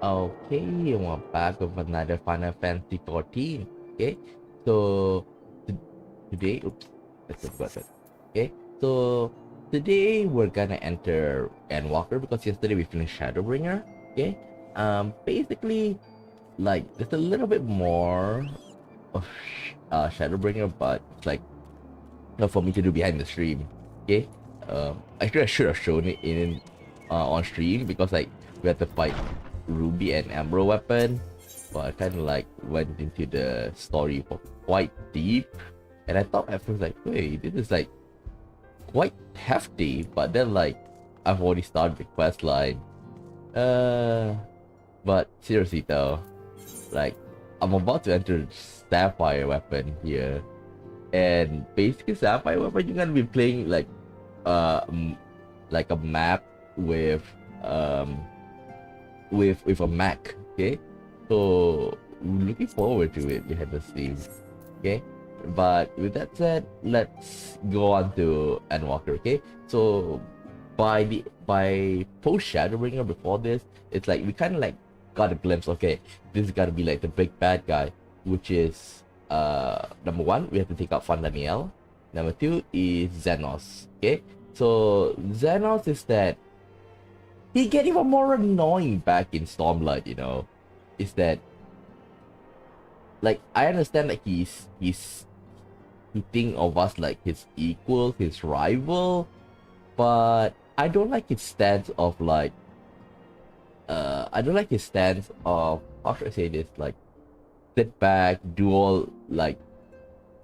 Okay, we're back with another Final Fantasy XIV. Okay, so t- today, oops, that's a button. Okay, so today we're gonna enter Endwalker because yesterday we finished Shadowbringer. Okay, basically, like there's a little bit more of Shadowbringer, but it's like not for me to do behind the stream. Okay, actually I should have shown it in on stream because like we had to fight Ruby and Emerald weapon, but I kind of like went into the story for quite deep, and I thought at first like, wait, this is like quite hefty, but then like I've already started the quest line. Uh, but seriously though, like I'm about to enter Sapphire weapon here, and basically Sapphire weapon you're gonna be playing like a map with um with a Mac. Okay, so looking forward to it behind the scenes. Okay, but with that said, let's go on to Endwalker. Okay, so by post Shadowbringer before this, it's like we kind of like got a glimpse. Okay, this is gotta be like the big bad guy, which is number one we have to take out Fandaniel. Number two is Xenos. Okay, so Xenos is that he get even more annoying back in Stormlight, you know. Is that like I understand that he think of us like his equal, his rival, but I don't like his stance of like I don't like his stance of how should I say this, like sit back, do all like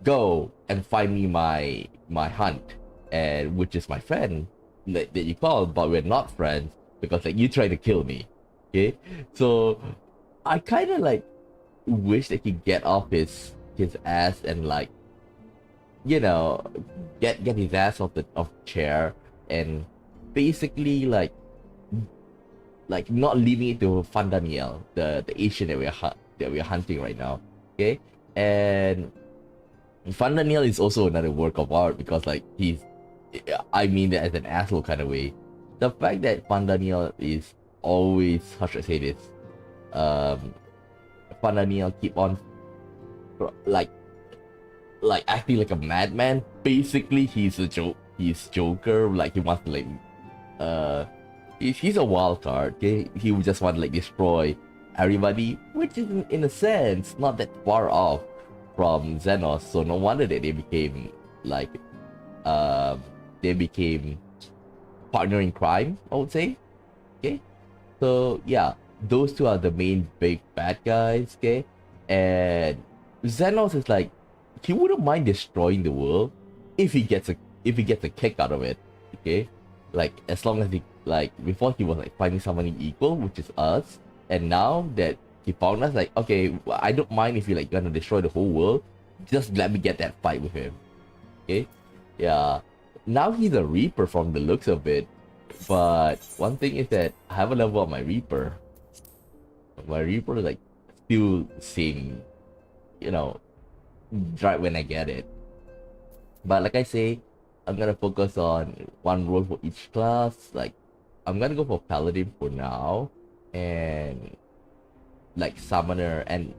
go and find me my hunt, and which is my friend that you call, but we're not friends because like you try to kill me. Okay, so I kind of like wish that he get off his ass and like you know get his ass off the chair and basically like not leaving it to Fandaniel, the Asian that we're hunting right now. Okay, and Fandaniel is also another work of art because like I mean that as an asshole kind of way. The fact that Fandaniel is always how should I say this um Fandaniel keep on like acting like a madman. Basically, he's Joker. Like he wants to like uh, he's a wild card. Okay, he would just want to like destroy everybody, which is in a sense not that far off from Xenos. So no wonder that they became like um they became partner in crime. I would say. Okay, so yeah, those two are the main big bad guys. Okay, and Xenos is like he wouldn't mind destroying the world if he gets a kick out of it. Okay, like as long as he like before he was like finding somebody equal, which is us, and now that he found us, like okay, I don't mind if you like gonna destroy the whole world. Just let me get that fight with him. Okay, yeah. Now he's a Reaper from the looks of it, but one thing is that I haven't leveled up my Reaper. My Reaper is like still same, you know, right when I get it. But like I say, I'm gonna focus on one role for each class. Like I'm gonna go for Paladin for now, and like Summoner, and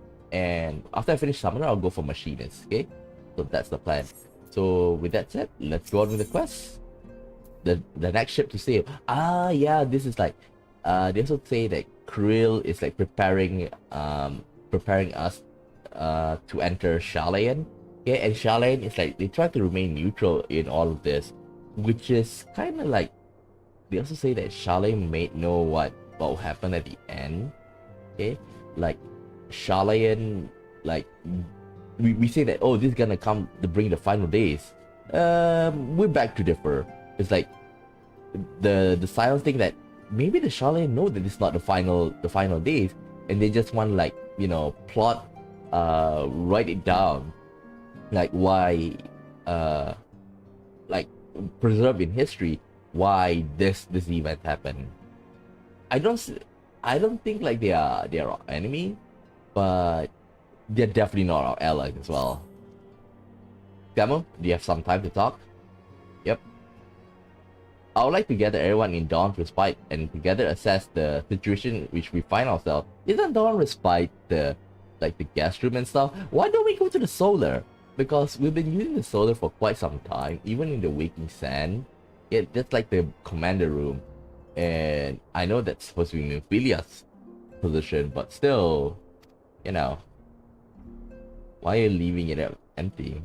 after I finish Summoner, I'll go for Machinist. Okay, so that's the plan. So with that said, let's go on with the quest. The next ship to sail. Ah, yeah, this is like, they also say that Krill is like preparing us to enter Shalyan. Yeah, and Shalyan is like they try to remain neutral in all of this, which is kind of like they also say that Shalyan may know what will happen at the end. Okay, like Shalyan, like we say that oh this is gonna come to bring the final days. We're back to differ. It's like the silence thing that maybe the Charlene know that it's not the final days, and they just want like plot write it down like why uh like preserve in history why this event happened. I don't s- I don't think like they are our enemy, but they're definitely not our allies as well. Demo, do you have some time to talk? Yep. I would like to gather everyone in Dawn Respite and together assess the situation in which we find ourselves. Isn't Dawn Respite the guest room and stuff? Why don't we go to the solar? Because we've been using the solar for quite some time, even in the Waking Sand. Yeah, that's like the commander room. And I know that's supposed to be Memphilea's position, but still, you know, why are you leaving it empty?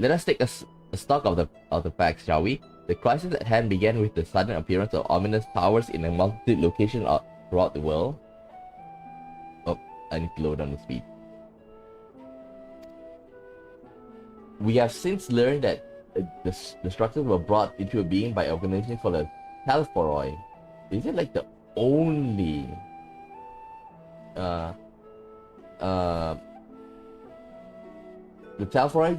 Let us take a stock of the facts, shall we? The crisis at hand began with the sudden appearance of ominous towers in a multitude location throughout the world. Oh, I need to lower down the speed. We have since learned that the structures were brought into being by organizations called the Talforoi. Is it like the only the Talforoi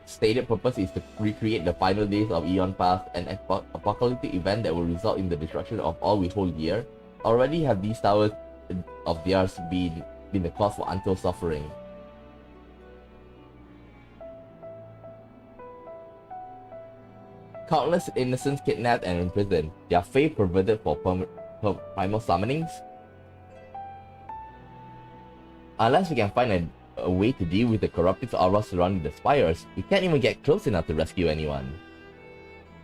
stated purpose is to recreate the final days of Eon Pass, an apocalyptic event that will result in the destruction of all we hold dear. Already have these towers of theirs been the cause for untold suffering. Countless innocents kidnapped and imprisoned, their faith perverted for primal summonings. Unless we can find a way to deal with the corruptive aura surrounding the spires, we can't even get close enough to rescue anyone.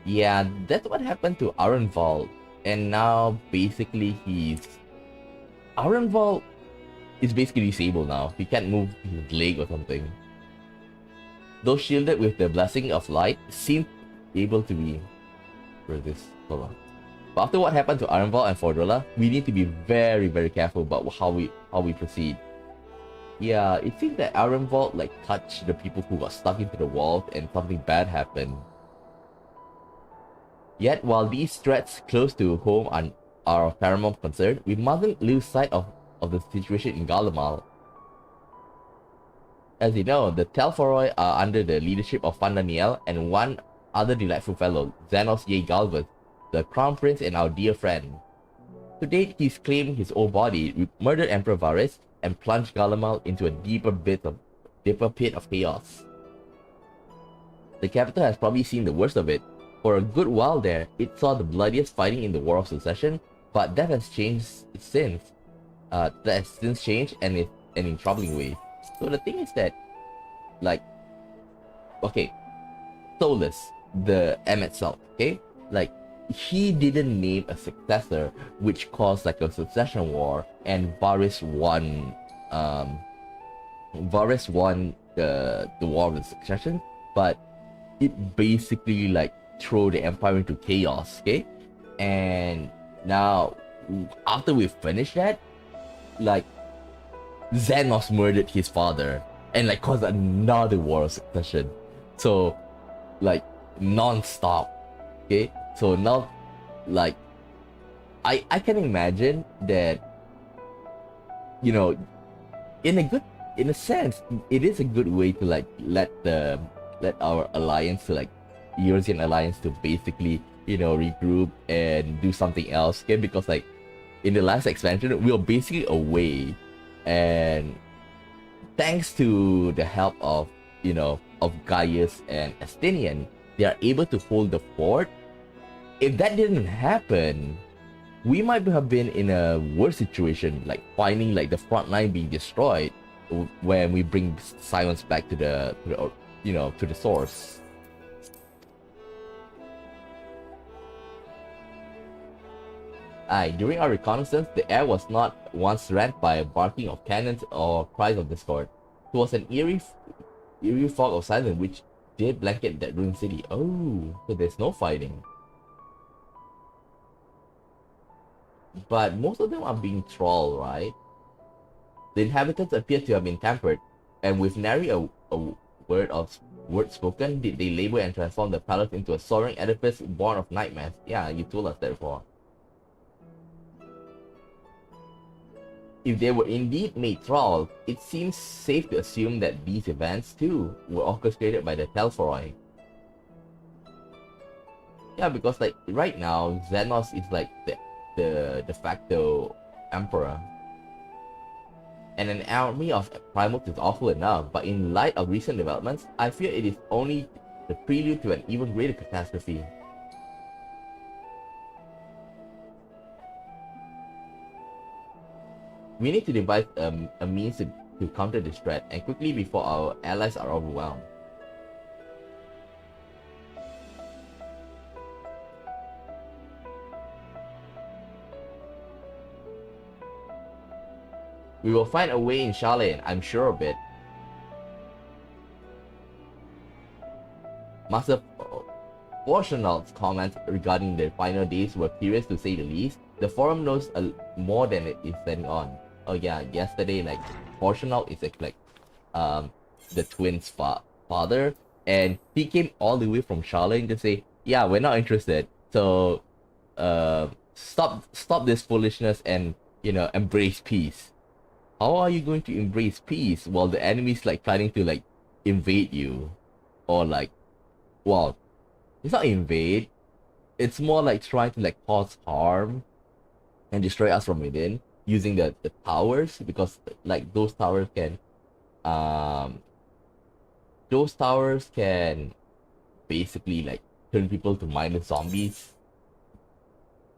Yeah, that's what happened to Arenval, and now basically Arenval is basically disabled now. He can't move his leg or something. Though shielded with the blessing of light, seem able to be... Where is this? Hold on. But after what happened to Arenval and Fordrella, we need to be very, very careful about how we proceed. Yeah, it seems that Arenval touched the people who got stuck into the walls and something bad happened. Yet, while these threats close to home are of paramount concern, we mustn't lose sight of the situation in Galamal. As you know, the Telforoi are under the leadership of Fandaniel and one other delightful fellow, Xenos Ye Galvus, the Crown Prince and our dear friend. To date, he's claimed his own body, murdered Emperor Varys, and plunged Galamal into a deeper pit of chaos. The capital has probably seen the worst of it. For a good while there, it saw the bloodiest fighting in the War of Succession, but that has changed since. That has since changed and in troubling ways. So the thing is that, okay, Solus, the M itself, okay? He didn't name a successor, which caused a succession war, and Varys won the War of the Succession, but it basically throw the empire into chaos, okay? And now, after we finish that, Xenos murdered his father and caused another War of Succession. So, non-stop, okay? So now, I can imagine that, you know, in a sense, it is a good way to let our alliance, to Eurasian alliance, to basically, regroup and do something else, okay? Because in the last expansion, we were basically away, and thanks to the help of Gaius and Astinian, they are able to hold the fort. If that didn't happen, we might have been in a worse situation, finding the front line being destroyed when we bring Silence back to the source. During our reconnaissance, the air was not once rent by barking of cannons or cries of discord. It was an eerie fog of silence which did blanket that ruined city. Oh, so there's no fighting. But most of them are being trolled, right? The inhabitants appear to have been tampered, and with nary a word spoken, did they labor and transform the palace into a soaring edifice born of nightmares. Yeah, you told us that before. If they were indeed made thralls, it seems safe to assume that these events too were orchestrated by the Telforoi. Yeah, because right now, Xenos is the de facto emperor. and an army of primals is awful enough, but in light of recent developments, I fear it is only the prelude to an even greater catastrophe. We need to devise a means to counter this threat, and quickly before our allies are overwhelmed. We will find a way in Charlene, I'm sure of it. Master Fortunaut's comments regarding the final days were curious to say the least. The forum knows more than it is letting on. Oh yeah, yesterday, like, Fortunaut is like the twins' father, and he came all the way from Charlene to say, yeah, we're not interested, so stop this foolishness and, you know, embrace peace. How are you going to embrace peace while the enemy's like planning to like invade you? Or like, well, it's not invade, it's more like trying to like cause harm and destroy us from within using the towers, because like those towers can basically like turn people to mindless zombies.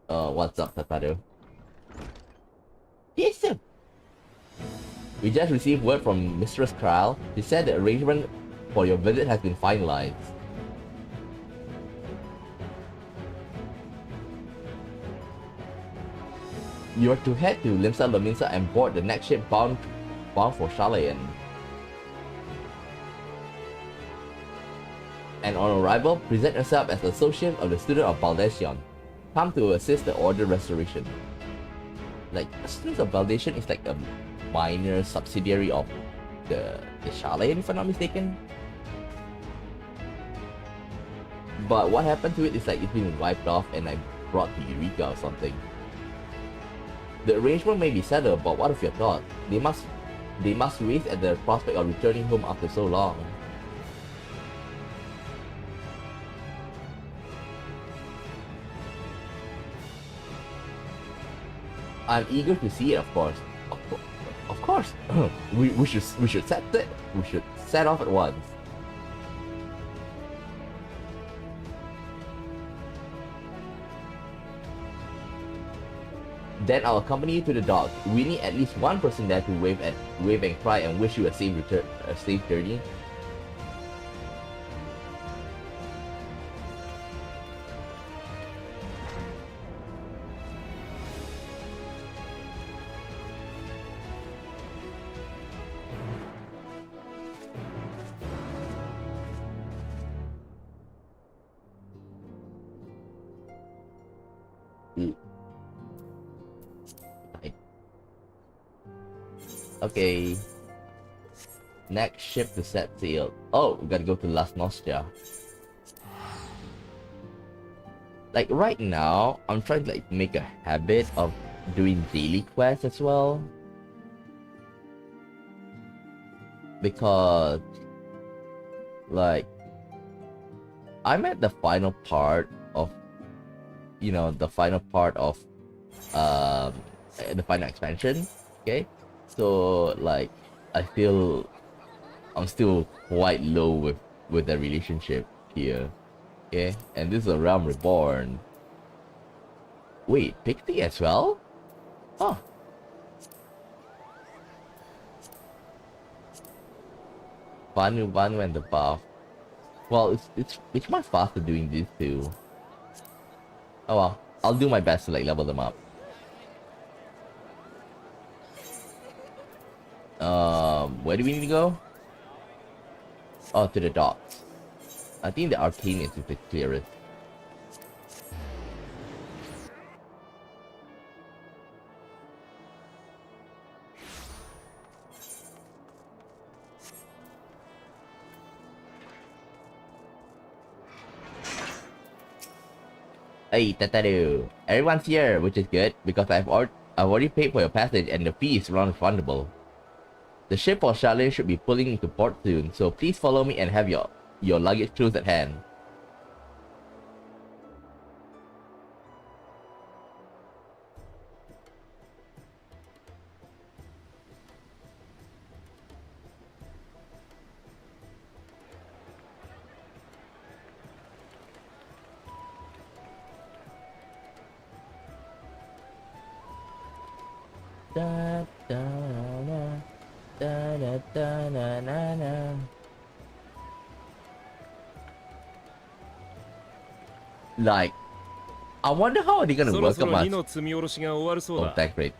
What's up, Tataro? Yes, sir. We just received word from Mistress Kral. She said the arrangement for your visit has been finalized. You are to head to Limsa Lominsa and board the next ship bound for Shalayan. And on arrival, present yourself as associate of the student of Baldation. Come to assist the order restoration. Like, students of Baldation is like a minor subsidiary of the Shalayan, if I'm not mistaken. But what happened to it is like it's been wiped off and like brought to Eureka or something. The arrangement may be settled, but what of your thoughts? They must race at the prospect of returning home after so long. I'm eager to see it, of course. Of course. we should set off at once. Then I'll accompany you to the dock. We need at least one person there to wave and cry and wish you a safe journey. Okay. Next ship to set sail. Oh, we gotta go to Las Nostra. Like right now, I'm trying to like make a habit of doing daily quests as well. Because like I'm at the final part of the final expansion. Okay, so like I feel I'm still quite low with the relationship here. Okay, and this is a realm reborn. Wait, Pixie as well? Huh. Vanu and the buff. Well, it's much faster doing this too. Oh well, I'll do my best to like level them up. Where do we need to go? Oh, to the docks. I think the arcane is the clearest. Hey, Tataru. Everyone's here, which is good, because I've already paid for your passage and the fee is non-refundable. The ship for Charlotte should be pulling into port soon, so please follow me and have your luggage close at hand. Da, da, da, da, da, da, da, da. Like, I wonder how are they gonna そろそ welcome ろ us 2の積み下ろしが終わるそう on だ。 tech rate.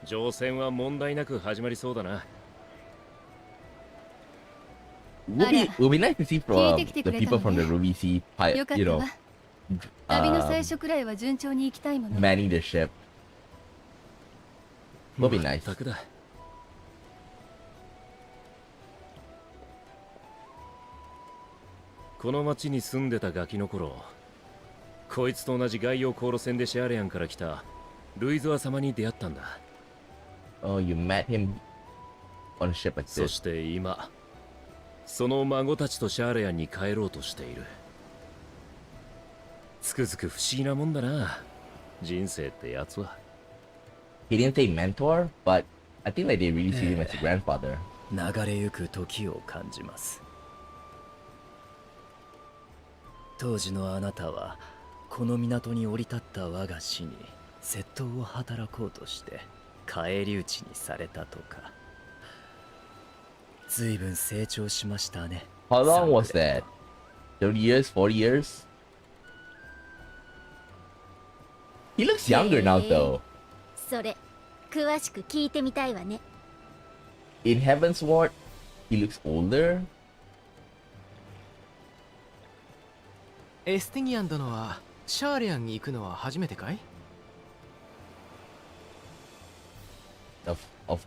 乗船は問題なく始まりそうだな。 Would be nice to see from the people from the 聞 Ruby Sea, よかっ you た know, わ。旅の最初くらいは順調に行きたいもの。 manning the ship. Would be ま nice. ったくだ。この町に住んでたガキの頃、こいつと同じ外洋航路船でシャーレアンから来たルイズア様に出会ったんだ。 Oh, you met him on a ship like そ this. して今、その孫たちとシャーレアンに帰ろうとしている。つくづく不思議なもんだな、人生ってやつは。 He didn't say mentor, but I think like they really see him as a grandfather. 流れゆく時を感じます。当時のあなたはこの港に降り立った我が死に窃盗を働こうとして返り討ちにされたとか。随分成長しましたね。 How long was that? 30 years? 40 years? He looks younger now though. それ詳しく聞いてみたいわね。 In Heaven's Ward, he looks older. エスティニアン殿はシャーレアンに行くのは初めてかい？ Of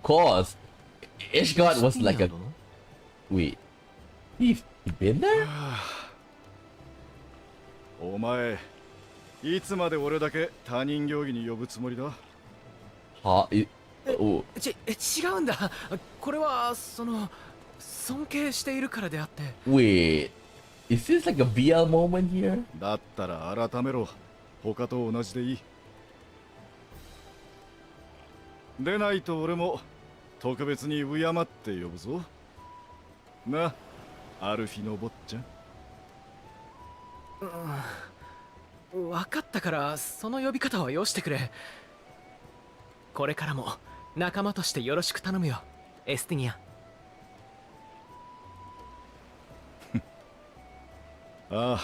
course. Ishgard was like a... エスティニアン殿？ Wait. He been there? お前、いつまで俺だけ他人行儀に呼ぶつもりだ？ Oh. 違うんだ。これはその尊敬しているからであって。 Wait. Is this like a BL moment here? だったら改めろ。他と同じでいい。でないと俺も特別に敬って呼ぶぞ。な、アルフィの坊ちゃん。分かったからその呼び方はよしてくれ。これからも仲間としてよろしく頼むよ、エスティニアン。ああ、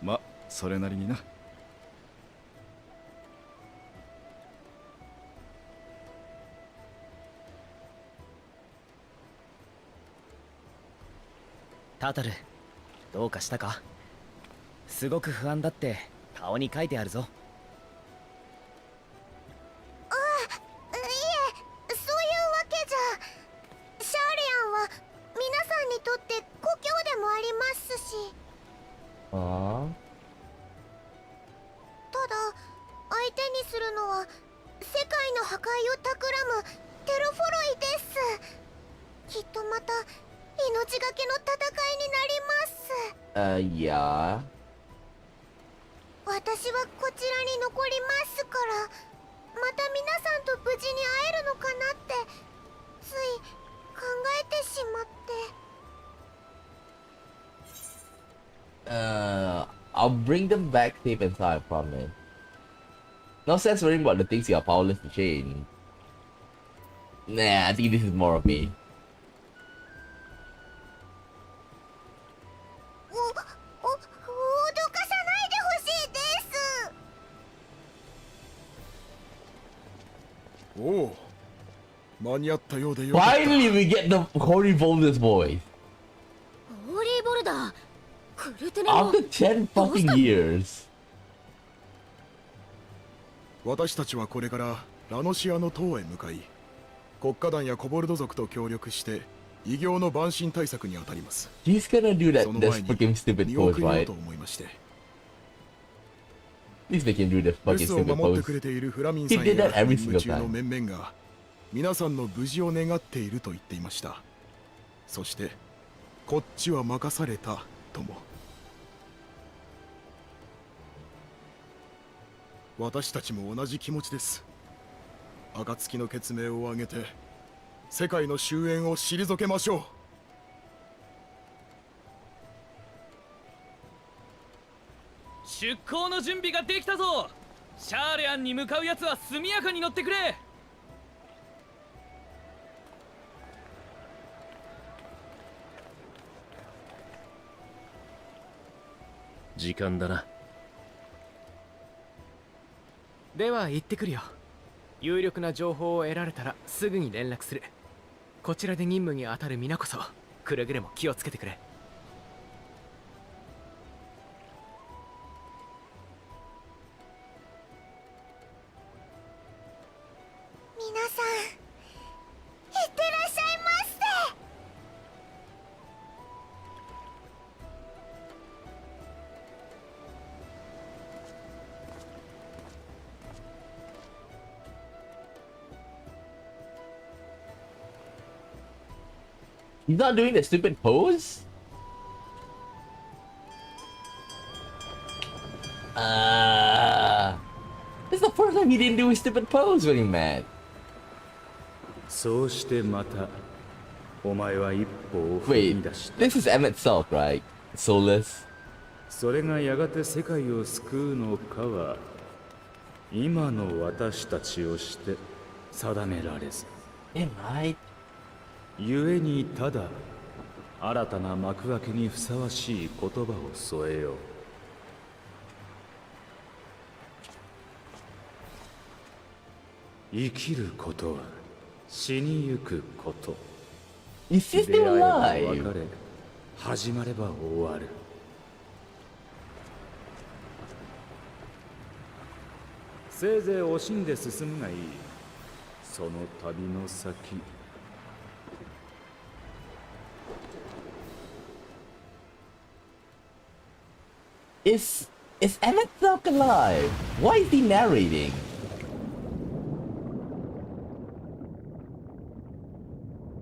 ま、それなりにな。タタル、どうかしたか？すごく不安だって顔に書いてあるぞ。そういうわけじゃ。シャーレアンは皆さんにとって故郷でもありますし。ただ相手にするのは世界の破壊を企むテロフォロイです。きっとまた命がけの戦いになります。Yeah. 私はこちらに残りますから、また皆さんと無事に会えるのかなってつい考えてしまって。I'll bring them back safe and sound, I promise. No sense worrying about the things you are powerless to change. Nah, I think this is more of me. 脅かさないでほしいです。おお、間に合ったようでよかった。 Finally, we get the Holy Boulder's voice. ホーリーボルダー、クルテネも After 10 fucking years. 私たちはこれからラノシアの塔へ向かい、国家団やコボルド族と協力して異形の蛮神対策に当たります。 He's gonna do that, その that 前に freaking stupid 見 pose, 送ろう right? と思いまして。 Please make him do the 留 fucking 守を stupid 守って pose. くれているフラミンさん He did や that every 任務 single 中の time. 面々が皆さんの無事を願っていると言っていました。そしてこっちは任されたとも。私たちも同じ気持ちです。暁の決命を挙げて世界の終焉を退けましょう。出港の準備ができたぞ。シャーレアンに向かうやつは速やかに乗ってくれ。時間だな。では行ってくるよ。有力な情報を得られたらすぐに連絡する。こちらで任務に当たる皆こそくれぐれも気をつけてくれ。皆さんいってらっしゃいませ。He's not doing the stupid pose? This is the first time he didn't do his stupid pose when he met. そうしてまたお前は一歩を踏 Wait, み出した。 this is M itself, right? Soulless. それがやがて世界を救うのかは今の私たちをして定められず。 Yeah, right. 故にただ新たな幕開けにふさわしい言葉を添えよう。生きることは死にゆくこと。 Is he 出 still 会えば alive? 別れ、始まれば終わる。せいぜい惜しんで進むがいい。その旅の先。Is Emmett Silk alive? Why is he narrating?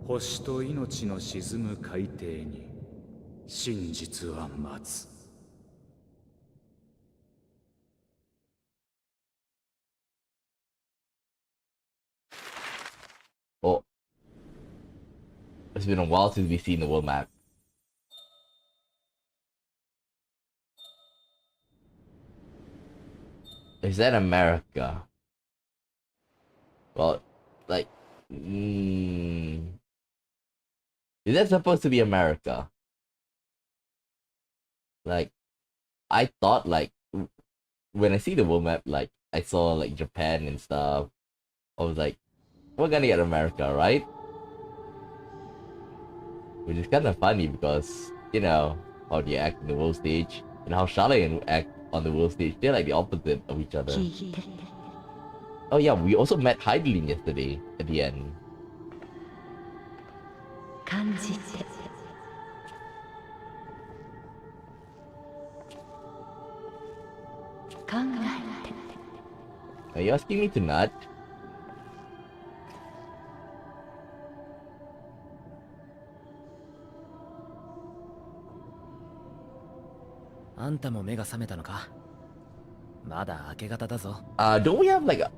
星と命の沈む海底に真実は待つ。Oh. It's been a while since we've seen the world map. Is that America? Well, like, is that supposed to be America? Like, I thought like when I see the world map, like I saw like Japan and stuff. I was like, we're gonna get America, right? Which is kind of funny because you know how they act in the world stage and how Charlotte act on the world stage. They're like the opposite of each other. Oh yeah, we also met Heidelin yesterday at the end. 感じて 考えて Are you asking me to nut? あんたも目が覚めたのか？まだ明け方だぞ。Don't we have like a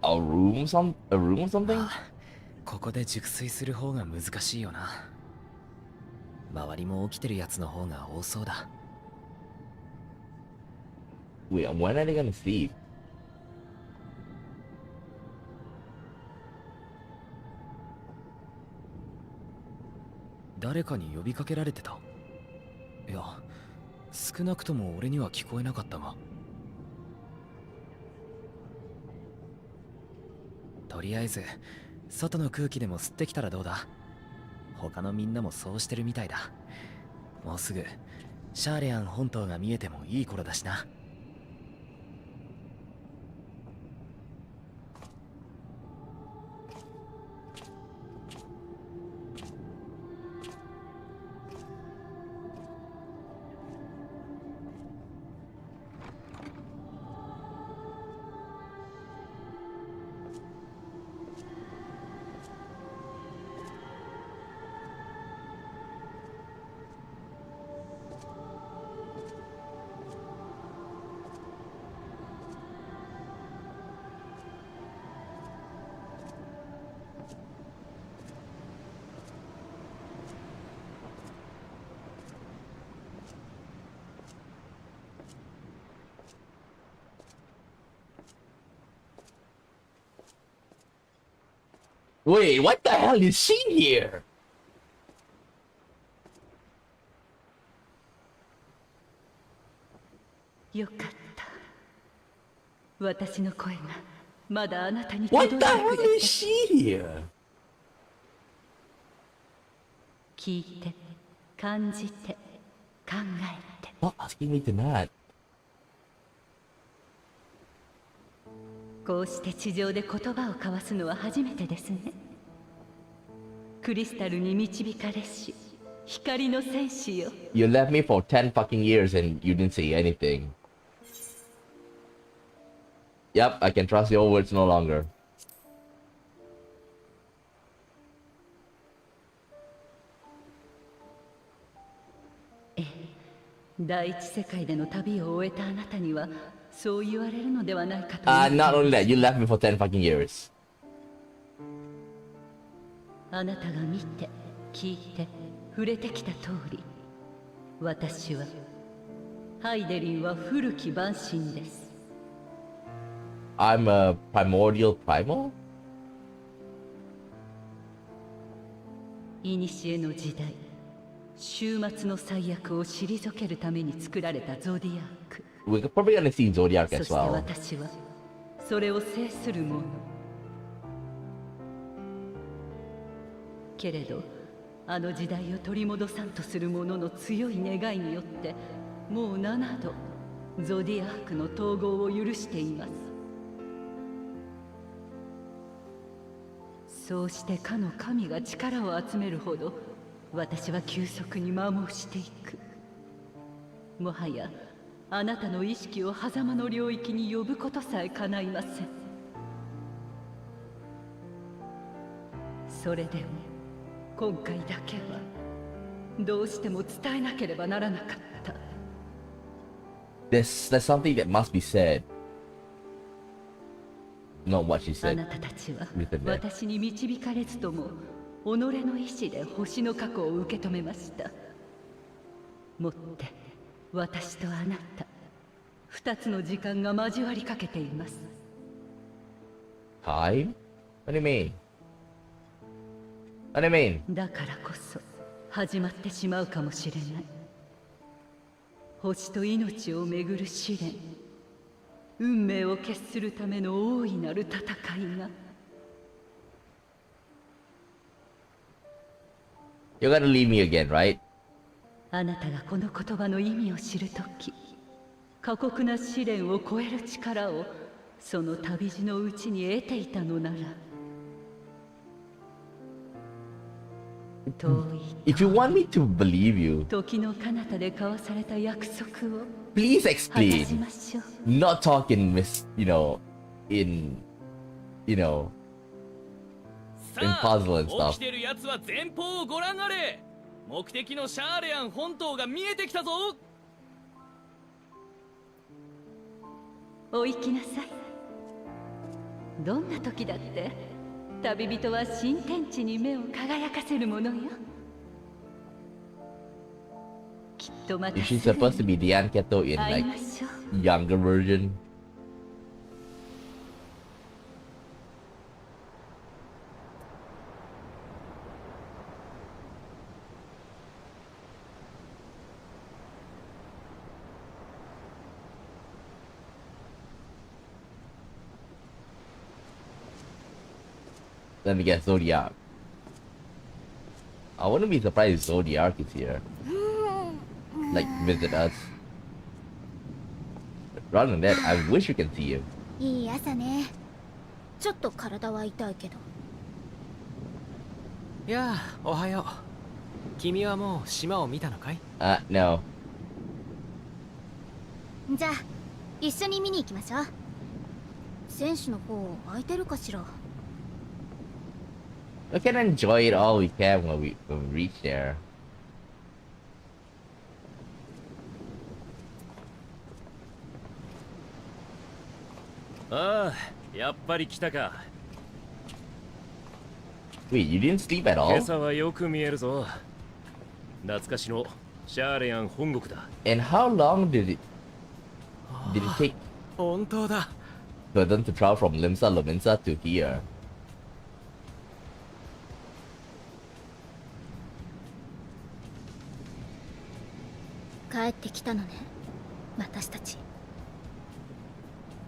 room a room or something? ああ、ここで熟睡する方が難しいよな。周りも起きてるやつの方が多そうだ。Wait, when are they gonna sleep? 誰かに呼びかけられてた？いや、少なくとも俺には聞こえなかったが。とりあえず外の空気でも吸ってきたらどうだ？他のみんなもそうしてるみたいだ。もうすぐシャーレアン本島が見えてもいい頃だしな。Wait, what the hell is she here? よかった。私の声がまだあなたに What 届い the て hell くれ is て。 she here? 聞いて、感じて、考えて。 Stop asking me to not. こうして地上で言葉を交わすのは初めてですね。クリスタルに導かれし光の戦士よ。 You left me for 10 fucking years and you didn't say anything. Yep, I can trust your words no longer. 第一世界での旅を終えたあなたにはそう言われるのではないかと。Not only that, you left me for 10 fucking years. あなたが見て、聞いて、触れてきた通り、私はハイデリンは古き万神です。 I'm a primordial primal? 古の時代、終末の最悪を退けるために作られたゾディアーク。 We're probably gonna see Zodiac そ as して well. 私はそれを制する者。けれど、あの時代を取り戻さんとする者の強い願いによってもう7度ゾディアークの統合を許しています。そうしてかの神が力を集めるほど私は急速に摩耗していく。もはやあなたの意識を狭間の領域に呼ぶことさえ叶いません。それでも今回だけはどうしても伝えなければならなかった。 There's something that must be said. Not what she あ said. なたたちは Written there. 私に導かれずとも己の意志で星の過去を受け止めました。もって私とあなた二つの時間が交わりかけています。 Time? What do you mean? What do you mean? だからこそ始まってしまうかもしれない。星と命をめぐる試練、運命を決するための大いなる戦いが。 You're gonna leave me again, right? あなたがこの言葉の意味を知るとき、過酷な試練を超える力をその旅路のうちに得ていたのなら、遠い If you want me to believe you, 時の彼方で交わされた約束を please 果たし explain. ましょう。 Not talk in in puzzle and 起 stuff. きてるやつは前方をご覧あれ。目的のシャーレアン本島が見えてきたぞ。お行きなさい。どんな時だって旅人は新天地に目を輝かせるものよ。きっとまた Is す she ぐ supposed to be に Diane Keto in 会い like ましょう。 younger version? Let me guess, Zodiac. I wouldn't be surprised if Zodiac is here. Like, visit us. Rather than that, I wish we can see you. いい朝ね。ちょっと体は痛いけど。いやあ、おはよう。君はもう島を見たのかい？ No. じゃあ一緒に見に行きましょう。選手の方空いてるかしら。 We can enjoy it all we can when we reach there. ああ、やっぱり来たか。 Wait, you didn't sleep at 今 all? 朝はよく見えるぞ。懐かしのシャーレアン本国だ。 And how long did it take 本当だ。 for them to travel from Limsa Lominsa to here? 帰ってきたのね、私たち。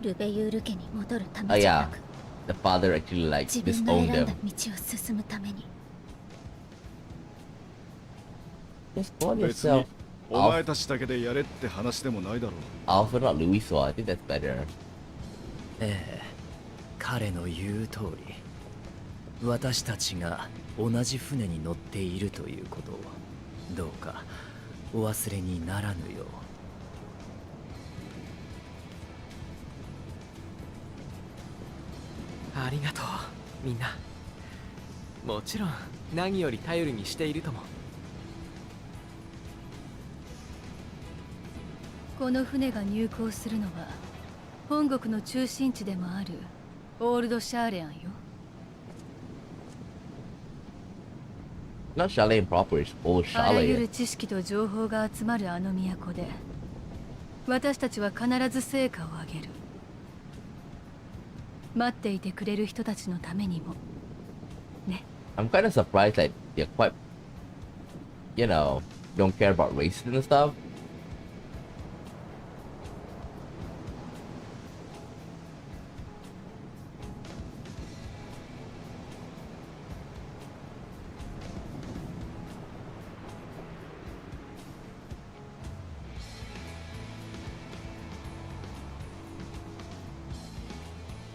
ルベユール家に戻るた Oh めじゃな yeah, く、 the father actually like 自分が disowned 選んだ them. 道を進むために。 Just call 別に yourself お前たちだけでやれって話でもないだろう。 Alpha, not Louis, so I think that's better. ええ、彼の言う通り、私たちが同じ船に乗っているということをどうかお忘れにならぬよありがとうみんな。もちろん何より頼りにしているとも。この船が入港するのは本国の中心地でもあるオールドシャーレアンよ。 Not Charlene proper, it's old あらゆ Charlene. る知識と情報が集まるあの都で私たちは必ず成果を上げる。待っていてくれる人たちのためにもね。 I'm kind of surprised that they're quite, you know, don't care about race and stuff.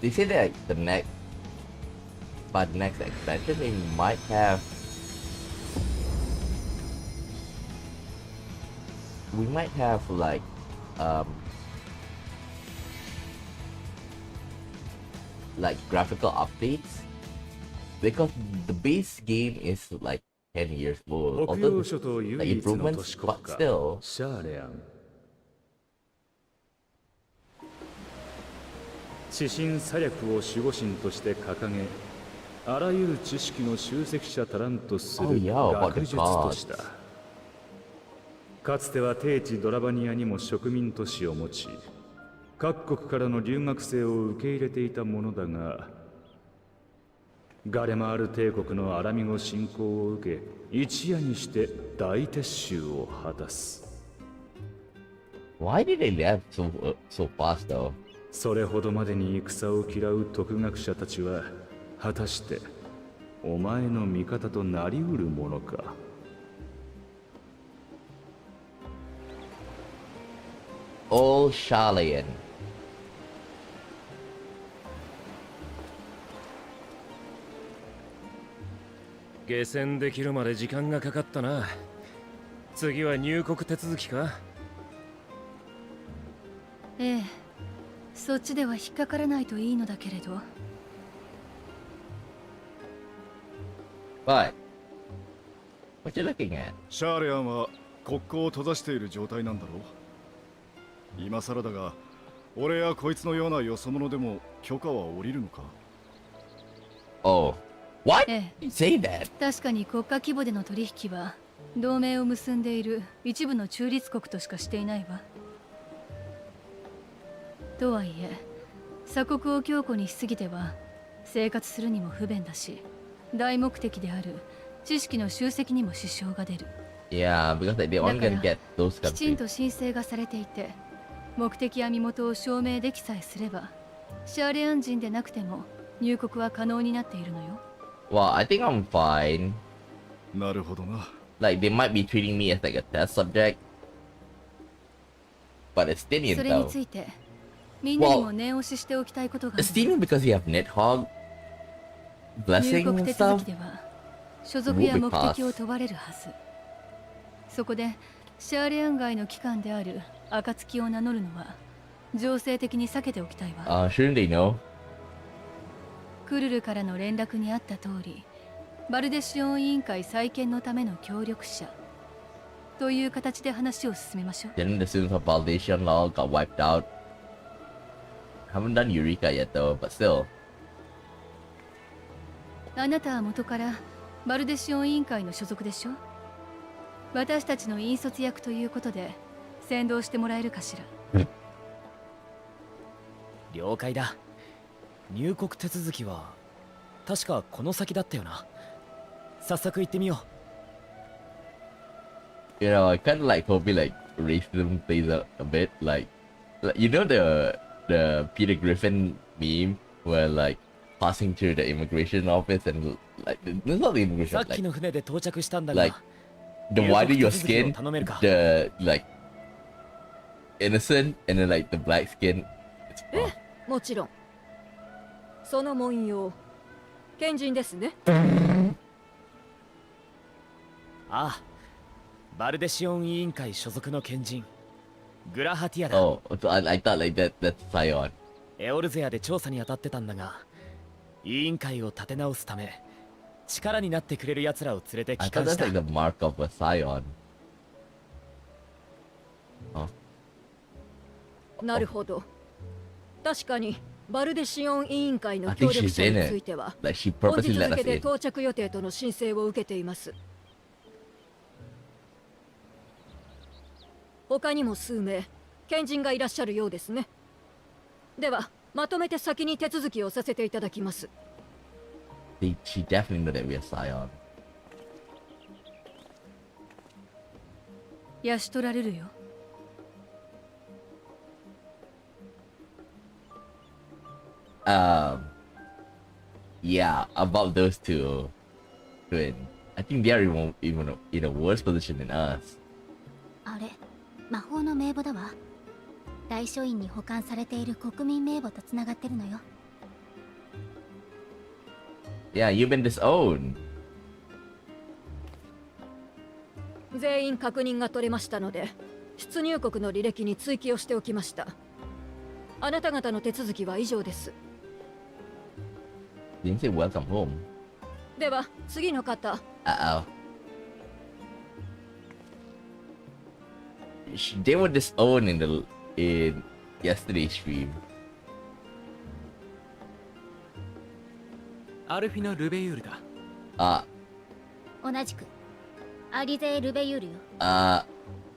They say that the next, but next expansion they might have, we might have like, like graphical updates because the base game is like 10 years old. 北 Although 洋諸島 the 唯一の都 improvements, 市国 but 家 still, シャーレアン。知心左略を守護神として掲げ、あらゆる知識の集積者たらんとす Oh る yeah, about 学 the 術都市だ。かつては帝地ドラバニアにも植民都市を持ち、各国からの留学生を受け入れていたものだが、ガレマール帝国のアラミゴ侵攻を受け、一夜にして大撤収を果たす。 why did they leave so fast though? それほどまでに戦を嫌う徳学者たちは果たしてお前の味方となりうるものか。 Old Charlene. 下船できるまで時間がかかったな。次は入国手続きか。ええ、そっちでは引っかからないといいのだけれど。 But what you looking at? シャーレアンは国交を閉ざしている状態なんだろう。今更だが、俺やこいつのようなよそ者でも許可は下りるのか。 Oh, what? ええ、 Say that. 確かに国家規模での取引は同盟を結んでいる一部の中立国としかしていないわ。とはいえ鎖国を強固にしすぎては生活するにも不便だし、大目的である知識の集積にも支障が出る。 Yeah, because they only gonna get those きちん countries. と申請がされていて目的や身元を証明できさえすればシャーレアン人でなくても入国は可能になっているのよ。 Well, I think I'm fine. なるほどな。 Like they might be treating me as like a test subject, but Estinian それに though. ついてみんなにも念押ししておきたいことがある。 Estinian because you have Nidhogg 入 blessing 国 and 手続 stuff. きでは所属や目的を問われるはず。そこでシャーレアン外の機関である暁を名乗るのは情勢的に避けておきたいわ。 Shouldn't they know? クルルからの連絡にあった通り、バルデシオン委員会再建のための協力者という形で話を進めましょう。 Didn't the students of Validation Law got wiped out? Haven't done Eureka yet though, but still. あなたは元からバルデシオン委員会の所属でしょ。私たちの引率役ということで先導してもらえるかしら。了解だ。入国手続きは確かこの先だったよな。早速行ってみよう。 You know, I kind of like hope like racism plays a bit like you know the Peter Griffin meme where like passing through the immigration office and like it's not the さ immigration っき like の船で到着したんだ like が the 入 whiter 国 your 手続きを skin 頼めるか the like innocent and then like the black skin it's もちろん。その文様、賢人ですね。ああバルデシオン委員会所属の賢人グラハティアだ oh so I thought like that's Scion エオルゼアで調査に当たってたんだが委員会を立て直すため力になってくれる奴らを連れて I 帰 thought 還し that's た like the mark of a Scion なるほど。確かにバルデシオン委員会の I 協 think 力 she's 者 in に it ついては like she 本 purposely 日 let 付 us で in 到着予定との申請を受けています。他にも数名賢人がいらっしゃるようですね。ではまとめて先に手続きをさせていただきます。 she definitely knew that we are Scion やし取られるよ。Yeah, about those two twin. I think they are even in a worse position than us. あれ魔法の名簿だわ。大書院に保管されている国民名簿とつながってるのよ。 Yeah, you've been disowned. 全員確認が取れましたので出入国の履歴に追記をしておきました。あなた方の手続きは以上です。 Didn't say welcome home. では次の方。 Uh-oh. They were disowned in yesterday's stream. アルフィノ・ルベユールだ Uh, 同じくアリゼ・ルベユールよ。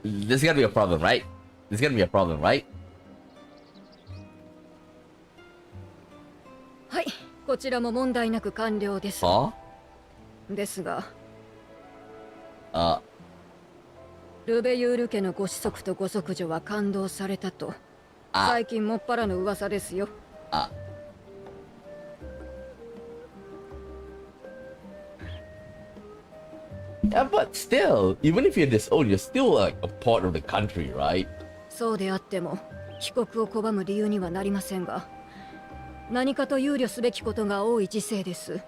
this is gonna be a problem, right? This is gonna be a problem, right? はい、こちらも問題なく完了です。 Huh? ですが Uh, ルベユール家のご子息とご息女は感動されたとあ最近もっぱらの噂ですよ。 yeah, but still, even if you're disowned, you're still like a part of the country, right? そうであっても帰国を拒む理由にはなりませんが何かと憂慮すべきことが多い時世です。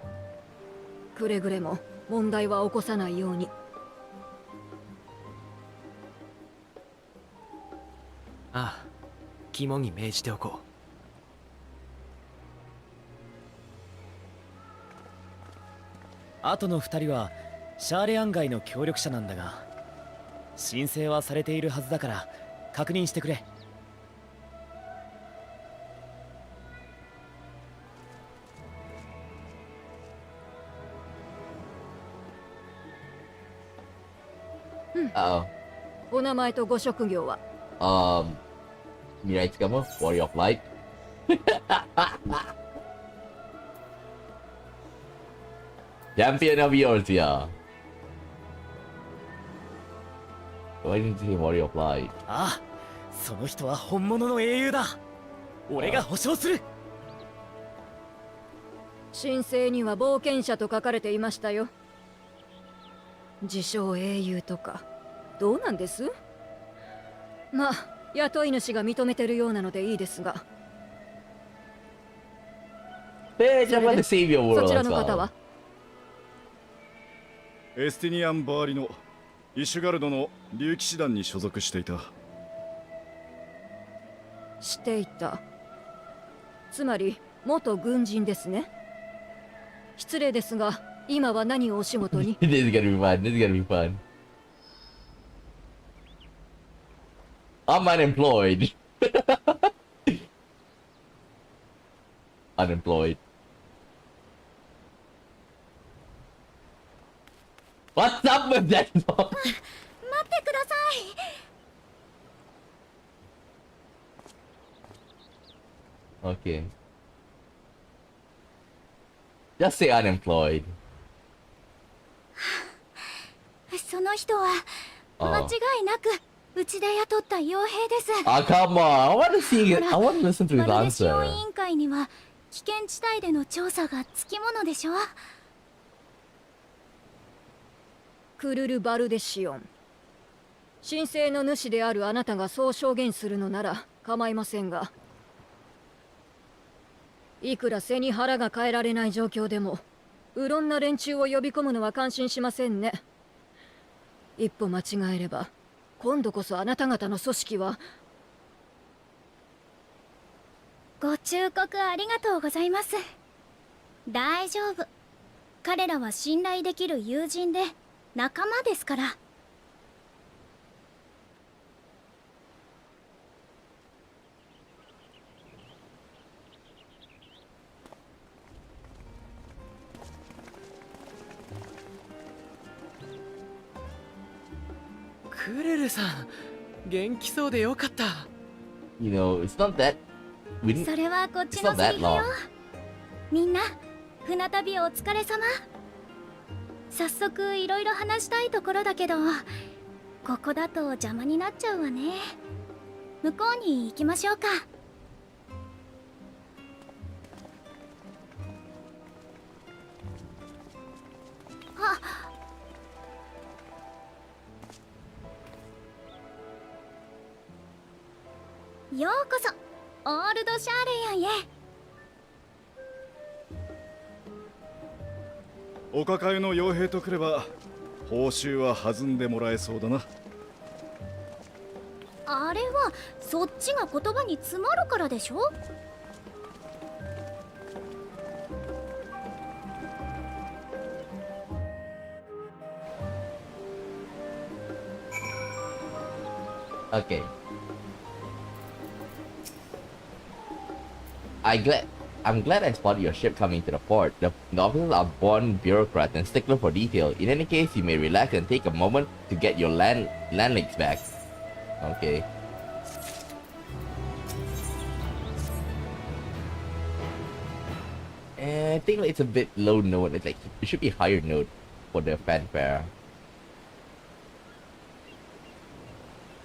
くれぐれも問題は起こさないように。ああ肝に銘じておこう。あとの2人はシャーレアン街の協力者なんだが申請はされているはずだから確認してくれ。Uh-oh. お名前とご職業は？ Mirai Tsukamo, Warrior of Light. Champion of yours, yeah. Why didn't you say Warrior of Light? ああその人は本物の英雄だ。俺が保証する。申請には冒険者と書かれていましたよ。自称英雄とかどうなんです？まあ雇い主が認めてるようなのでいいですが。 Bitch, I'm about to save your そ world ちら as の方 well. は？エスティニアンバーリのイシュガルドの竜騎士団に所属していた。していた。つまり元軍人ですね。失礼ですが今は何をお仕事に？ This is gonna be fun. This is gonna be fun. I'm unemployed. Unemployed. What's up with that? 待ってください。 Okay. Just say unemployed. その人は間違いなくうちで雇った傭兵です。 Oh, come on. I want to see it. I want to listen to バ his ルデシオン answer. 委員会には危険地帯での調査がつきものでしょ。クルル・バルデシオン、神聖の主であるあなたがそう証言するのなら構いませんが、いくら背に腹が変えられない状況でもうろんな連中を呼び込むのは感心しませんね。一歩間違えれば今度こそあなた方の組織は。ご忠告ありがとうございます。大丈夫、彼らは信頼できる友人で仲間ですから。クルルさん、元気そうでよかった。You know, it's not that. We didn't. それはこっち It's の not セ that リフよ。 long. みんな船旅お疲れ様。早速いろいろ話したいところだけど、ここだと邪魔になっちゃうわね。向こうに行きましょうか。ようこそオールドシャーレヤンへ。お抱えの傭兵とくれば報酬は弾んでもらえそうだな。あれはそっちが言葉に詰まるからでしょ。Okay. I'm glad I spotted your ship coming to the port. The officers are born bureaucrats and stickler for detail. In any case, you may relax and take a moment to get your land legs back. Okay. I think it's a bit low note. It's like it should be higher note for the fanfare.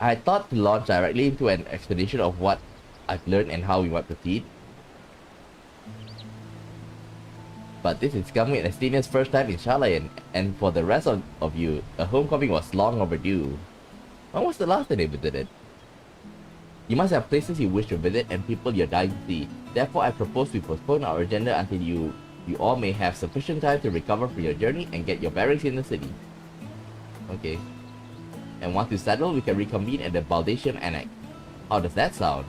I thought to launch directly into an explanation of what I've learned and how we might proceed. But this is coming at Estinia's first time in Shalayan, and for the rest of you, a homecoming was long overdue. When was the last time they visited? You must have places you wish to visit and people you're dying to see. Therefore, I propose we postpone our agenda until you all may have sufficient time to recover from your journey and get your bearings in the city. Okay. And once you settle, we can reconvene at the Baldatian Annex. How does that sound?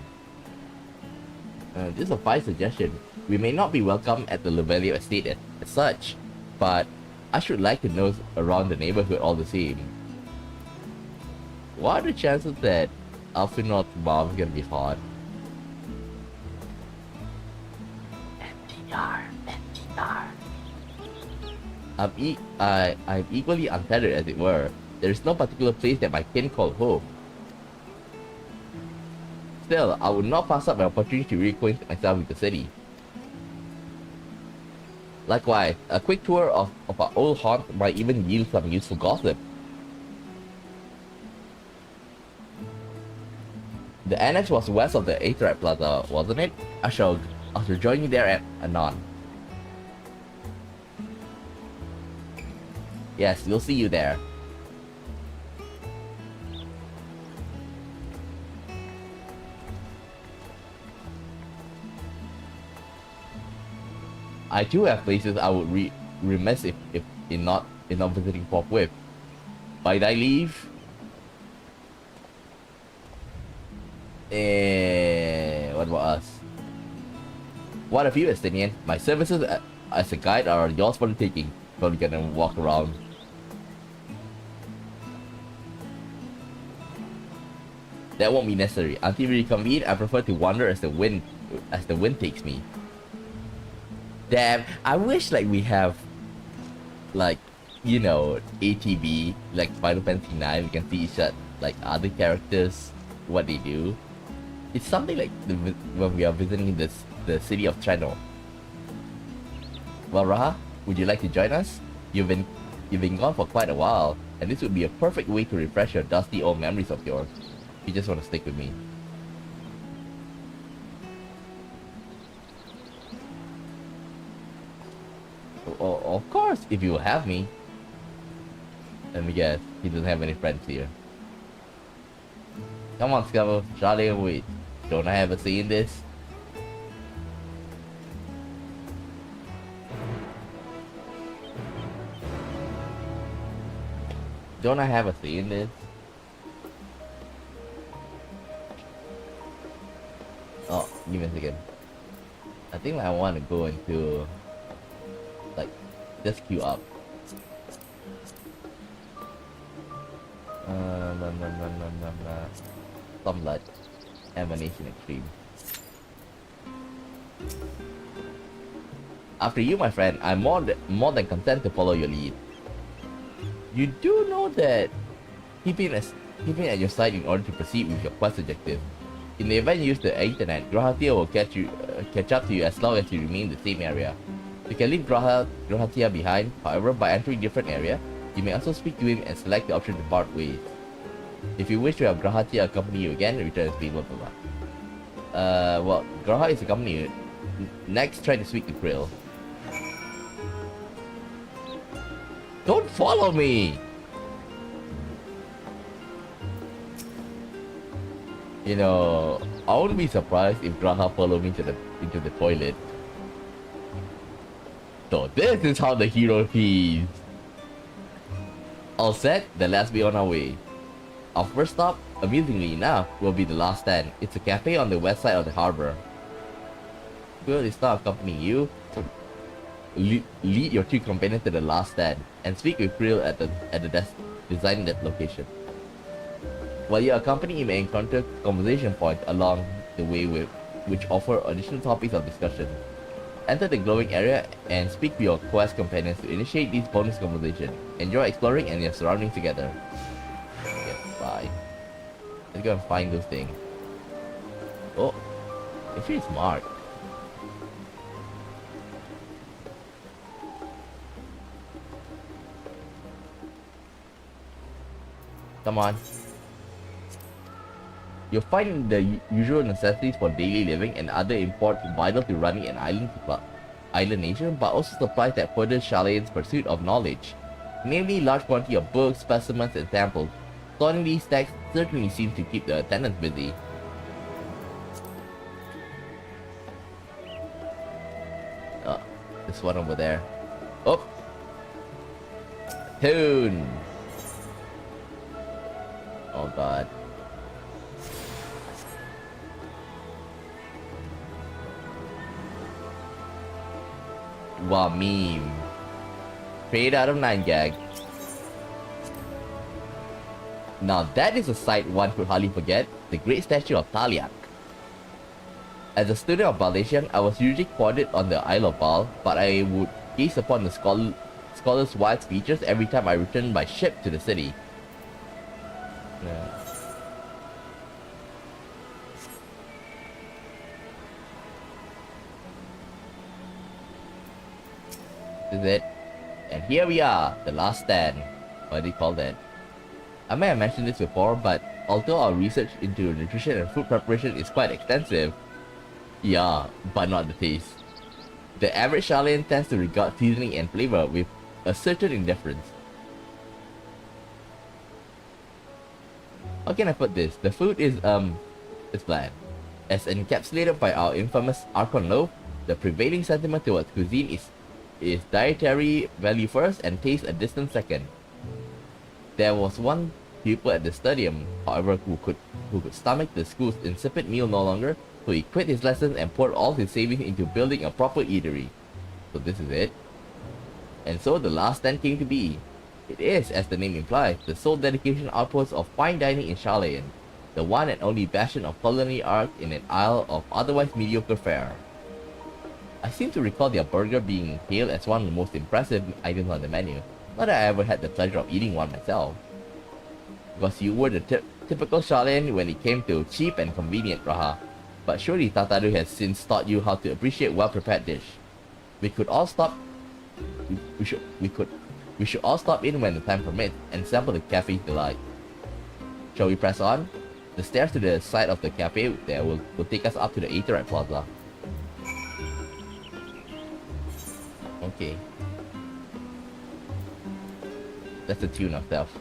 This is a fine suggestion. We may not be welcome at the Lovelio estate as such, but I should like to know around the neighborhood all the same. What are the chances that Alphinaud's mom is gonna be hot? NTR. I'm equally untethered, as it were. There is no particular place that my kin call home. Still, I would not pass up an opportunity to reacquaint myself with the city. Likewise, a quick tour of our old haunt might even yield some useful gossip. The annex was west of the Aetherite Plaza, wasn't it? I shall join you there at anon. Yes, we'll see you there. I too have places I would remiss if in not visiting forthwith. By thy leave. What about us? What of you, Estinian? My services as a guide are yours for the taking. Probably gonna walk around. That won't be necessary. Until we reconvene, I prefer to wander as the wind takes me. Damn, I wish like we have like, you know, ATB, like Final Fantasy IX, we can see each other, like other characters, what they do. It's something like when we are visiting the city of Treno. Well, Raha, would you like to join us? You've been gone for quite a while, and this would be a perfect way to refresh your dusty old memories of yours. You just want to stick with me. Of course, if you will have me. Let me guess, he doesn't have any friends here. Come on, Scavo, Charlie and wait. Don't I have a say in this? Don't I have a say in this? Oh, give me a second. I think I want to go into, like, just queue up. Sunlight, Emanation Extreme. After you, my friend, I'm more than content to follow your lead. You do know that keeping at your side in order to proceed with your quest objective. In the event you use the internet, Grahatia will catch up to you as long as you remain in the same area. You can leave Grahatia behind, however, by entering a different area, you may also speak to him and select the option to part ways. If you wish to have Grahatia accompany you again, return to blah blah blah. Well, Graha is accompanying you. Next, try to speak to Krill. Don't follow me! You know, I wouldn't be surprised if Graha followed me into the toilet. So this is how the hero feeds. All set, then let's be on our way. Our first stop, amusingly enough, will be the last stand. It's a cafe on the west side of the harbor. Will is now accompanying you. Lead your two companions to the last stand and speak with Krill at the desk designed that location. While you accompany, you may encounter conversation points along the way which offer additional topics of discussion. Enter the glowing area and speak with your quest companions to initiate these bonus conversations. Enjoy exploring and your surroundings together. Okay, bye. Let's go and find those things. Oh, actually it's marked. Come on. You'll find the usual necessities for daily living and other imports vital to running an island nation, but also supplies that further Shalayan's pursuit of knowledge, namely large quantity of books, specimens, and samples. Storing these stacks certainly seems to keep the attendants busy. Oh, this one over there. Oh! Tune! Oh god. Wow, meme. Straight out of 9gag. Now that is a sight one could hardly forget, the great statue of Taliak. As a student of Balatian, I was usually quartered on the Isle of Bal, but I would gaze upon the scholar's wide features every time I returned by ship to the city. This is it. And here we are, the last stand. What do you call that? I may have mentioned this before, but although our research into nutrition and food preparation is quite extensive, yeah, but not the taste. The average Shalayan tends to regard seasoning and flavor with a certain indifference. How can I put this? The food is, it's bland. As encapsulated by our infamous Archon loaf, the prevailing sentiment towards cuisine is dietary value first and taste a distant second. There was one pupil at the stadium, however, who could stomach the school's insipid meal no longer, so he quit his lessons and poured all his savings into building a proper eatery. So this is it. And so the last stand came to be. It is, as the name implies, the sole dedication outpost of fine dining in Shalayan, the one and only bastion of culinary art in an isle of otherwise mediocre fare. I seem to recall their burger being hailed as one of the most impressive items on the menu. Not that I ever had the pleasure of eating one myself. Because you were the typical Shalayan when it came to cheap and convenient Raha. But surely Tataru has since taught you how to appreciate well-prepared dish. We should all stop in when the time permits and sample the cafe's delight. Shall we press on? the stairs to the side of the cafe there will take us up to the Aetherite Plaza. Okay. That's the tune of stealth.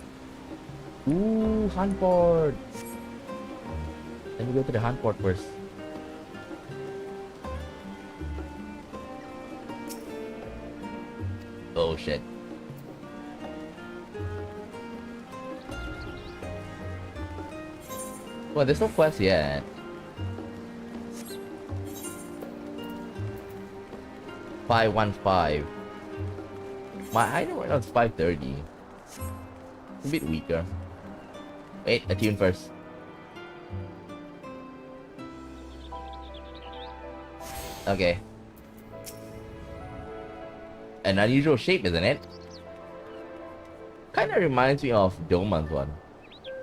Ooh, hunt port. Let me go to the hunt port first. Oh shit. Well, there's no quest yet. $515. My item right now is $530. A bit weaker. Wait, attune first. Okay. An unusual shape, isn't it? Kinda reminds me of Doman's one.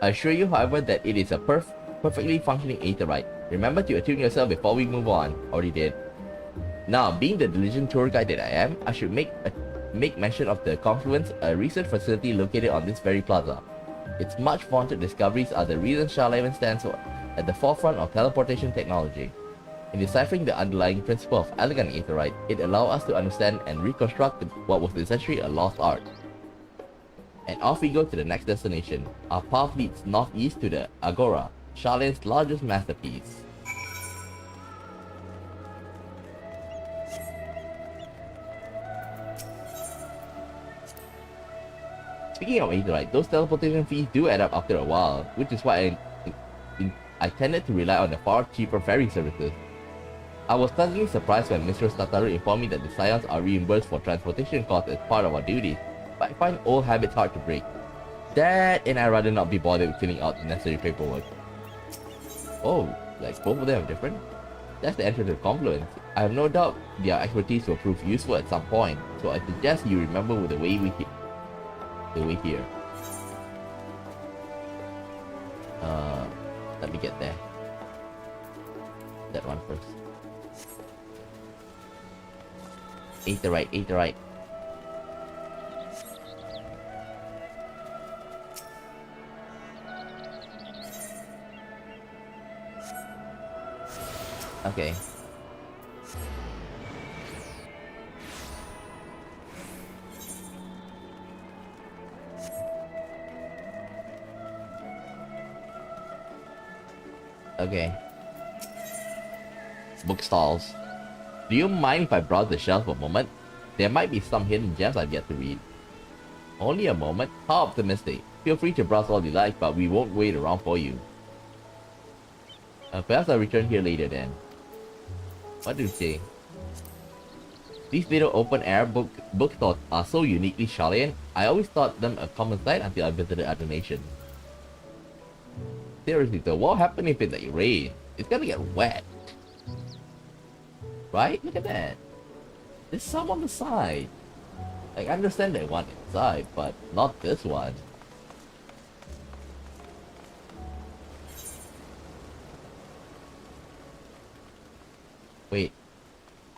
I assure you, however, that it is a perfectly functioning aetherite. Remember to attune yourself before we move on. Already did. Now, being the diligent tour guide that I am, I should make mention of the Confluence, a research facility located on this very plaza. Its much vaunted discoveries are the reason Charlemagne stands at the forefront of teleportation technology. In deciphering the underlying principle of elegant aetherite, it allows us to understand and reconstruct what was essentially a lost art. And off we go to the next destination. Our path leads northeast to the Agora, Charlemagne's largest masterpiece. Speaking of aetherite, those teleportation fees do add up after a while, which is why I tended to rely on the far cheaper ferry services. I was pleasantly surprised when Mr. Tataru informed me that the Scions are reimbursed for transportation costs as part of our duties, but I find old habits hard to break. That and I'd rather not be bothered with filling out the necessary paperwork. Oh, like both of them are different? That's the entrance to the Confluence. I have no doubt their expertise will prove useful at some point, so I suggest you remember the way here. Let me get there. That one first. Aetherite. Okay. Okay. Bookstalls. Do you mind if I browse the shelves for a moment? There might be some hidden gems I've yet to read. Only a moment? How optimistic. Feel free to browse all you like, but we won't wait around for you. Perhaps I'll return here later then. What do you say? These little open-air bookstores are so uniquely Charlean. I always thought them a common sight until I visited other nations. Seriously though, what happened if it like rain? It's gonna get wet. Right? Look at that. There's some on the side. Like, I understand that one inside, but not this one. Wait.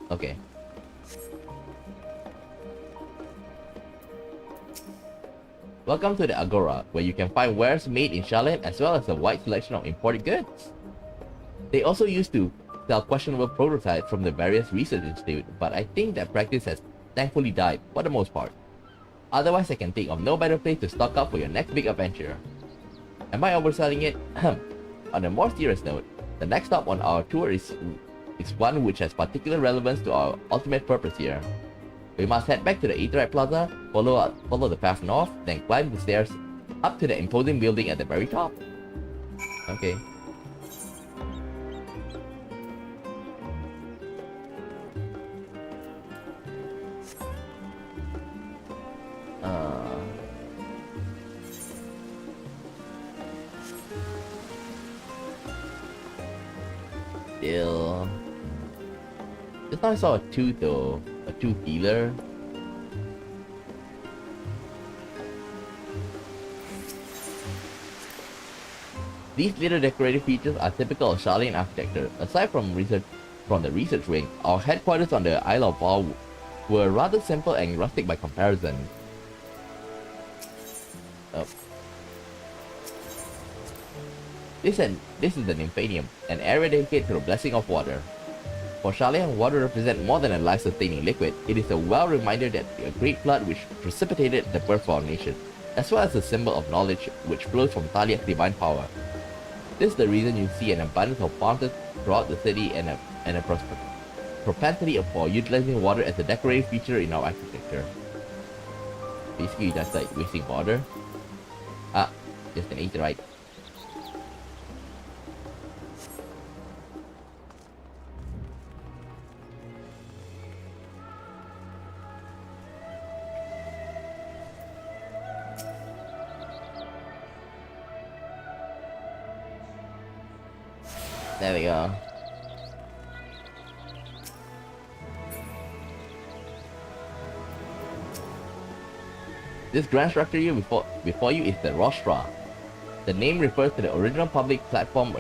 Okay. Welcome to the Agora, where you can find wares made in Charlemagne as well as a wide selection of imported goods. They also used to sell questionable prototypes from the various research institutes, but I think that practice has thankfully died for the most part. Otherwise, I can think of no better place to stock up for your next big adventure. Am I overselling it? On a more serious note, the next stop on our tour is one which has particular relevance to our ultimate purpose here. We must head back to the Aetherite Plaza, follow the path north, then climb the stairs up to the imposing building at the very top. Okay. Still. Just now I saw a tooth though. A tooth dealer. These little decorative features are typical of Charlene architecture. Aside from the research wing, our headquarters on the Isle of Val were rather simple and rustic by comparison. This is the Nymphanium, an area dedicated to the blessing of water. For Shalyan, water represents more than a life-sustaining liquid. It is a well reminder that a great flood which precipitated the birth of our nation, as well as a symbol of knowledge which flows from Talia's divine power. This is the reason you see an abundance of fountains throughout the city and a propensity for utilizing water as a decorative feature in our architecture. Basically, that's like wasting water. Ah, just an aetheryte. There we go. This grand structure here before you is the Rostra. The name refers to the original public platform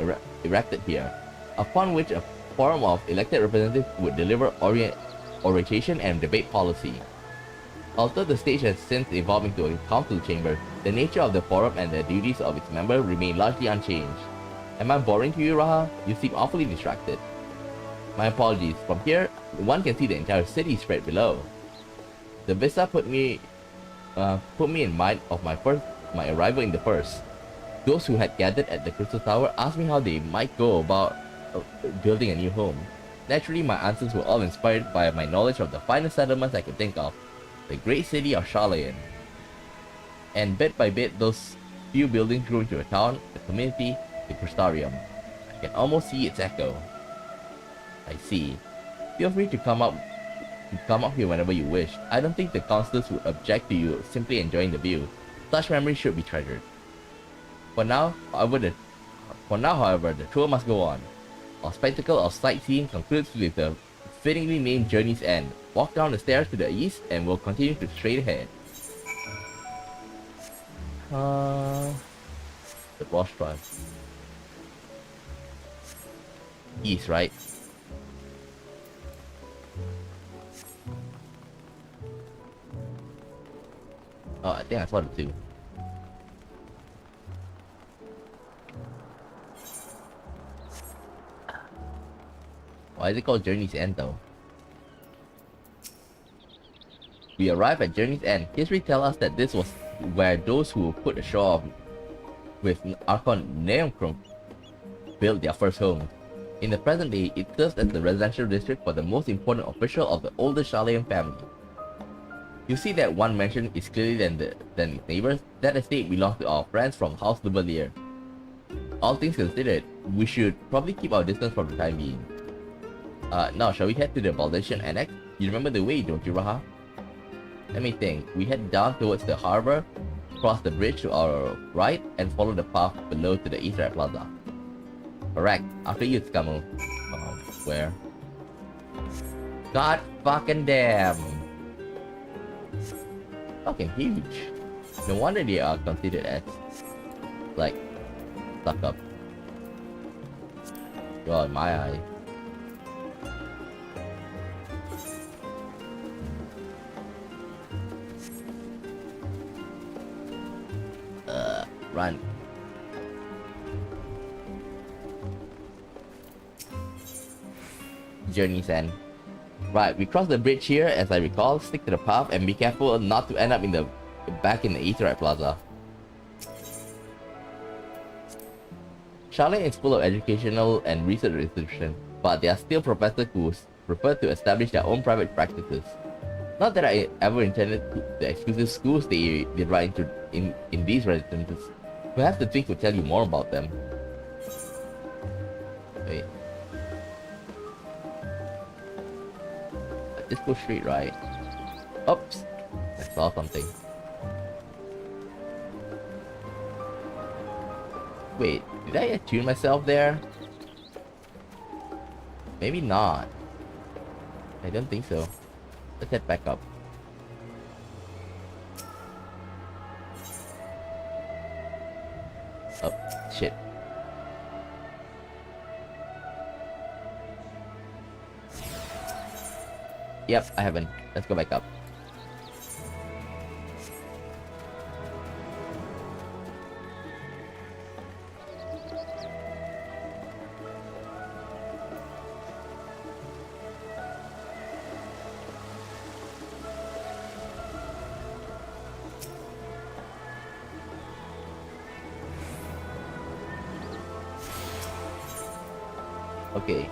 erected here, upon which a forum of elected representatives would deliver oration and debate policy. Although the stage has since evolved into a council chamber, the nature of the forum and the duties of its members remain largely unchanged. Am I boring to you, Raha? You seem awfully distracted. My apologies. From here, one can see the entire city spread below. The vista put me in mind of my arrival in the first. Those who had gathered at the Crystal Tower asked me how they might go about building a new home. Naturally, my answers were all inspired by my knowledge of the finest settlements I could think of, the great city of Sharlayan. And bit by bit, those few buildings grew into a town, a community, the Crystarium. I can almost see its echo. I see. Feel free to come up here whenever you wish. I don't think the councillors would object to you simply enjoying the view. Such memories should be treasured. For now, however, the tour must go on. Our spectacle of sightseeing concludes with the fittingly named Journey's End. Walk down the stairs to the east and we'll continue to straight ahead. The boss drive. East, right? Oh, I think I saw the two. Why is it called Journey's End though? We arrive at Journey's End. History tells us that this was where those who put ashore with Archon Neomcrum built their first home. In the present day, it serves as the residential district for the most important official of the older Sharlayan family. You see that one mention is clearly than its neighbors. That estate belongs to our friends from House Lavalier. All things considered, we should probably keep our distance for the time being. Now shall we head to the Valdetian Annex? You remember the way, don't you, Raha? Let me think. We head down towards the harbor, cross the bridge to our right, and follow the path below to the Easter Plaza. Correct. After you, Skamu. Where? God fucking damn! Fucking huge. No wonder they are considered as, like, stuck up. God, my eye. Run. Journey's End. Right, we cross the bridge here, as I recall. Stick to the path and be careful not to end up back in the Aetherite Plaza. Sharlayan is full of educational and research institutions, but there are still professors who prefer to establish their own private practices. Not that I ever intended the exclusive schools they run in these residences. Perhaps the twins will tell you more about them. Wait. Let's go straight, right? Oops! I saw something. Wait, did I attune myself there? Maybe not. I don't think so. Let's head back up. Oh, shit. Yep, I haven't. Let's go back up. Okay.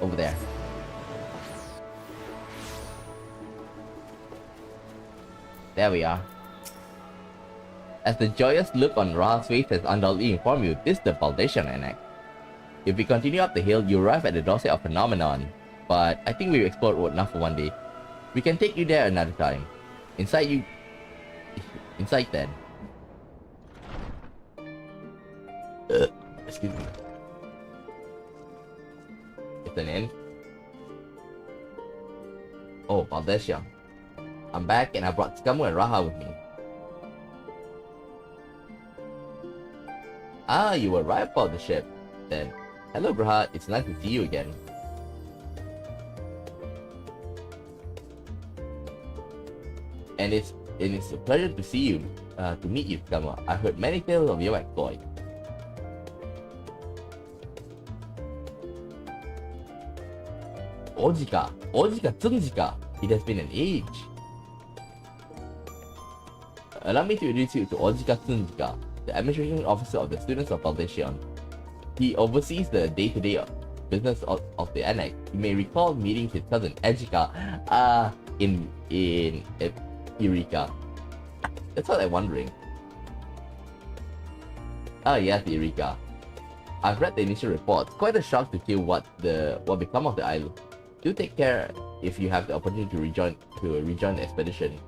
Over there. There we are. As the joyous look on Ra's face has undoubtedly informed you, this is the Baldatian Annex. If we continue up the hill, you arrive at the doorstep of Phenomenon. But I think we've explored enough for one day. We can take you there another time. Inside then. Excuse me. It's an inn. Oh, Baldatian. I'm back and I brought Skamu and Raha with me. Ah, you arrived on the ship. Then, hello Raha, it's nice to see you again. And it's a pleasure to see you, to meet you, Skamu. I heard many tales of your exploit. Ojika Tsunjika. It has been an age. Allow me to introduce you to Ojika Tsunjika, the administration officer of the students of Baldatian. He oversees the day-to-day business of the annex. You may recall meeting his cousin Ejika in Eureka. That's what I'm wondering. Ah yes, Eureka. I've read the initial reports. Quite a shock to hear what become of the island. Do take care if you have the opportunity to rejoin the expedition.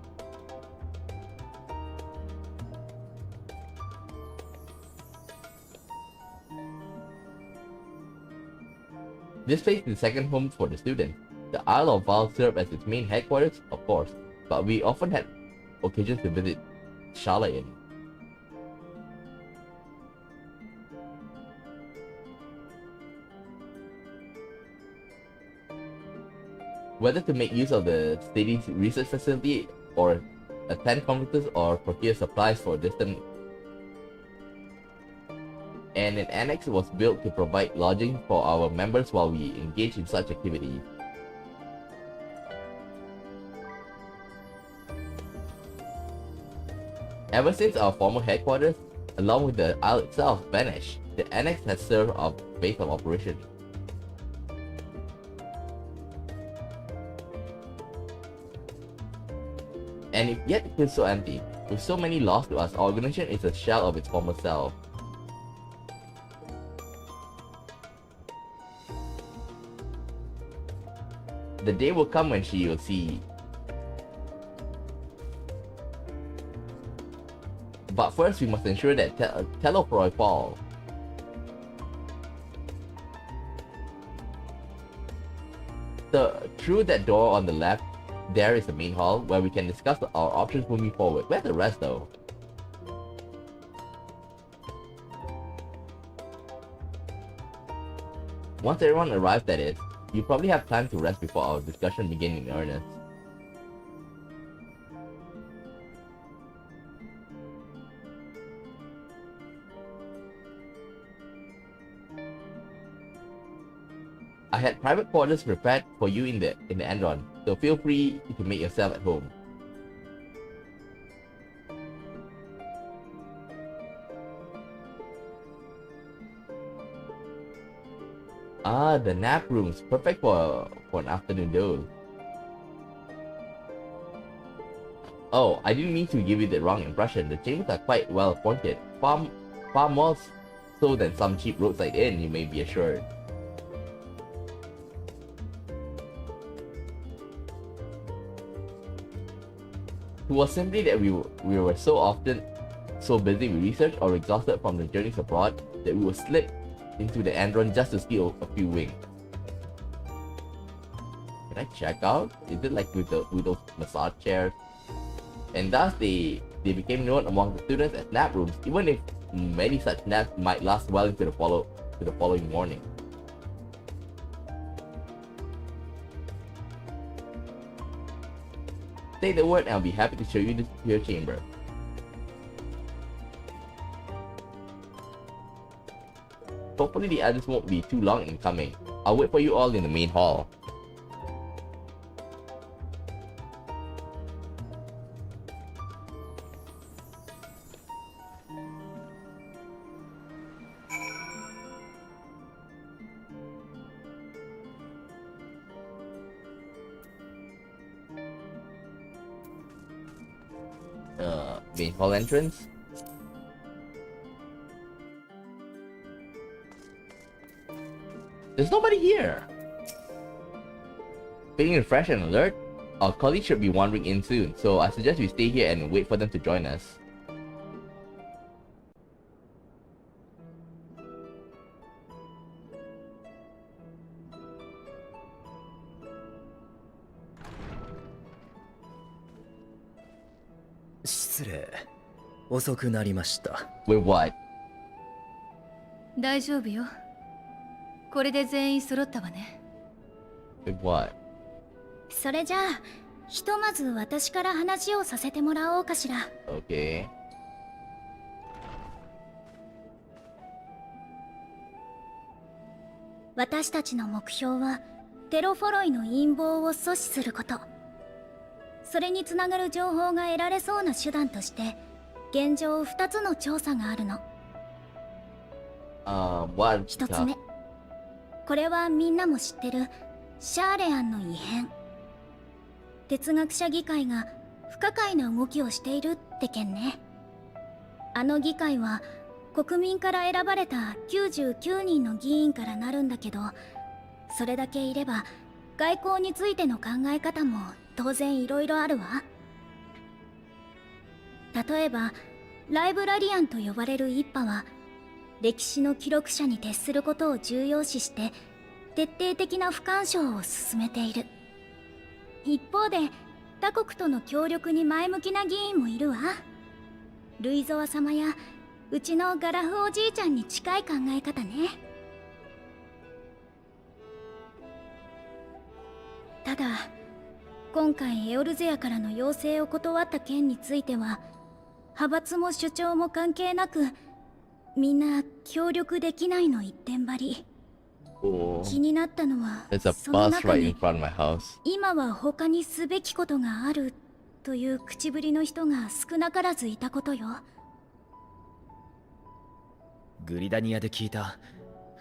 This place is the second home for the students. The Isle of Val served as its main headquarters, of course, but we often had occasions to visit Shala Inn. Whether to make use of the city's research facility or attend conferences or procure supplies for distant. And an annex was built to provide lodging for our members while we engage in such activities. Ever since our former headquarters, along with the isle itself, vanished, the annex has served as base of operations. And if yet it feels so empty, with so many lost to us, our organization is a shell of its former self. The day will come when she will see. But first we must ensure that Teleproi fall. Through that door on the left, there is the main hall where we can discuss our options moving forward. Where's the rest though? Once everyone arrives, that is, you probably have time to rest before our discussion begins in earnest. I had private quarters prepared for you in the Andron, so feel free to make yourself at home. Ah, the nap rooms, perfect for an afternoon dose. Oh, I didn't mean to give you the wrong impression. The chambers are quite well appointed, far more so than some cheap roadside inn, you may be assured. It was simply that we were so often so busy with research or exhausted from the journeys abroad that we would slip into the Andron just to steal a few wings. Can I check out? Is it like with those massage chairs? And thus they became known among the students as nap rooms, even if many such naps might last well into the following morning. Say the word and I'll be happy to show you your chamber. Hopefully the others won't be too long in coming. I'll wait for you all in the main hall. main hall entrance. There's nobody here. Feeling refreshed and alert? Our colleagues should be wandering in soon, so I suggest we stay here and wait for them to join us.遅くなりました。 With what? 大丈夫よ。これで全員揃ったわね。 With what? それじゃあひとまず私から話をさせてもらおうかしら。 Okay. 私たちの目標はテロフォロイの陰謀を阻止すること。それにつながる情報が得られそうな手段として現状2つの調査があるの。What? 1つ目、これはみんなも知ってるシャーレアンの異変。哲学者議会が不可解な動きをしているって件ね。あの議会は国民から選ばれた99人の議員からなるんだけど、それだけいれば外交についての考え方も当然いろいろあるわ。例えばライブラリアンと呼ばれる一派は歴史の記録者に徹することを重要視して徹底的な不干渉を進めている。一方で他国との協力に前向きな議員もいるわ。ルイゾア様やうちのガラフおじいちゃんに近い考え方ね。ただ今回エオルゼアからの要請を断った件については派閥も主張も関係なくみんな協力できないの一点張り。気になったのは There's a その bus 中 right in に front of my house. 今は他にすべきことがあるという口ぶりの人が少なからずいたことよ。グリダニアで聞いた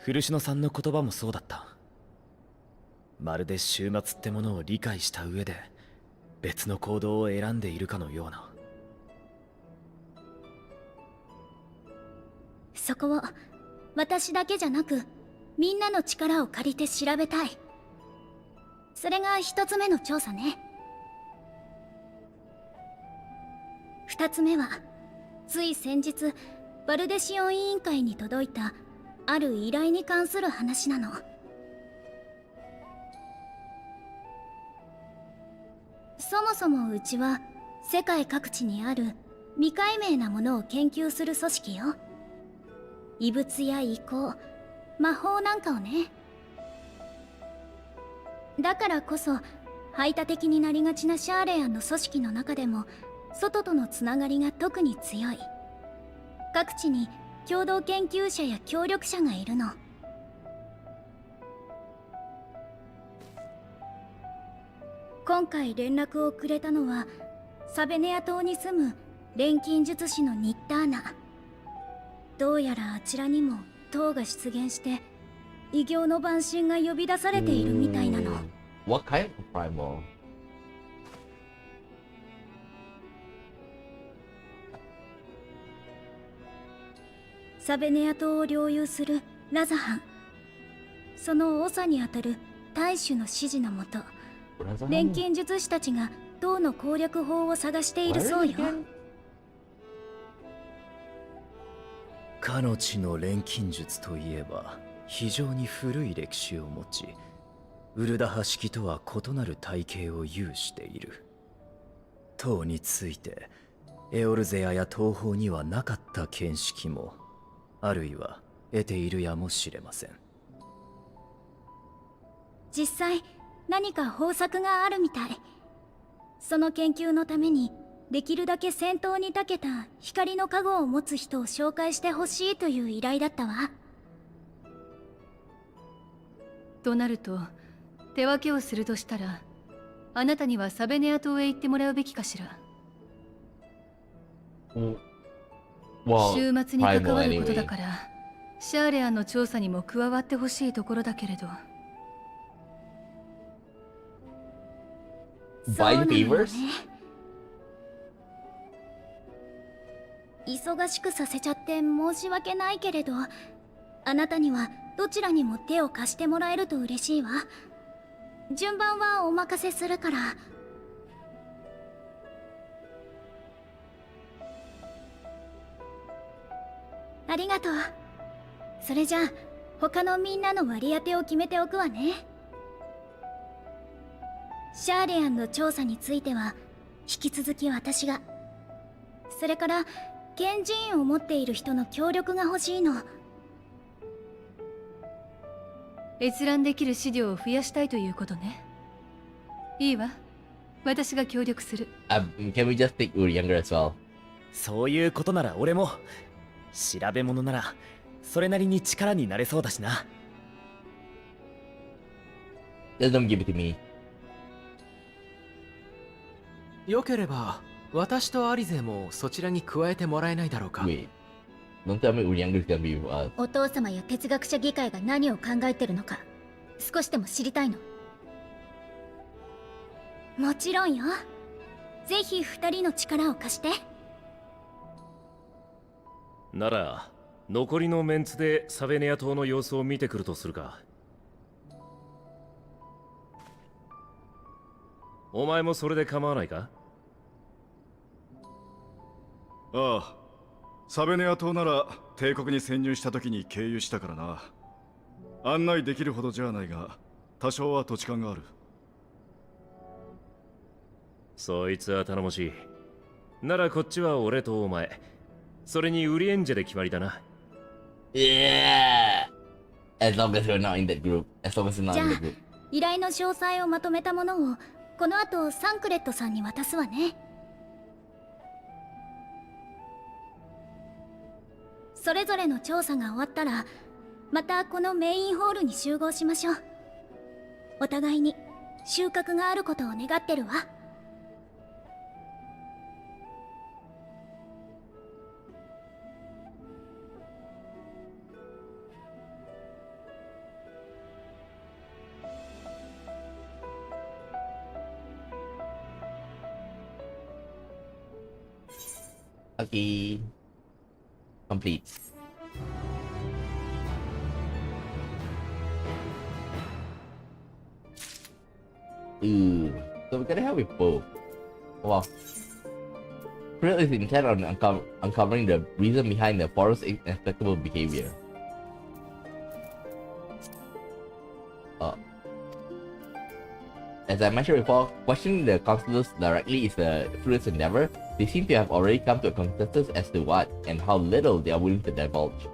古篠さんの言葉もそうだった。まるで終末ってものを理解した上で別の行動を選んでいるかのような。そこを私だけじゃなくみんなの力を借りて調べたい。それが一つ目の調査ね。二つ目はつい先日バルデシオン委員会に届いたある依頼に関する話なの。そもそもうちは世界各地にある未解明なものを研究する組織よ。異物や異光、魔法なんかをね。だからこそ排他的になりがちなシャーレアンの組織の中でも外とのつながりが特に強い。各地に共同研究者や協力者がいるの。今回連絡をくれたのはサベネア島に住む錬金術師のニッターナ。どうやらあちらにも塔が出現して異形の万神が呼び出されているみたいなの。What kind of primal? サベネア島を領有するラザハン、その長にあたる大主の指示のもと錬金術師たちが塔の攻略法を探しているそうよ。かの地の錬金術といえば非常に古い歴史を持ち、ウルダハ式とは異なる体系を有している。塔についてエオルゼアや東方にはなかった見識もあるいは得ているやもしれません。実際何か方策があるみたい。その研究のためにできるだけ戦闘に長けた光の加護を持つ人を紹介してほしいという依頼だったわ。となると手分けをするとしたらあなたにはサベネア島へ行ってもらうべきかしら。Well, 週末に関わ primal ることだ anyway. からシャーレアンの調査にも加わってほしいところだけれど。そうなのよ Buying ね。 favors? 忙しくさせちゃって申し訳ないけれど、あなたにはどちらにも手を貸してもらえると嬉しいわ。順番はお任せするから。ありがとう。それじゃあ他のみんなの割り当てを決めておくわね。シャーレアンの調査については引き続き私が。それから賢人を持っている人の協力が欲しいの。閲覧できる資料を増やしたいということね。いいわ。私が協力する。Can we just take Uri younger as well? そういうことなら俺も。調べ物ならそれなりに力になれそうだしな。Just don't give it to me. よければ私とアリゼもそちらに加えてもらえないだろうか。 Wait. Don't tell me Uri younger is gonna be with us. お父様や哲学者議会が何を考えてるのか少しでも知りたいの。もちろんよ。ぜひ二人の力を貸して。なら残りのメンツでサベネア島の様子を見てくるとするか。お前もそれで構わないか？ああ、サベネア島なら帝国に潜入した時に経由したからな。案内できるほどじゃないが多少は土地勘がある。そいつは頼もしい。ならこっちは俺とお前、それにウリエンジェで決まりだな。Yeah! As long as you're not in that group. As long as you're not じゃ in あ the group. 依頼の詳細をまとめたものをこの後サンクレットさんに渡すわね。それぞれの調査が終わったらまたこのメインホールに集合しましょう。お互いに収穫があることを願ってるわ。Okay. Complete. Ooh. So we gotta help with both. Wow. Krill is intent on uncovering the reason behind the forest's inexplicable behavior. As I mentioned before, questioning the counselors directly is a fruitless endeavor. They seem to have already come to a consensus as to what and how little they are willing to divulge.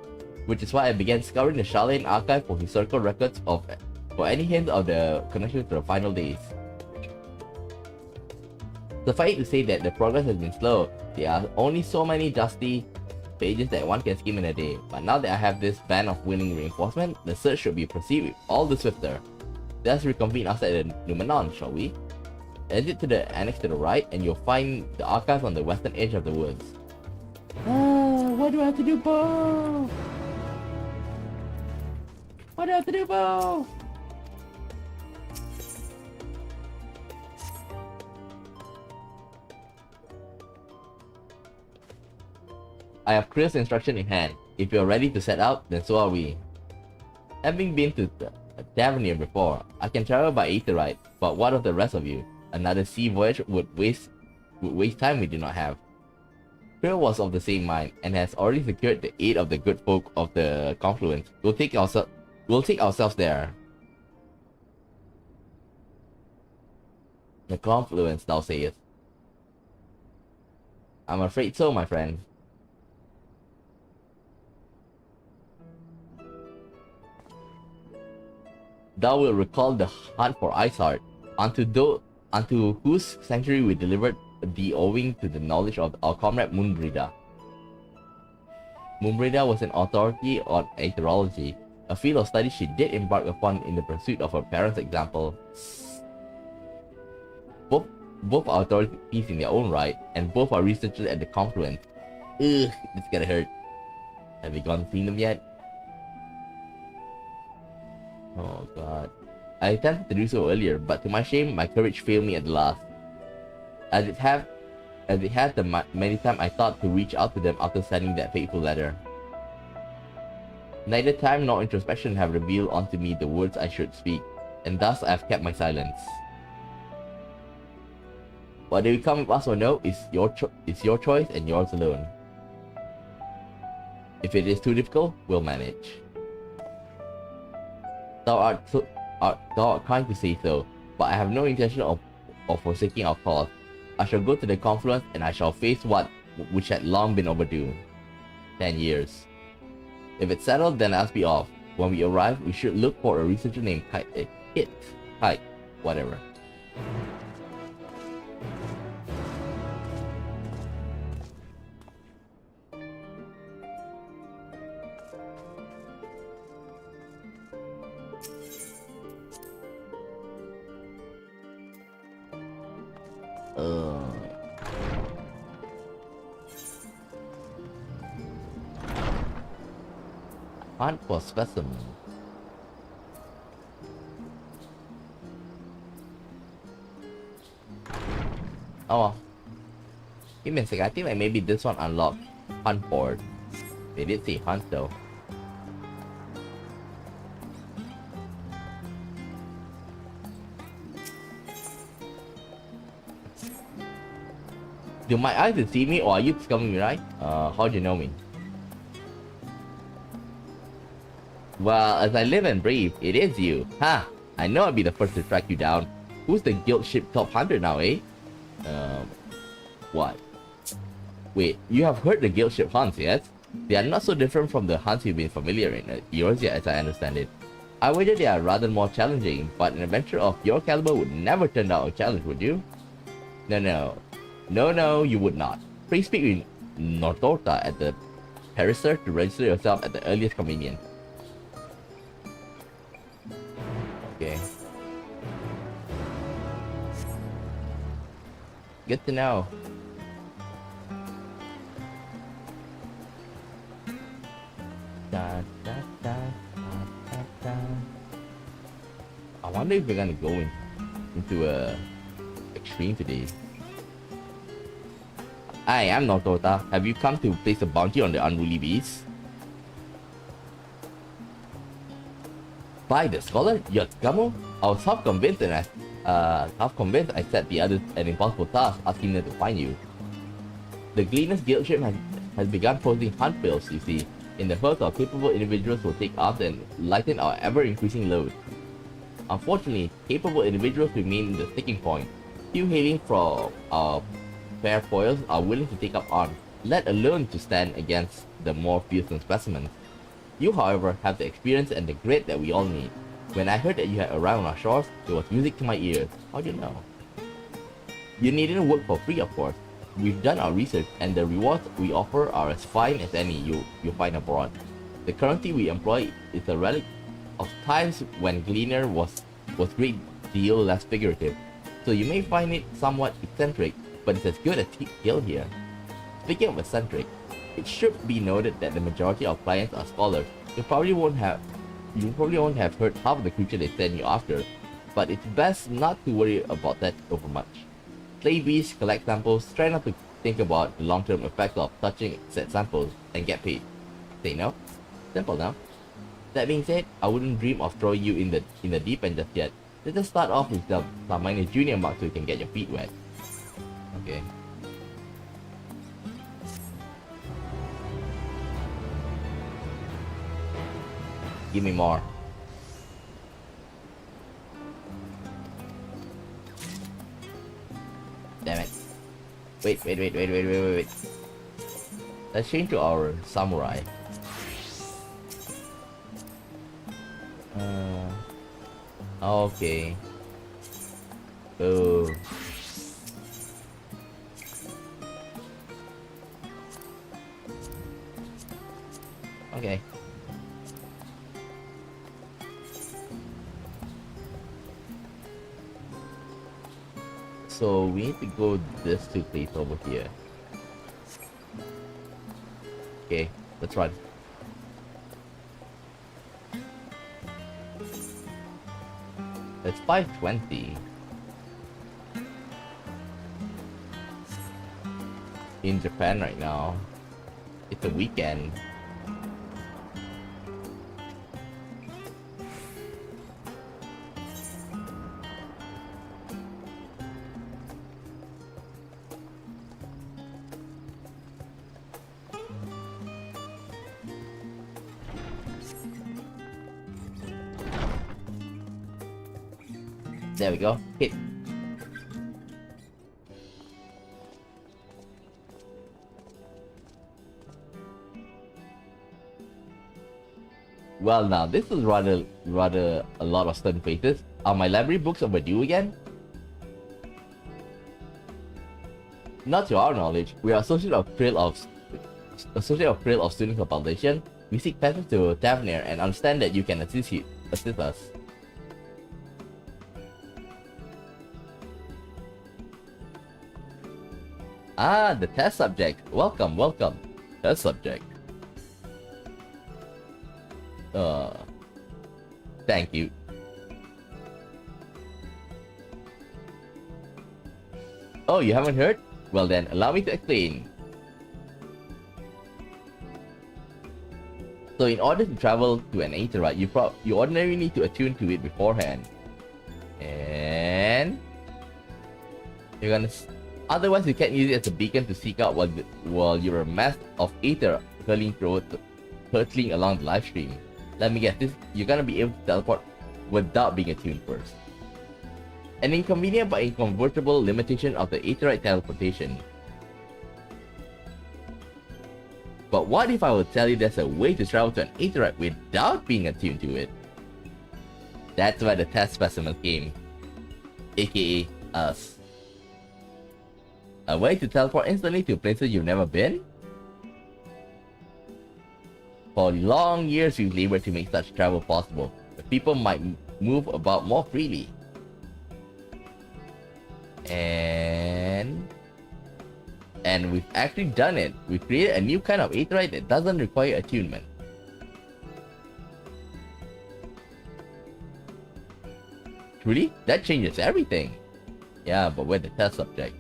Which is why I began scouring the Charlene archive for historical records for any hint of the connection to the final days. Suffice to say that the progress has been slow. There are only so many dusty pages that one can skim in a day. But now that I have this band of willing reinforcement, the search should be proceeded all the swifter. Let's reconvene outside the Numenon, shall we? Exit to the annex to the right, and you'll find the archives on the western edge of the woods. What do I have to do both? What do I have to do both? I have Krill's instruction in hand. If you're ready to set out, then so are we. Having been to the Tavernier before, I can travel by Aetherite, but what of the rest of you? Another sea voyage would waste time we do not have. Krill was of the same mind, and has already secured the aid of the good folk of the Confluence. We'll take ourselves there. The Confluence, thou sayest. I'm afraid so, my friend. Thou wilt recall the hunt for Iceheart, unto whose sanctuary we delivered thee owing to the knowledge of our comrade Moonbrida. Moonbrida was an authority on aetherology, a field of study she did embark upon in the pursuit of her parents' example. Both are authorities in their own right, and both are researchers at the Confluence. Ugh, this is gonna hurt. Have we gone and seen them yet? Oh god. I attempted to do so earlier, but to my shame, my courage failed me at the last. As it as it has the many times I thought to reach out to them after sending that fateful letter. Neither time nor introspection have revealed unto me the words I should speak, and thus I have kept my silence. Whether you come with us or no is your choice and yours alone. If it is too difficult, we'll manage. Thou art kind to say so, but I have no intention of forsaking our cause. I shall go to the confluence and I shall face which had long been overdue. 10 years. If it's settled, then let's be off. When we arrive, we should look for a researcher named Kite, whatever. Hunt for specimen. Oh well. Give me a second, I think like maybe this one unlocked hunt board. They did say hunt though. Do my eyes deceive me or are you discovering me, right? How'd you know me? Well, as I live and breathe, it is you. Ha! I know I'd be the first to track you down. Who's the guild ship top hunter now, eh? What? Wait, you have heard the guild ship hunts, yes? They are not so different from the hunts you've been familiar in Eurasia as I understand it. I wager they are rather more challenging, but an adventure of your caliber would never turn down a challenge, would you? No, you would not. Please speak with Nortorta at the Pariser to register yourself at the earliest convenience. Okay. Good to know. I wonder if we're gonna go into a extreme today. I am Nortorta. Have you come to place a bounty on the unruly beast? By the scholar, Yotgamu? I was half convinced I set the others an impossible task asking them to find you. The Gleaner's Guild ship has begun posting hunt bills, you see, in the hopes of capable individuals will take arms and lighten our ever-increasing load. Unfortunately, capable individuals remain the sticking point. Few hailing from our fair foils are willing to take up arms, let alone to stand against the more fearsome specimens. You, however, have the experience and the grit that we all need. When I heard that you had arrived on our shores, it was music to my ears. How do you know? You needn't work for free, of course. We've done our research, and the rewards we offer are as fine as any you'll find abroad. The currency we employ is a relic of times when Gleaner was great deal less figurative, so you may find it somewhat eccentric, but it's as good as skill here. Speaking of eccentric, it should be noted that the majority of clients are scholars. You probably won't have heard half of the creature they send you after, but it's best not to worry about that over much. Play beasts, collect samples, try not to think about the long-term effects of touching said samples, and get paid. Say no? Simple now. That being said, I wouldn't dream of throwing you in the deep end just yet. Let's just start off with some minor junior marks so you can get your feet wet. Okay. Give me more. Damn it. Wait. Let's change to our samurai. Okay. Oh. Okay. So we need to go this two place over here. Okay, let's run. It's 5:20. in Japan right now. It's a weekend. There we go. Hit. Well, now this is rather a lot of stern faces. Are my library books overdue again? Not to our knowledge, we are Associate of Thrill of Students of Foundation. We seek passage to Tavernier and understand that you can assist us. Ah, the test subject. Welcome. Test subject. Thank you. Oh, you haven't heard? Well then, allow me to explain. So in order to travel to an aetheryte, you ordinarily need to attune to it beforehand. And you're gonna... Otherwise, you can't use it as a beacon to seek out while you're a mass of aether hurtling along the live stream. Let me guess, you're gonna be able to teleport without being attuned first. An inconvenient but incontrovertible limitation of the aetheryte teleportation. But what if I would tell you there's a way to travel to an aetheryte without being attuned to it? That's where the test specimen came. AKA us. A way to teleport instantly to places you've never been? For long years we've labored to make such travel possible, but people might move about more freely. And we've actually done it. We've created a new kind of aetheryte that doesn't require attunement. Truly? That changes everything. Yeah, but we're the test subject.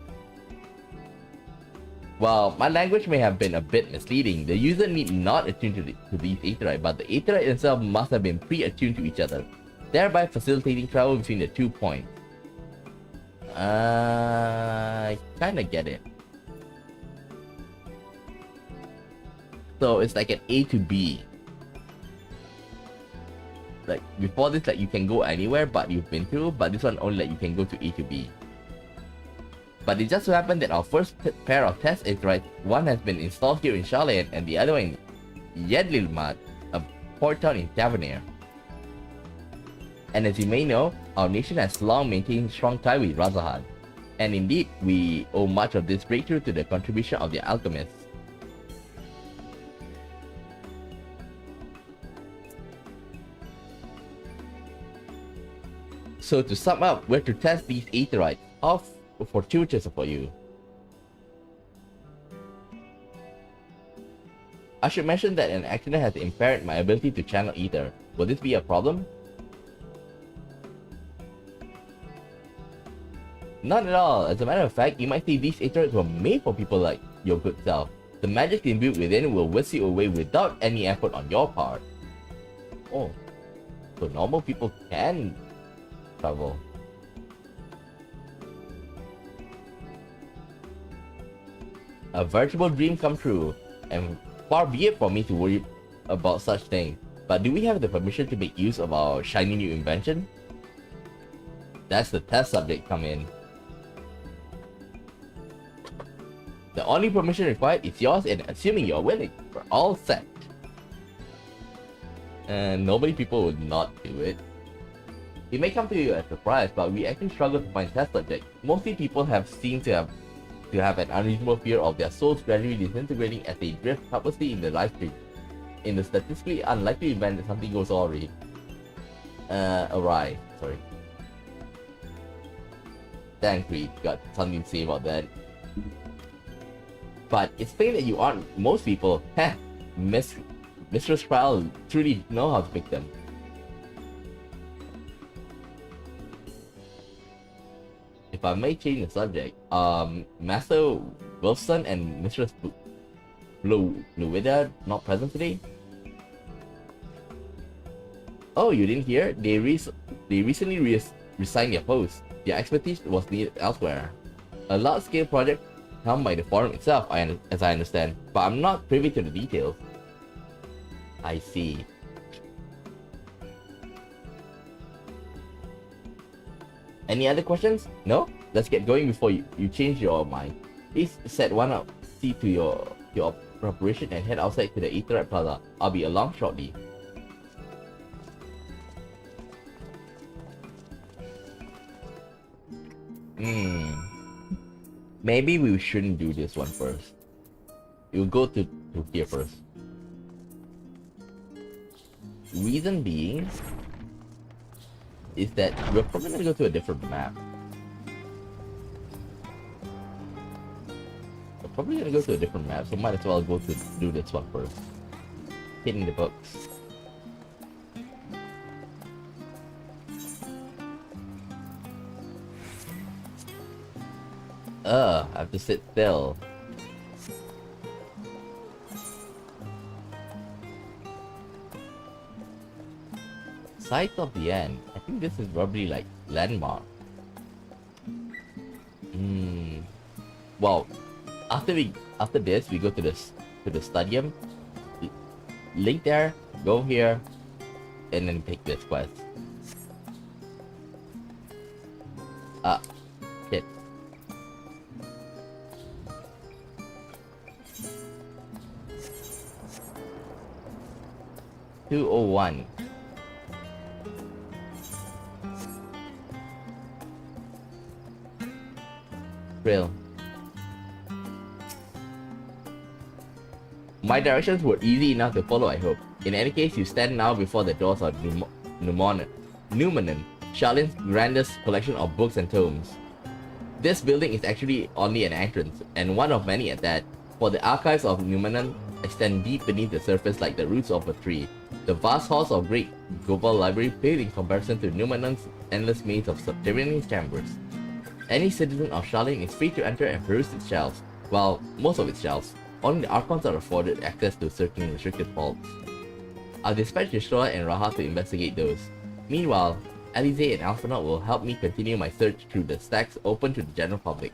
While my language may have been a bit misleading, the user need not attune to these aetheryte, but the aetheryte itself must have been pre-attuned to each other, thereby facilitating travel between the 2 points. I kinda get it. So it's like an A to B. Like before this, like you can go anywhere but you've been to, but this one only like you can go to A to B. But it just so happened that our first pair of test aetherytes, one has been installed here in Charlotte and the other one in Yedlilmat, a port town in Tavernier. And as you may know, our nation has long maintained strong ties with Razahad. And indeed, we owe much of this breakthrough to the contribution of the alchemists. So to sum up, we're to test these aetherytes. How fortuitous for you. I should mention that an accident has impaired my ability to channel ether. Will this be a problem? Not at all. As a matter of fact, you might see these aetherytes were made for people like your good self. The magic imbued within will whisk you away without any effort on your part. Oh, so normal people can travel. A veritable dream come true, and far be it for me to worry about such things. But do we have the permission to make use of our shiny new invention? That's the test subject come in. The only permission required is yours, and assuming you're willing, we're all set. And nobody people would not do it. It may come to you as a surprise, but we actually struggle to find test subjects. Mostly people seem to have an unreasonable fear of their souls gradually disintegrating as they drift helplessly in the live stream. In the statistically unlikely event that something goes awry. Sorry. Thanks, Reed. Got something to say about that. But it's plain that you aren't most people. Mistress Prowl truly know how to pick them. if I may change the subject, Master Wilson and Mistress Bluida not present today? Oh, you didn't hear? They recently resigned their posts. Their expertise was needed elsewhere. A large-scale project helmed by the forum itself, as I understand, but I'm not privy to the details. I see. Any other questions? No? Let's get going before you change your mind. Please set one up, see to your preparation and head outside to the Etherite Plaza. I'll be along shortly. Maybe we shouldn't do this one first. We'll go to here first. Reason being is that we're probably gonna go to a different map. We're probably gonna go to a different map, so might as well go to do this one first. Hitting the books. I have to sit still. Site of the end. I think this is probably like landmark. Well, after this we go to the stadium. Link there, go here, and then take this quest. Shit. $201. Real. My directions were easy enough to follow, I hope. In any case, you stand now before the doors of Numanon, Charlene's grandest collection of books and tomes. This building is actually only an entrance, and one of many at that, for the archives of Numanon extend deep beneath the surface like the roots of a tree. The vast halls of Great Global Library pale in comparison to Numanon's endless maze of subterranean chambers. Any citizen of Charlene is free to enter and peruse its shelves. Well, most of its shelves. Only the Archons are afforded access to certain restricted vaults. I'll dispatch Destroyer and Raha to investigate those. Meanwhile, Alize and Alphanaut will help me continue my search through the stacks open to the general public.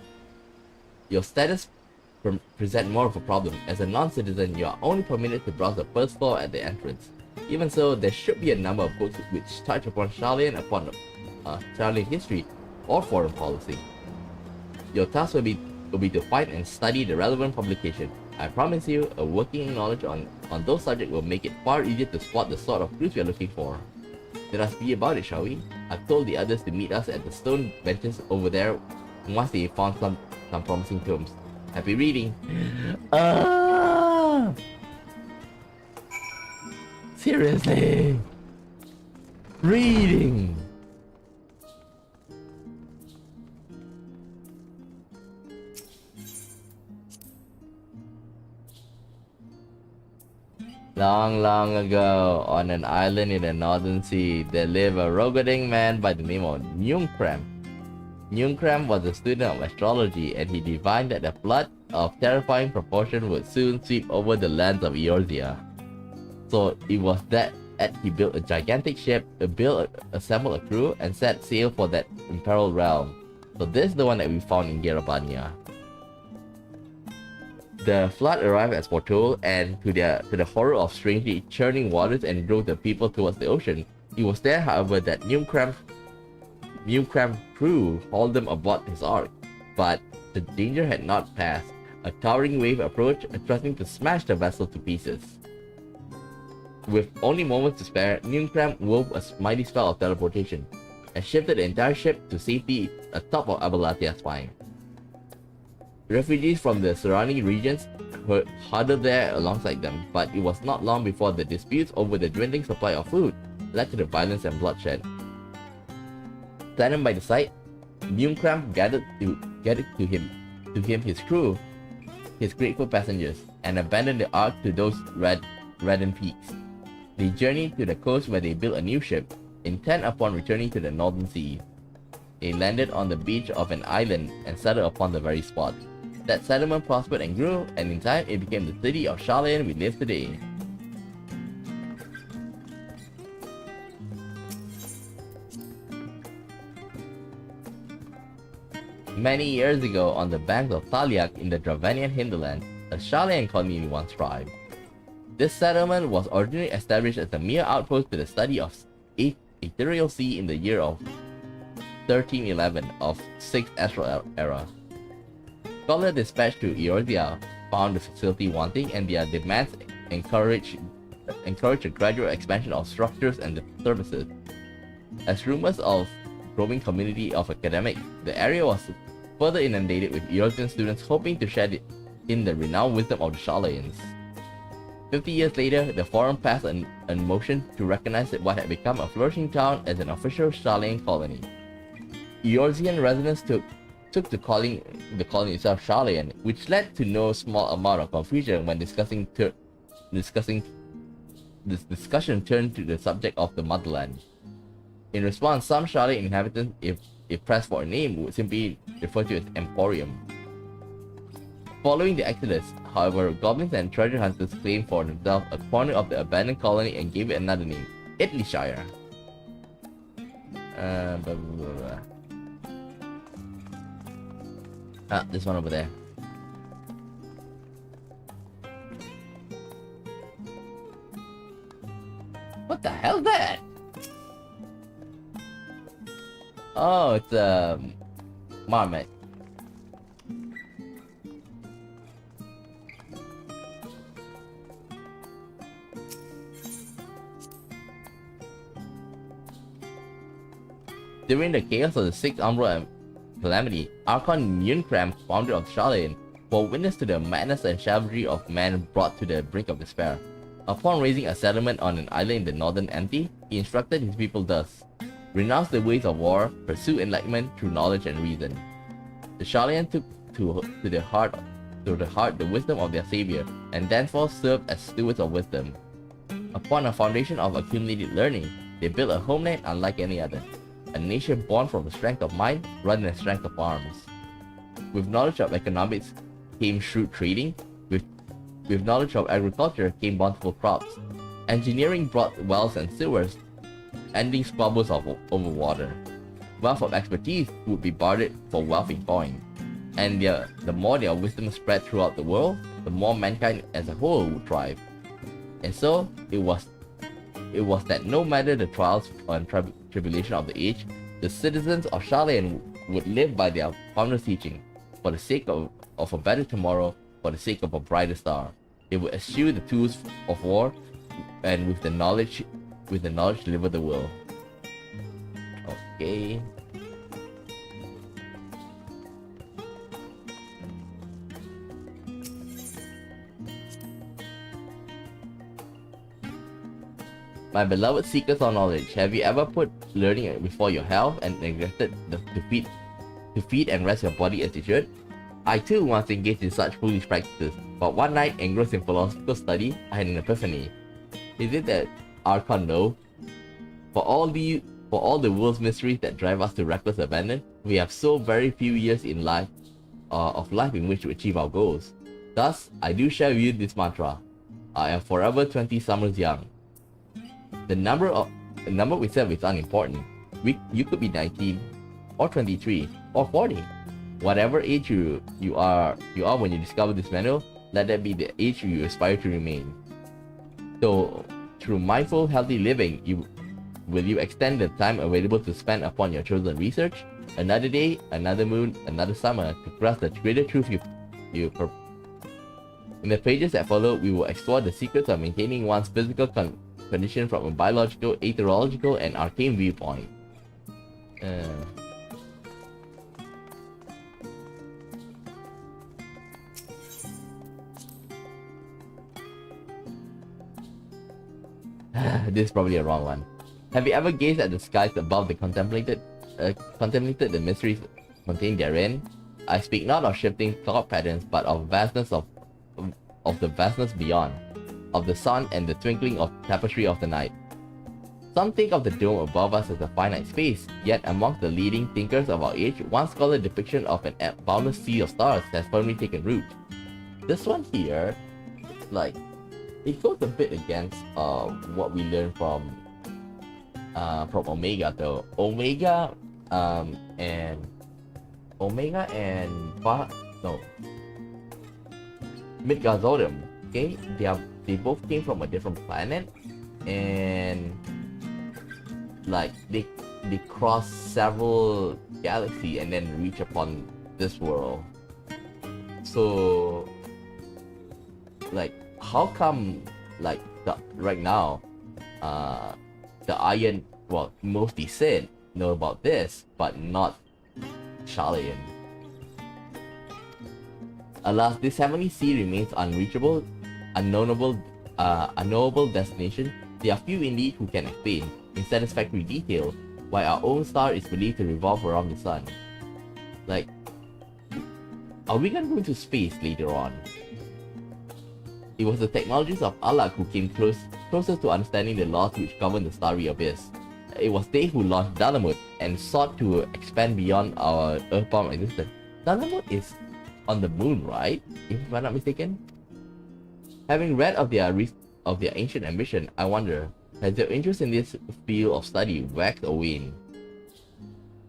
Your status present more of a problem. As a non-citizen, you are only permitted to browse the first floor at the entrance. Even so, there should be a number of books which touch upon Charlene history or foreign policy. Your task will be to find and study the relevant publication. I promise you, a working knowledge on those subjects will make it far easier to spot the sort of clues we are looking for. Let us be about it, shall we? I've told the others to meet us at the stone benches over there once they found some promising tomes. Happy reading! Seriously! Reading! Long ago, on an island in the northern sea, there lived a rogading man by the name of Nyungkram. Nyungkram was a student of astrology, and he divined that a flood of terrifying proportion would soon sweep over the lands of Eorzea. So it was that he built a gigantic ship, assembled a crew, and set sail for that imperiled realm. So this is the one that we found in Garabania. The flood arrived as foretold, and to the horror of strangely churning waters and drove the people towards the ocean. It was there, however, that Nyungkram's crew hauled them aboard his ark. But the danger had not passed. A towering wave approached, threatening to smash the vessel to pieces. With only moments to spare, Nyungkram wove a mighty spell of teleportation and shifted the entire ship to safety atop of Abalatia's spine. Refugees from the surrounding regions were huddled there alongside them, but it was not long before the disputes over the dwindling supply of food led to the violence and bloodshed. Saddened by the sight, Nyungkram gathered to him his crew, his grateful passengers, and abandoned the ark to those redden peaks. They journeyed to the coast where they built a new ship, intent upon returning to the northern seas. they landed on the beach of an island and settled upon the very spot. That settlement prospered and grew, and in time it became the city of Sharlayan we live today. Many years ago, on the banks of Taliak in the Dravanian hinterland, a Sharlayan colony once thrived. This settlement was originally established as a mere outpost to the study of ethereal sea in the year of 1311 of 6th Astral Era. Scholars dispatched to Eorzea found the facility wanting, and their demands encouraged a gradual expansion of structures and services. As rumors of growing community of academics, the area was further inundated with Eorzean students hoping to share in the renowned wisdom of the Sharlayans. 50 years later, the Forum passed a motion to recognize what had become a flourishing town as an official Sharlayan colony. Eorzean residents took to calling the colony itself Sharlayan, which led to no small amount of confusion when this discussion turned to the subject of the motherland. In response, some Sharlayan inhabitants, if pressed for a name, would simply refer to it as Emporium. Following the Exodus, however, goblins and treasure hunters claimed for themselves a corner of the abandoned colony and gave it another name, Italyshire. This one over there. What the hell is that? Oh, it's a marmot. During the chaos of the Sixth Umbral Calamity, Archon Yunkram, founder of Sharlayan, bore witness to the madness and savagery of man brought to the brink of despair. Upon raising a settlement on an island in the northern Anti, he instructed his people thus: renounce the ways of war, pursue enlightenment through knowledge and reason. The Sharlayan took to the heart the wisdom of their savior, and thenceforth served as stewards of wisdom. Upon a foundation of accumulated learning, they built a homeland unlike any other, a nation born from the strength of mind rather than the strength of arms. With knowledge of economics came shrewd trading, with knowledge of agriculture came bountiful crops. Engineering brought wells and sewers, ending squabbles over water. Wealth of expertise would be bartered for wealth in coin. And the more their wisdom spread throughout the world, the more mankind as a whole would thrive. And so, it was that no matter the trials and tribulation of the age, the citizens of Sharlayan would live by their founder's teaching, for the sake of a better tomorrow, for the sake of a brighter star. They would eschew the tools of war, and with the knowledge deliver the will. Okay. My beloved seekers of knowledge, have you ever put learning before your health and neglected to feed and rest your body as you should? I too once engaged in such foolish practices, but one night, engrossed in philosophical study, I had an epiphany. Is it that Archon know? For all the world's mysteries that drive us to reckless abandon, we have so very few years in life, of life in which to achieve our goals. Thus, I do share with you this mantra: I am forever 20 summers young. The number we set is unimportant. You could be 19, or 23, or 40. Whatever age you are when you discover this manual, let that be the age you aspire to remain. So, through mindful, healthy living, will you extend the time available to spend upon your chosen research? Another day, another moon, another summer to grasp the greater truth you In the pages that follow, we will explore the secrets of maintaining one's physical condition from a biological, aetherological, and arcane viewpoint. This is probably a wrong one. Have you ever gazed at the skies above and contemplated the mysteries contained therein? I speak not of shifting cloud patterns, but of the vastness beyond, of the sun and the twinkling of tapestry of the night. Some think of the dome above us as a finite space, yet amongst the leading thinkers of our age, one scholar's depiction of an boundless sea of stars has firmly taken root. This one here, like, it goes a bit against what we learned from Omega though. Omega and Midgardsordium, okay? They both came from a different planet, and like they cross several galaxies and then reach upon this world. So like, how come like right now the Iron, well, mostly Sid know about this, but not Sharlayan? Alas, this heavenly sea remains unreachable, unknowable destination. There are few indeed who can explain in satisfactory detail why our own star is believed to revolve around the sun. Like, are we gonna go into space later on? It was the technologies of Allah who came closest to understanding the laws which govern the starry abyss. It was they who launched Dalamut and sought to expand beyond our earthbound existence. Dalamut is on the moon, right? If I'm not mistaken. Having read of their ancient ambition, I wonder, has their interest in this field of study waxed or waned?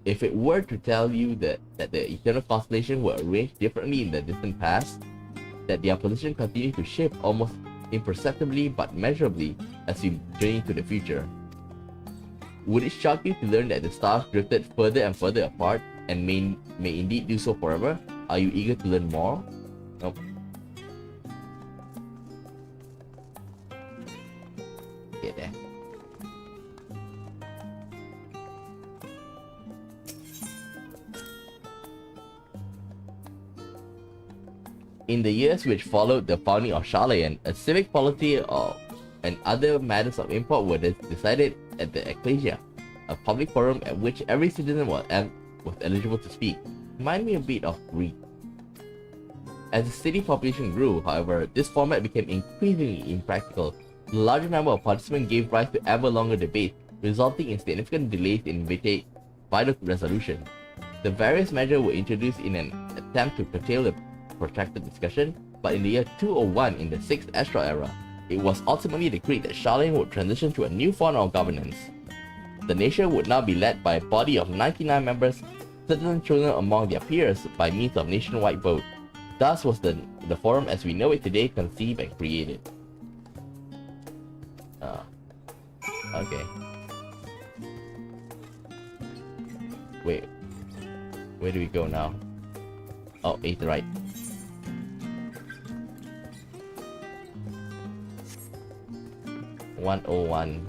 If it were to tell you that the eternal constellation were arranged differently in the distant past, that their position continues to shift almost imperceptibly but measurably as we journey to the future, would it shock you to learn that the stars drifted further and further apart and may indeed do so forever? Are you eager to learn more? Nope. Get there. In the years which followed the founding of Sharlayan, a civic polity and other matters of import were decided at the Ecclesia, a public forum at which every citizen was eligible to speak. Remind me a bit of Greek. As the city population grew, however, this format became increasingly impractical. The larger number of participants gave rise to ever longer debates, resulting in significant delays in vital resolution. The various measures were introduced in an attempt to curtail the protracted discussion, but in the year 201 in the 6th Astral Era, it was ultimately decreed that Sharlayan would transition to a new form of governance. The nation would now be led by a body of 99 members, citizens chosen among their peers by means of nationwide vote. Thus was the forum as we know it today conceived and created. Okay. Wait. Where do we go now? Oh, 8th right. (101).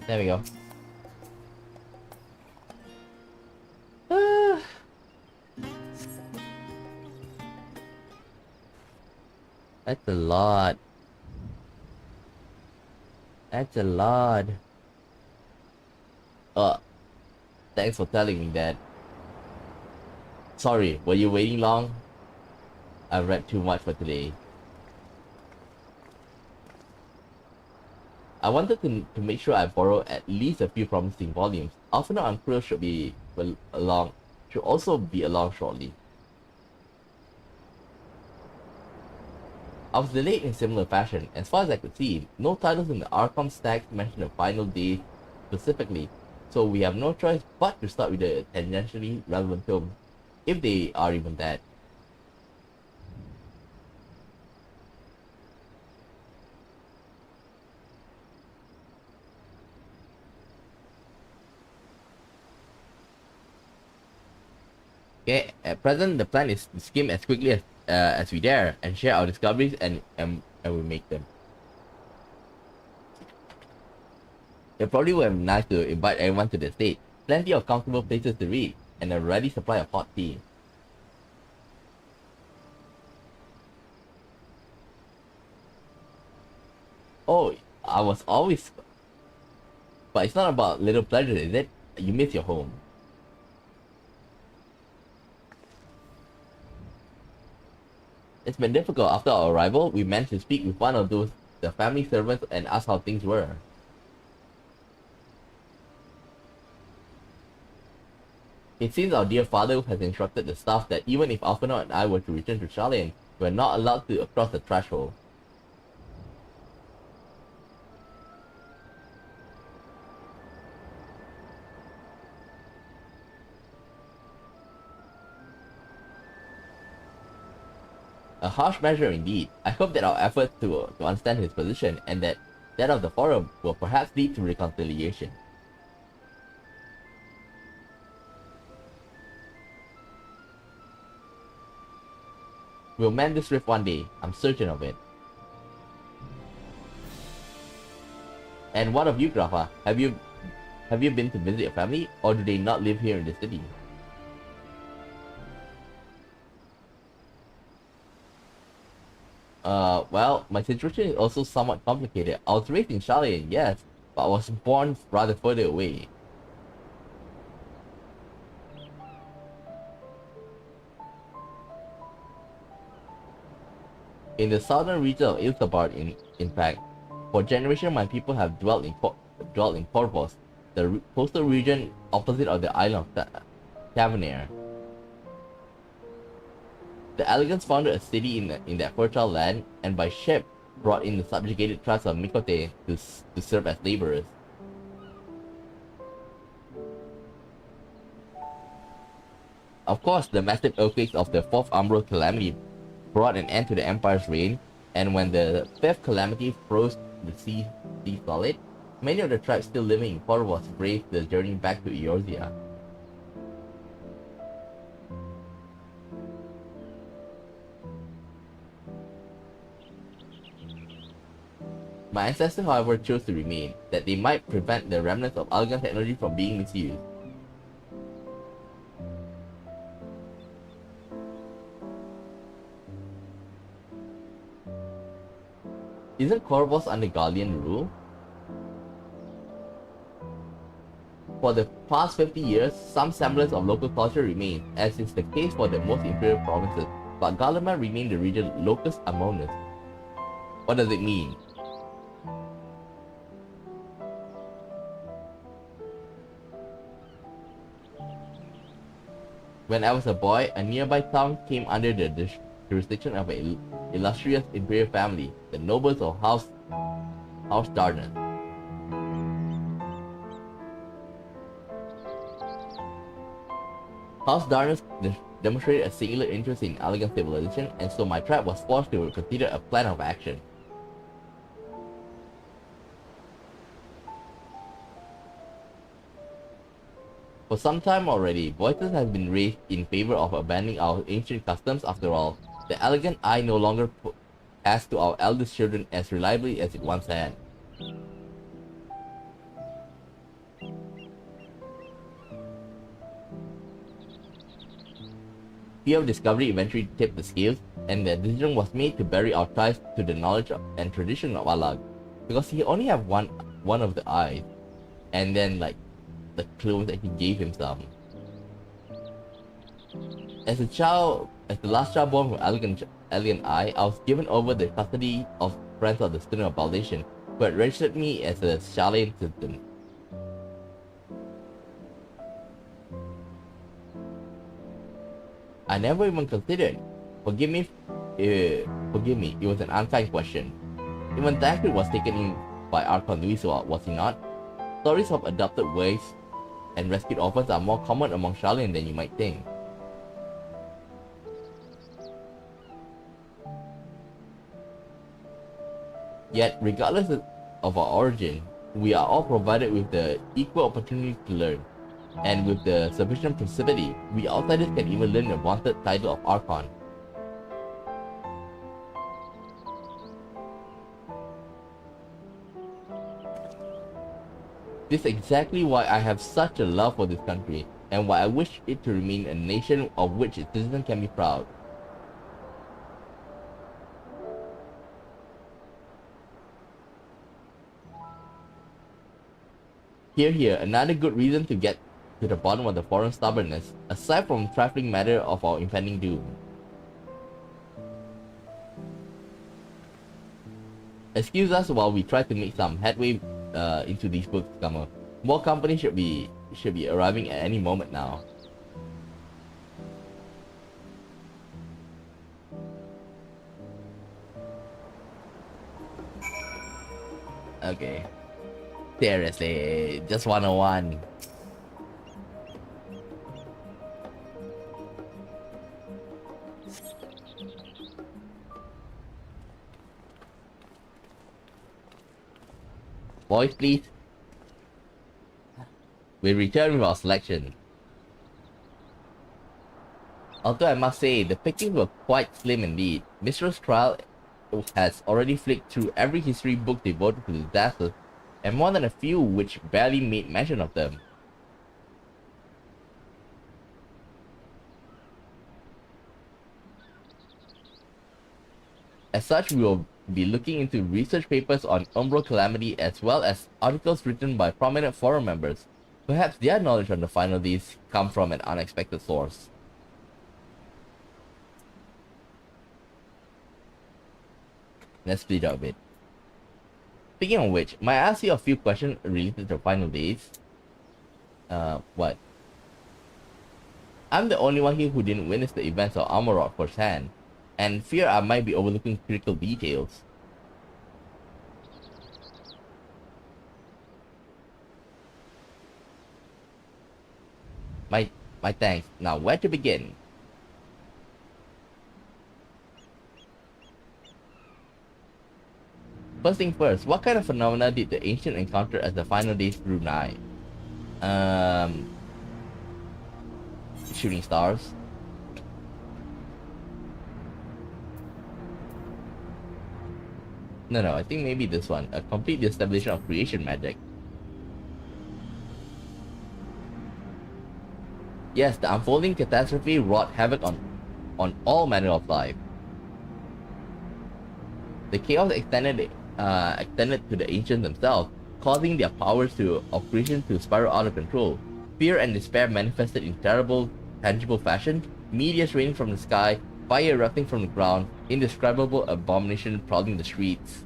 There we go. That's a lot. That's a lot. Thanks for telling me that. Sorry, were you waiting long? I read too much for today. I wanted to make sure I borrow at least a few promising volumes. Alpha and Krill should also be along shortly. I was delayed in similar fashion. As far as I could see, no titles in the Archon stack mention the final day specifically, so we have no choice but to start with the tangentially relevant films, if they are even that. Okay, at present the plan is to skim as quickly as we dare and share our discoveries and we make them. It probably would have been nice to invite everyone to the estate. Plenty of comfortable places to read and a ready supply of hot tea. Oh, I was always... But it's not about little pleasures, is it? You miss your home. It's been difficult. After our arrival, we managed to speak with one of the family servants and ask how things were. It seems our dear father has instructed the staff that even if Alphinaud and I were to return to Charlene, we're not allowed to cross the threshold. A harsh measure indeed. I hope that our efforts to understand his position and that of the forum will perhaps lead to reconciliation. We'll mend this rift one day, I'm certain of it. And what of you, Grafa? Have you been to visit your family, or do they not live here in the city? Well, my situation is also somewhat complicated. I was raised in Charlene, yes, but I was born rather further away. In the southern region of Ilsabard, in fact, for generations my people have dwelt in Corvos, the coastal region opposite of the island of Tavernier. The Elegants founded a city in that fertile land, and by ship brought in the subjugated tribes of Mikote to serve as laborers. Of course, the massive earthquakes of the Fourth Umbral Calamity brought an end to the Empire's reign, and when the Fifth Calamity froze the sea solid, many of the tribes still living in Corvos braved the journey back to Eorzea. My ancestors, however, chose to remain, that they might prevent the remnants of Algan technology from being misused. Isn't Corvos under Gallian rule? For the past 50 years, some semblance of local culture remains, as is the case for the most imperial provinces, but Galliman remained the region locus amonis. What does it mean? When I was a boy, a nearby town came under the jurisdiction of an illustrious imperial family, the nobles of House Darnus. House Darnus demonstrated a singular interest in elegant civilization, and so my tribe was forced to consider a plan of action. For some time already, voices have been raised in favor of abandoning our ancient customs. After all, the elegant eye no longer pass to our eldest children as reliably as it once had. Fear of discovery eventually tipped the scales, and the decision was made to bury our ties to the knowledge and tradition of Alag, because he only had one of the eyes, and then like the clone that he gave himself. As the last child born from Elegant Eye, I was given over the custody of friends of the student of Baldation, who had registered me as a Charlene citizen. I never even considered. Forgive me, it was an unkind question. Even Tancred was taken in by Archon Luiso, was he not? Stories of adopted waifs and rescued orphans are more common among Charlene than you might think. Yet, regardless of our origin, we are all provided with the equal opportunity to learn, and with the sufficient precipitancy, we outsiders can even learn the vaunted title of Archon. This is exactly why I have such a love for this country, and why I wish it to remain a nation of which its citizens can be proud. Here, another good reason to get to the bottom of the foreign stubbornness, aside from the trifling matter of our impending doom. Excuse us while we try to make some headway into these books, Scummer. More companies should be arriving at any moment now. Okay. Seriously, just 101. Boys, please. We return with our selection. Although I must say, the pickings were quite slim indeed. Mistress Trial has already flicked through every history book devoted to disasters, and more than a few which barely made mention of them. As such, we will be looking into research papers on Umbral Calamity as well as articles written by prominent forum members. Perhaps their knowledge on the final days come from an unexpected source. Let's split up a bit. Speaking of which, might I ask you a few questions related to the final days? What? I'm the only one here who didn't witness the events of Amarok firsthand, and fear I might be overlooking critical details. My thanks. Now, where to begin? First thing first, what kind of phenomena did the ancient encounter as the final days drew nigh? Shooting stars. No, I think maybe this one. A complete establishment of creation magic. Yes, the unfolding catastrophe wrought havoc on all manner of life. The chaos extended to the ancients themselves, causing their powers of creation to spiral out of control. Fear and despair manifested in terrible, tangible fashion, meteors raining from the sky, fire erupting from the ground, indescribable abomination prowling the streets.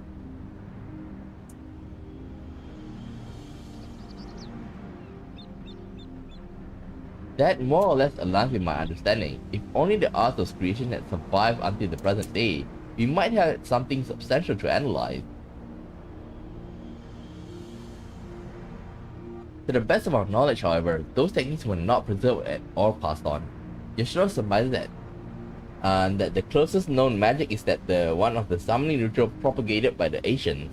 That more or less aligns with my understanding. If only the art of creation had survived until the present day, we might have something substantial to analyze. To the best of our knowledge, however, those techniques were not preserved or passed on. Yashiro surmises that the closest known magic is that the one of the summoning ritual propagated by the Asians.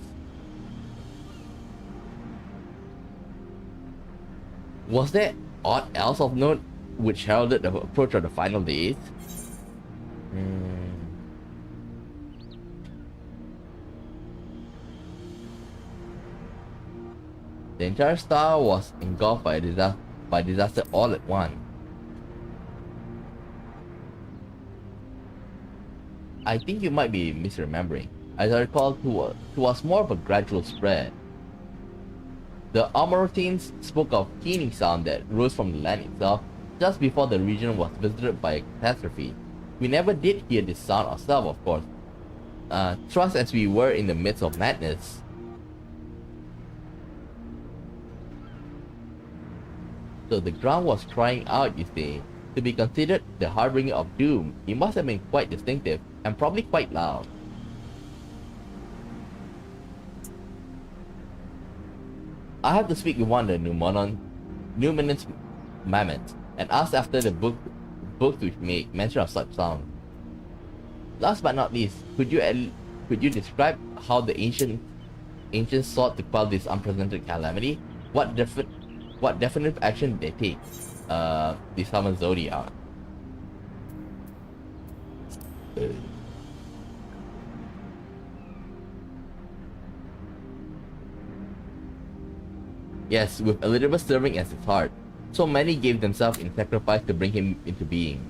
Was there aught else of note which heralded the approach of the final days? The entire star was engulfed by disaster all at once. I think you might be misremembering. As I recall, it was more of a gradual spread. The Amorotines spoke of keening sound that rose from the land itself just before the region was visited by a catastrophe. We never did hear this sound ourselves, of course, thrust as we were in the midst of madness. So the ground was crying out, you see. To be considered the harbinger of doom, it must have been quite distinctive, and probably quite loud. I have to speak with one of the Numinous mammoths, and ask after the books which make mention of such sound. Last but not least, could you describe how the ancients sought to quell this unprecedented calamity? What definitive action did they take? They summoned Zodiac. Yes, with Elizabeth serving as his heart, so many gave themselves in sacrifice to bring him into being.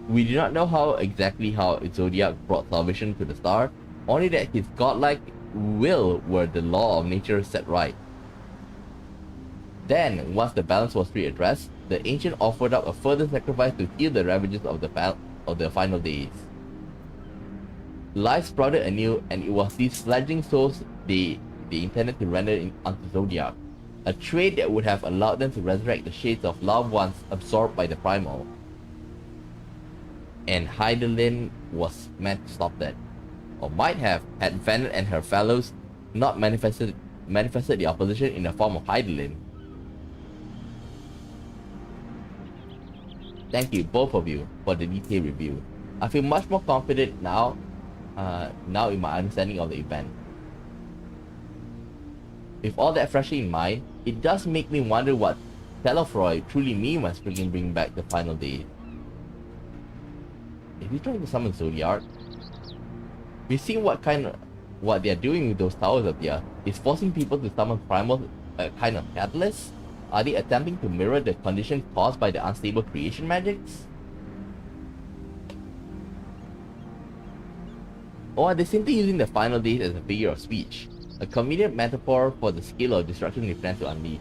We do not know exactly how Zodiac brought salvation to the star, only that his godlike will were the law of nature set right. Then, once the balance was readdressed, the ancient offered up a further sacrifice to heal the ravages of the final days. Life sprouted anew, and it was these fledgling souls they intended to render onto Zodiac, a trait that would have allowed them to resurrect the shades of loved ones absorbed by the primal. And Heidelin was meant to stop that, or might have, had Venet and her fellows not manifested the opposition in the form of Heidelin. Thank you, both of you, for the detailed review. I feel much more confident now in my understanding of the event. With all that freshly in mind, it does make me wonder what Telefroy truly mean when bringing back the final day. Is he trying to summon Zodiac? We've seen what they're doing with those towers up there. Is forcing people to summon primal a kind of catalyst? Are they attempting to mirror the condition caused by the unstable creation magics? Or are they simply using the final days as a figure of speech? A convenient metaphor for the scale of destruction they plan to unleash.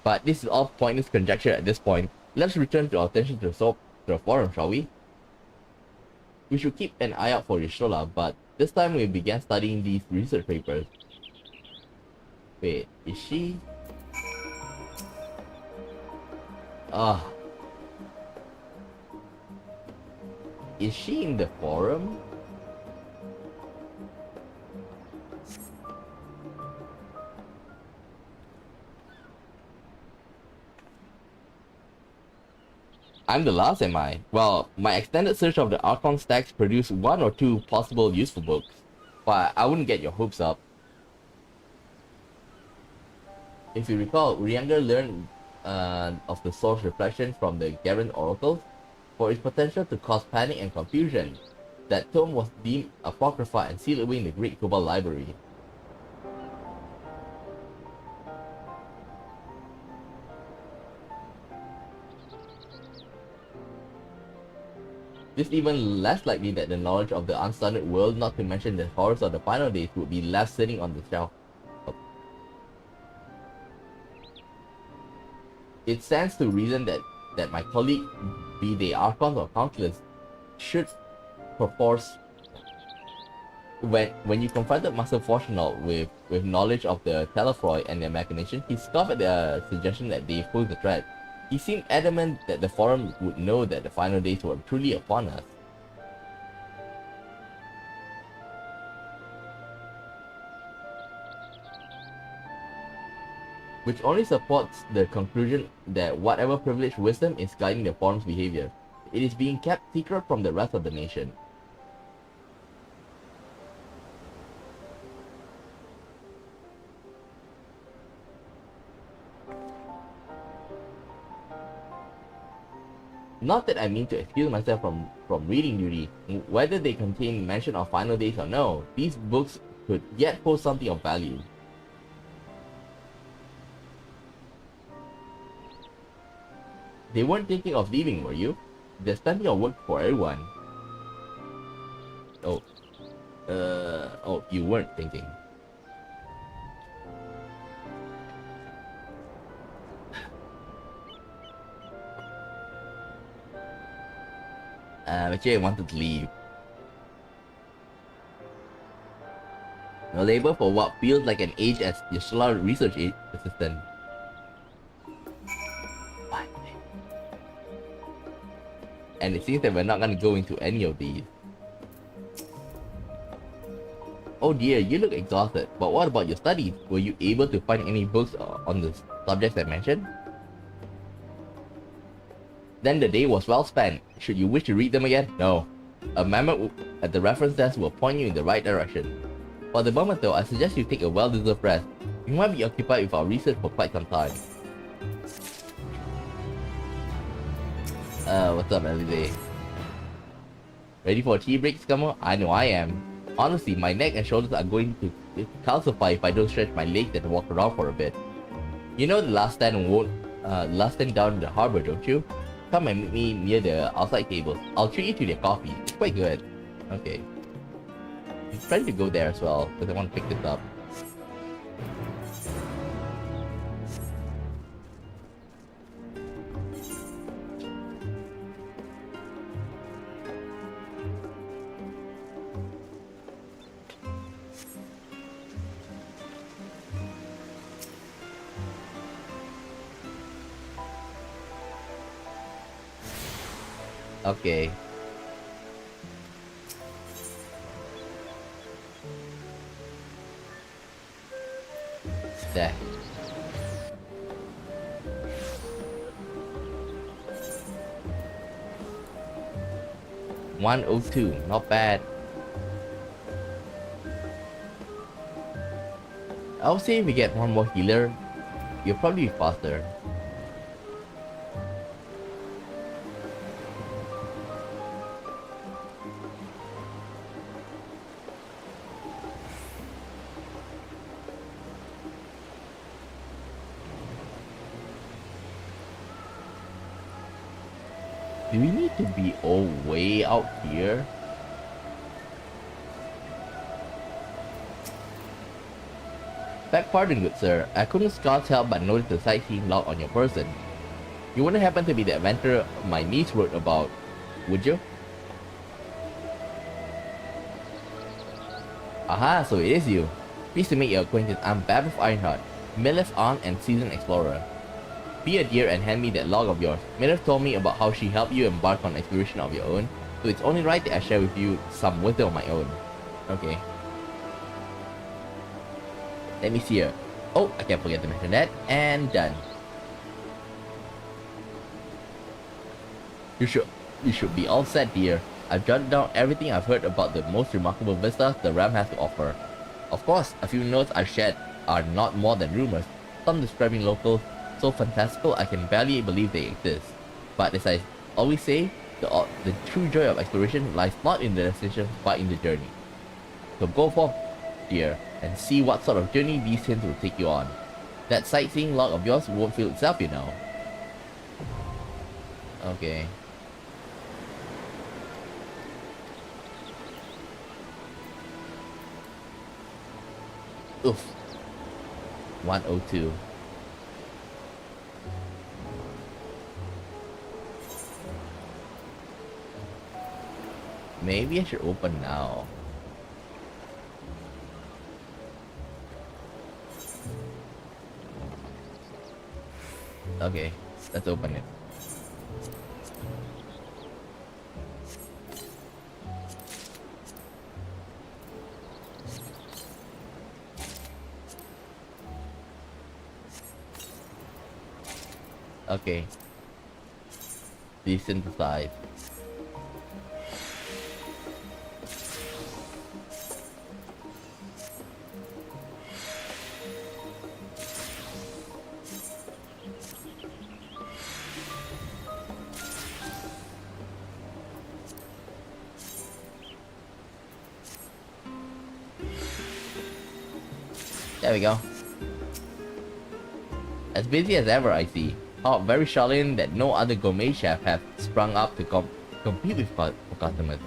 But this is all pointless conjecture at this point. Let's return our attention to the forum, shall we? We should keep an eye out for Rishola, but this time we began studying these research papers. Wait, is she? Is she in the forum? I'm the last, am I? Well, my extended search of the Archon stacks produced 1 or 2 possible useful books, but I wouldn't get your hopes up. If you recall, Urianger learned of the source reflection from the Garen oracles for its potential to cause panic and confusion. That tome was deemed apocrypha and sealed away in the Great Cobalt Library. This is even less likely that the knowledge of the unstunted world, not to mention the horrors of the final days, would be left sitting on the shelf. It stands to reason that my colleague, be they Archons or Councillors, should perforce... When you confronted Master Fortunal with knowledge of the Telefroy and their machination, he scoffed at the suggestion that they pose a threat. He seemed adamant that the forum would know that the final days were truly upon us. Which only supports the conclusion that whatever privileged wisdom is guiding the forum's behavior, it is being kept secret from the rest of the nation. Not that I mean to excuse myself from reading duty. Whether they contain mention of final days or no, these books could yet hold something of value. They weren't thinking of leaving, were you? There's plenty of work for everyone. Oh, you weren't thinking. Actually, I wanted to leave. No labor for what feels like an age as Yashala research assistant. And it seems that we're not gonna go into any of these. Oh dear, you look exhausted. But what about your studies? Were you able to find any books on the subjects I mentioned? Then the day was well spent. Should you wish to read them again? No. A member at the reference desk will point you in the right direction. For the moment though, I suggest you take a well-deserved rest. You might be occupied with our research for quite some time. What's up, everybody? Ready for a tea break, Scummo? I know I am. Honestly, my neck and shoulders are going to calcify if I don't stretch my legs and walk around for a bit. You know the last stand down in the harbor, don't you? Come and meet me near the outside tables. I'll treat you to their coffee. It's quite good. Okay. I'm trying to go there as well, because I want to pick this up. Okay. There. $102, not bad. I would say if we get one more healer, you'll probably be faster. Do we need to be all way out here? Beg pardon, good sir. I couldn't scarce help but notice the sightseeing log on your person. You wouldn't happen to be the adventurer my niece wrote about, would you? Aha, so it is you. Pleased to meet your acquaintance. I'm Babbitt Ironheart, Miller's aunt and seasoned explorer. Be a dear and hand me that log of yours. Miller told me about how she helped you embark on exploration of your own, so it's only right that I share with you some wisdom of my own. Okay. Let me see here. Oh, I can't forget to mention that. And done. You should be all set, dear. I've jotted down everything I've heard about the most remarkable vistas the realm has to offer. Of course, a few notes I shared are not more than rumors, some describing locals so fantastical I can barely believe they exist. But as I always say, the true joy of exploration lies not in the destination but in the journey. So go forth, dear, and see what sort of journey these hints will take you on. That sightseeing log of yours won't fill itself, you know. Okay. Oof. 102. Maybe I should open now. Okay, let's open it. Okay. Desynthesize. There we go. As busy as ever, I see. How very Shaolin that no other gourmet chef have sprung up to compete with for customers.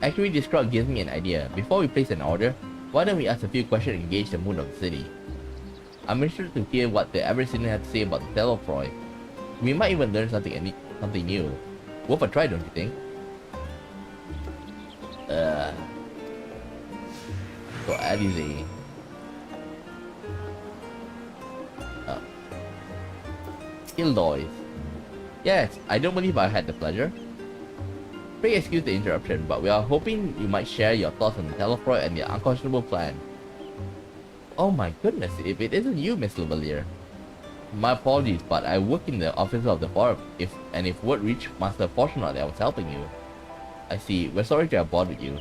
Actually, this crowd gives me an idea. Before we place an order, why don't we ask a few questions and gauge the mood of the city? I'm interested to hear what the average citizen has to say about the Telefroy. We might even learn something new. Worth a try, don't you think? So Alize. Ildois. Yes, I don't believe I had the pleasure. Pray excuse the interruption, but we are hoping you might share your thoughts on the Telefroy and their unconscionable plan. Oh my goodness, if it isn't you, Miss Lavalier. My apologies, but I work in the office of the forum. If word reached Master Fortunate that I was helping you. I see. We're sorry to have bothered you.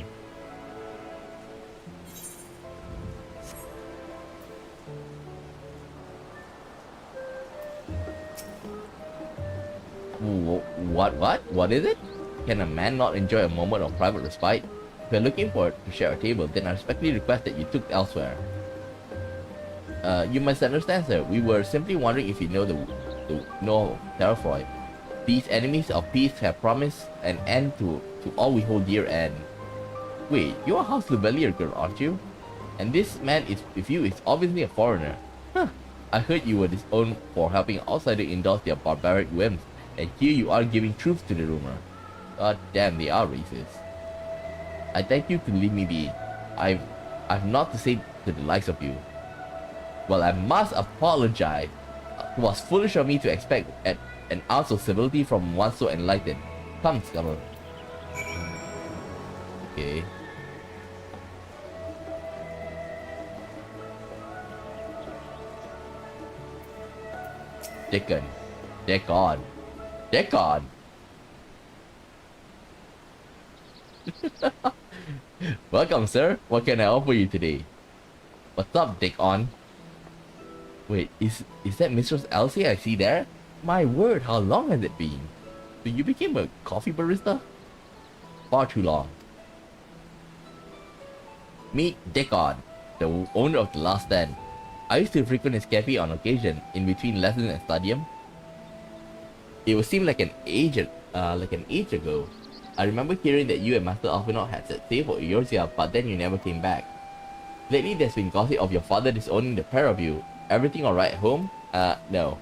What is it? Can a man not enjoy a moment of private respite? If you're looking to share a table, then I respectfully request that you took elsewhere. You must understand, sir. We were simply wondering if you know the Telefroy. These enemies of peace have promised an end to all we hold dear and... Wait, you're a House Lubelier girl, aren't you? And this man with you is obviously a foreigner. Huh. I heard you were disowned for helping outsiders endorse their barbaric whims, and here you are giving truth to the rumor. God damn, they are racist. I thank you to leave me be. I've not to say to the likes of you. Well, I must apologize. It was foolish of me to expect an ounce of civility from one so enlightened. Come, Scubber. Okay. Dickon. Dick on. Dick on. Welcome, sir. What can I offer you today? What's up, Dick on? Wait, is that Mistress Elsie I see there? My word, how long has it been? So you became a coffee barista? Far too long. Meet Dickon, the owner of the Last Stand. I used to frequent his cafe on occasion, in between lessons and studium. It would seem like an age ago. I remember hearing that you and Master Alphinaud had set sail for Eorzea, but then you never came back. Lately there's been gossip of your father disowning the pair of you. Everything alright at home? No.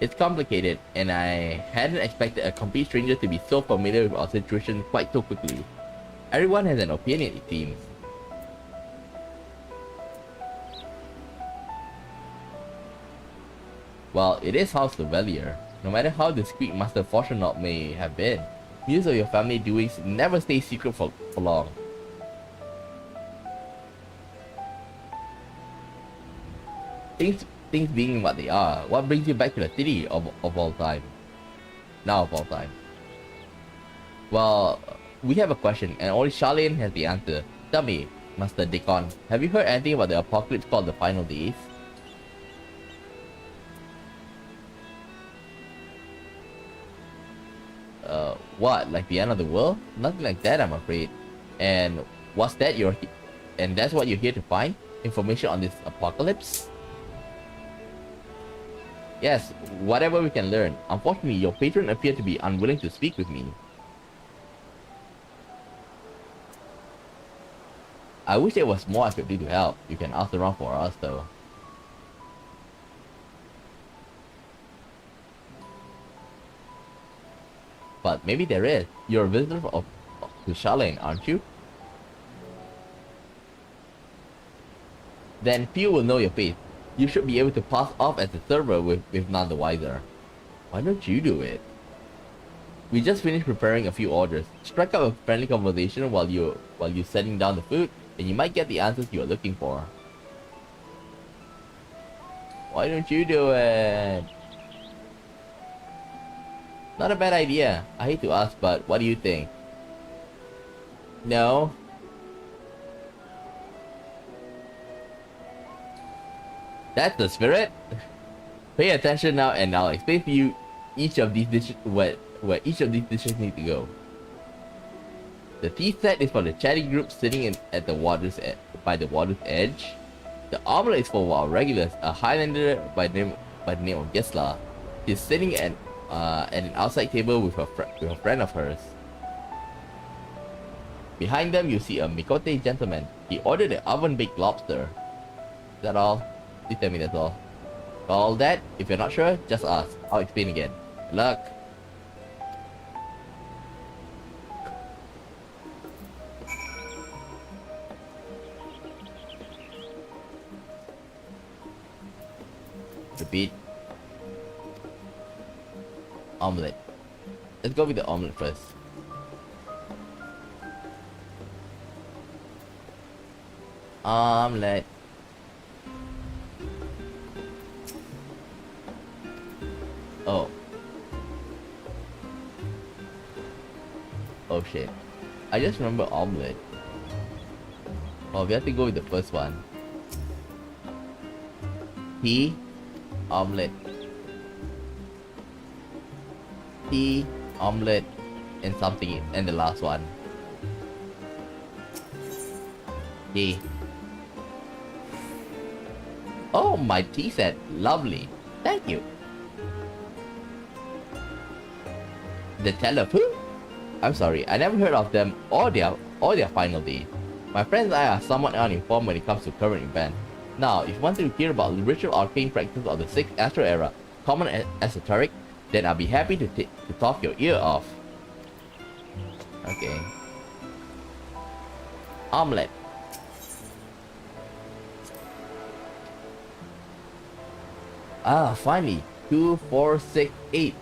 It's complicated, and I hadn't expected a complete stranger to be so familiar with our situation quite so quickly. Everyone has an opinion, it seems. Well, it is House Levelier. No matter how discreet Master Fortunato may have been, news of your family doings never stay secret for long. Things being what they are, what brings you back to the city of all time? Now of all time. Well, we have a question, and only Charlene has the answer. Tell me, Master Dickon, have you heard anything about the apocalypse called the Final Days? What? Like the end of the world? Nothing like that, I'm afraid. And what's that and that's what you're here to find? Information on this apocalypse? Yes, whatever we can learn. Unfortunately, your patron appeared to be unwilling to speak with me. I wish there was more I could do to help. You can ask around for us, though. But maybe there is. You're a visitor to Charlene, aren't you? Then few will know your face. You should be able to pass off as a server with none the wiser. Why don't you do it? We just finished preparing a few orders. Strike up a friendly conversation while you're setting down the food, and you might get the answers you are looking for. Why don't you do it? Not a bad idea. I hate to ask, but what do you think? No? That's the spirit? Pay attention now, and I'll explain to you each of these dishes where each of these dishes need to go. The tea set is for the chatty group sitting at the by the water's edge. The omelette is for our regulars, a Highlander by the name of Gisla. She's sitting at an outside table with a friend of hers. Behind them, you see a Mikote gentleman. He ordered an oven-baked lobster. Is that all? Please tell me that's all. All that? If you're not sure, just ask. I'll explain again. Good luck. Repeat. Omelette. Let's go with the omelette first. Omelette. Oh. Oh shit. I just remember omelette. Oh, we have to go with the first one. Tea. Omelette. Tea, omelette, and something, and the last one. Tea. Oh, my tea set. Lovely. Thank you. The Telefu? I'm sorry, I never heard of them or their final day. My friends and I are somewhat uninformed when it comes to current events. Now, if you want to hear about the ritual arcane practices of the 6th Astral Era, common and esoteric, then I'll be happy to talk your ear off. Okay. Omelette. Ah, finally. 2, 4, 6, 8.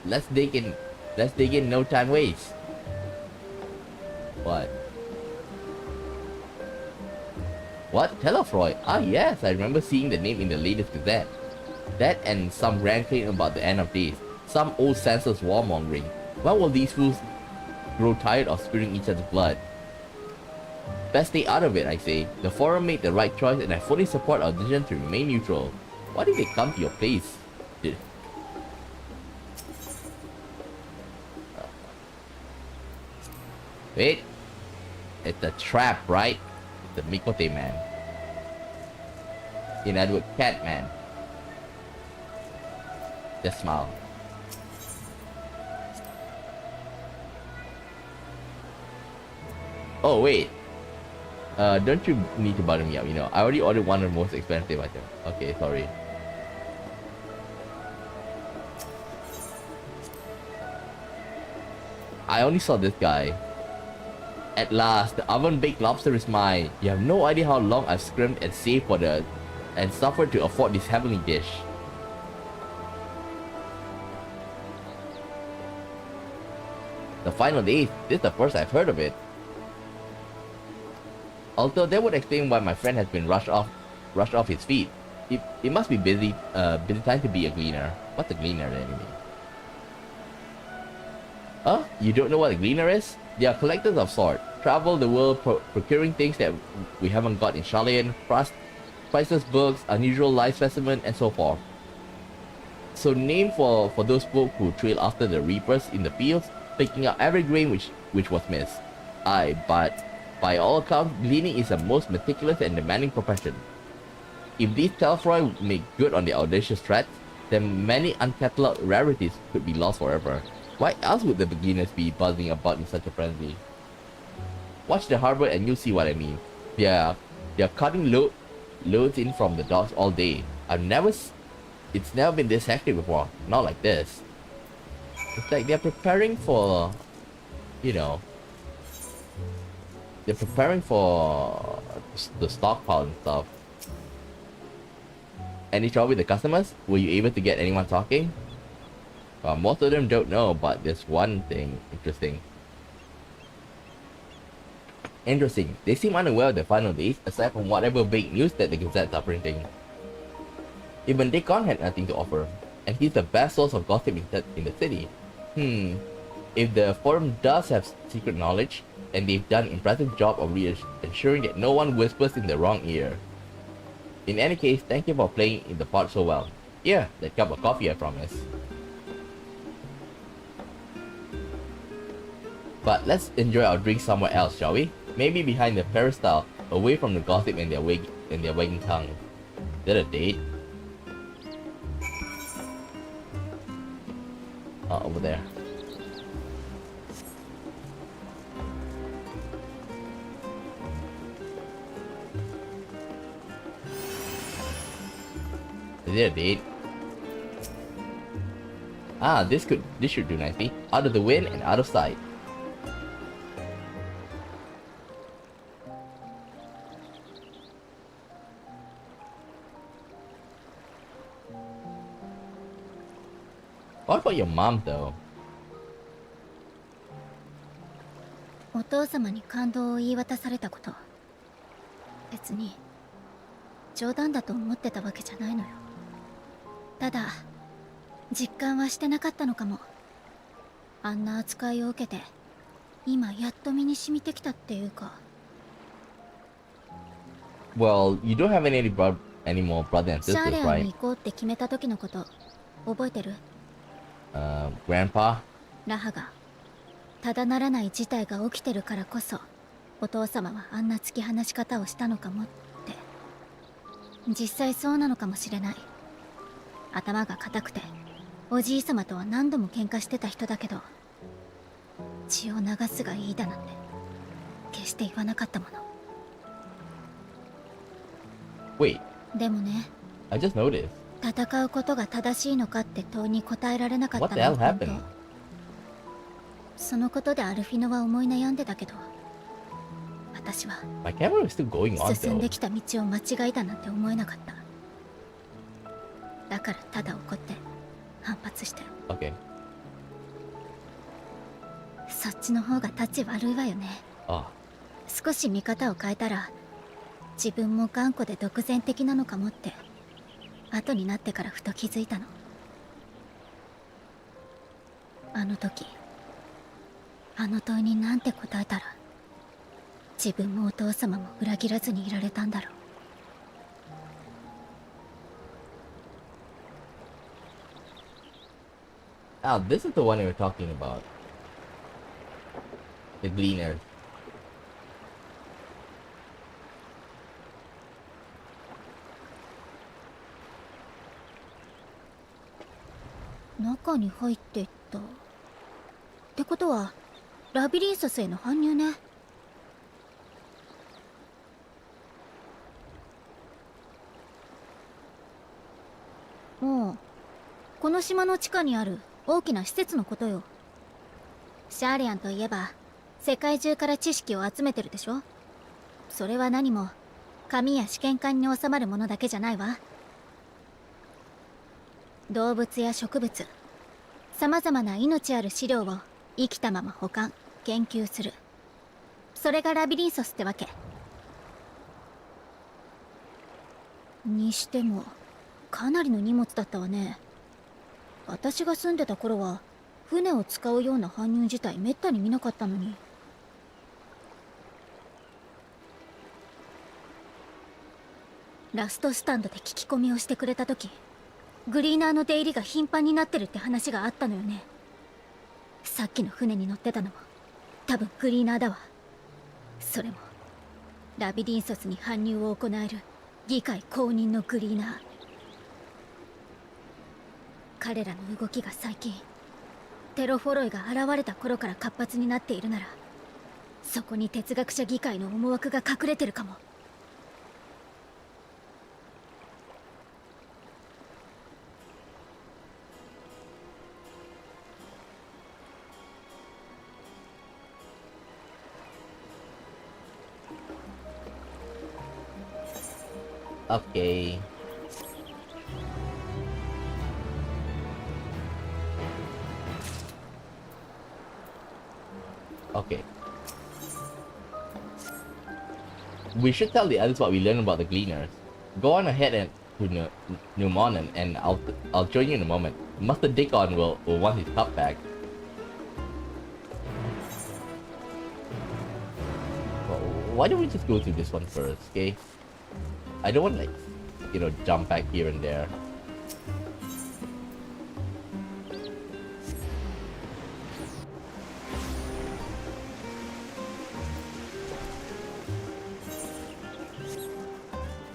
Let's dig in. Let's dig in, no time waste. What? What? Telefroy? Ah yes, I remember seeing the name in the latest gazette. That and some grand claim about the end of days. Some old senseless warmongering. When will these fools grow tired of spilling each other's blood? Best stay out of it, I say. The forum made the right choice and I fully support our decision to remain neutral. Why did they come to your place? Wait. It's a trap, right? The Mikote man. In other words, cat man. Just smile. Oh wait. Don't you need to butter me up, you know. I already ordered one of the most expensive items. Okay, sorry. I only saw this guy. At last, the oven-baked lobster is mine. You have no idea how long I've scrimped and saved for the... and suffered to afford this heavenly dish. The final days, this is the first I've heard of it. Although that would explain why my friend has been rushed off his feet. It must be busy time to be a gleaner. What's a gleaner anyway? Huh? You don't know what a gleaner is? They are collectors of sort. Travel the world procuring things that we haven't got in Charlene, priceless books, unusual life specimen, and so forth. So name for those folk who trail after the reapers in the fields, picking up every grain which was missed. Aye, but by all accounts, gleaning is a most meticulous and demanding profession. If these Telfroy make good on their audacious threats, then many uncatalogued rarities could be lost forever. Why else would the beginners be buzzing about in such a frenzy? Watch the harbor and you'll see what I mean. They're cutting loads in from the docks all day. It's never been this hectic before. Not like this. It's like they're preparing for, you know, they're preparing for the stockpile and stuff. Any trouble with the customers? Were you able to get anyone talking? Most of them don't know, but there's one thing interesting. They seem unaware of the final days, aside from whatever vague news that the gazettes are printing. Even Deacon had nothing to offer, and he's the best source of gossip in the city. If the forum does have secret knowledge, and they've done an impressive job of ensuring that no one whispers in the wrong ear. In any case, thank you for playing in the part so well. Here, that cup of coffee I promise. But let's enjoy our drink somewhere else, shall we? Maybe behind the peristyle, away from the gossip and their wagging tongue. Is that a date? Oh, over there. Is it a date? Ah, this should do nicely. Out of the wind and out of sight. What about your mom though? お父様に感動を言い渡されたこと、別に冗談だと思ってたわけじゃないのよ。ただ実感はしてなかったのかも。あんな扱いを受けて今やっと身に染みてきたっていうか。 Well, you don't have any more brother and シャー sisters, レアン right? に行こうって決めた時のこと覚えてる？ Grandpa? ラハがただならない事態が起きてるからこそお父様はあんな突き放し方をしたのかもって。実際そうなのかもしれない。頭が固くておじい様とは何度も喧嘩してた人だけど、血を流すがいいだなんて決して言わなかったもの。 Wait, でもね、 I just noticed. 戦うことが正しいのかって問いに答えられなかった What the の hell は本当。 happened? そのことでアルフィノは思い悩んでたけど、私は My camera is still going on 進ん though. できた道を間違えたなんて思えなかった。だからただ怒って反発してる。 Okay. そっちの方が立ち悪いわよね。 Oh. 少し見方を変えたら自分も頑固で独善的なのかもって後になってからふと気づいたの。あの時あの問いになんて答えたら自分もお父様も裏切らずにいられたんだろう。Ah, this is the one we were talking about. The Gleaners. 中に入っていったってことはラビリンソスへの搬入ね。もうこの島の地下にある大きな施設のことよ。シャーレアンといえば世界中から知識を集めてるでしょ。それは何も紙や試験管に収まるものだけじゃないわ。動物や植物、さまざまな命ある資料を生きたまま保管研究する、それがラビリンソスってわけにしてもかなりの荷物だったわね。私が住んでた頃は船を使うような搬入自体めったに見なかったのに。ラストスタンドで聞き込みをしてくれた時、グリーナーの出入りが頻繁になってるって話があったのよね。さっきの船に乗ってたのも多分グリーナーだわ。それもラビリンソスに搬入を行える議会公認のグリーナー。彼らの動きが最近テロフォロイが現れた頃から活発になっているなら、そこに哲学者議会の思惑が隠れてるかも。Okay. Okay. We should tell the others what we learned about the Gleaners. Go on ahead and to Numonen, and I'll join you in a moment. Master Dickon will want his cup back. Well, why don't we just go through this one first, okay? I don't want to, like, you know, jump back here and there.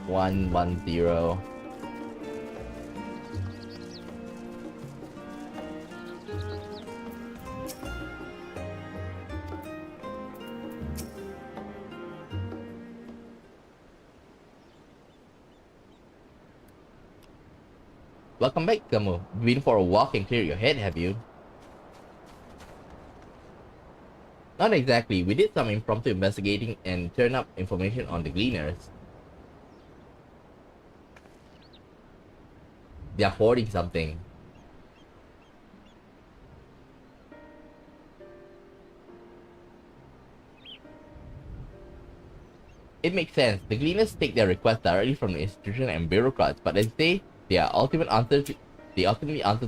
One zero. Welcome back, Gamu. Been for a walk and clear your head, have you? Not exactly. We did some impromptu investigating and turned up information on the Gleaners. They are hoarding something. It makes sense. The Gleaners take their requests directly from the institution and bureaucrats, but as they are ultimately answer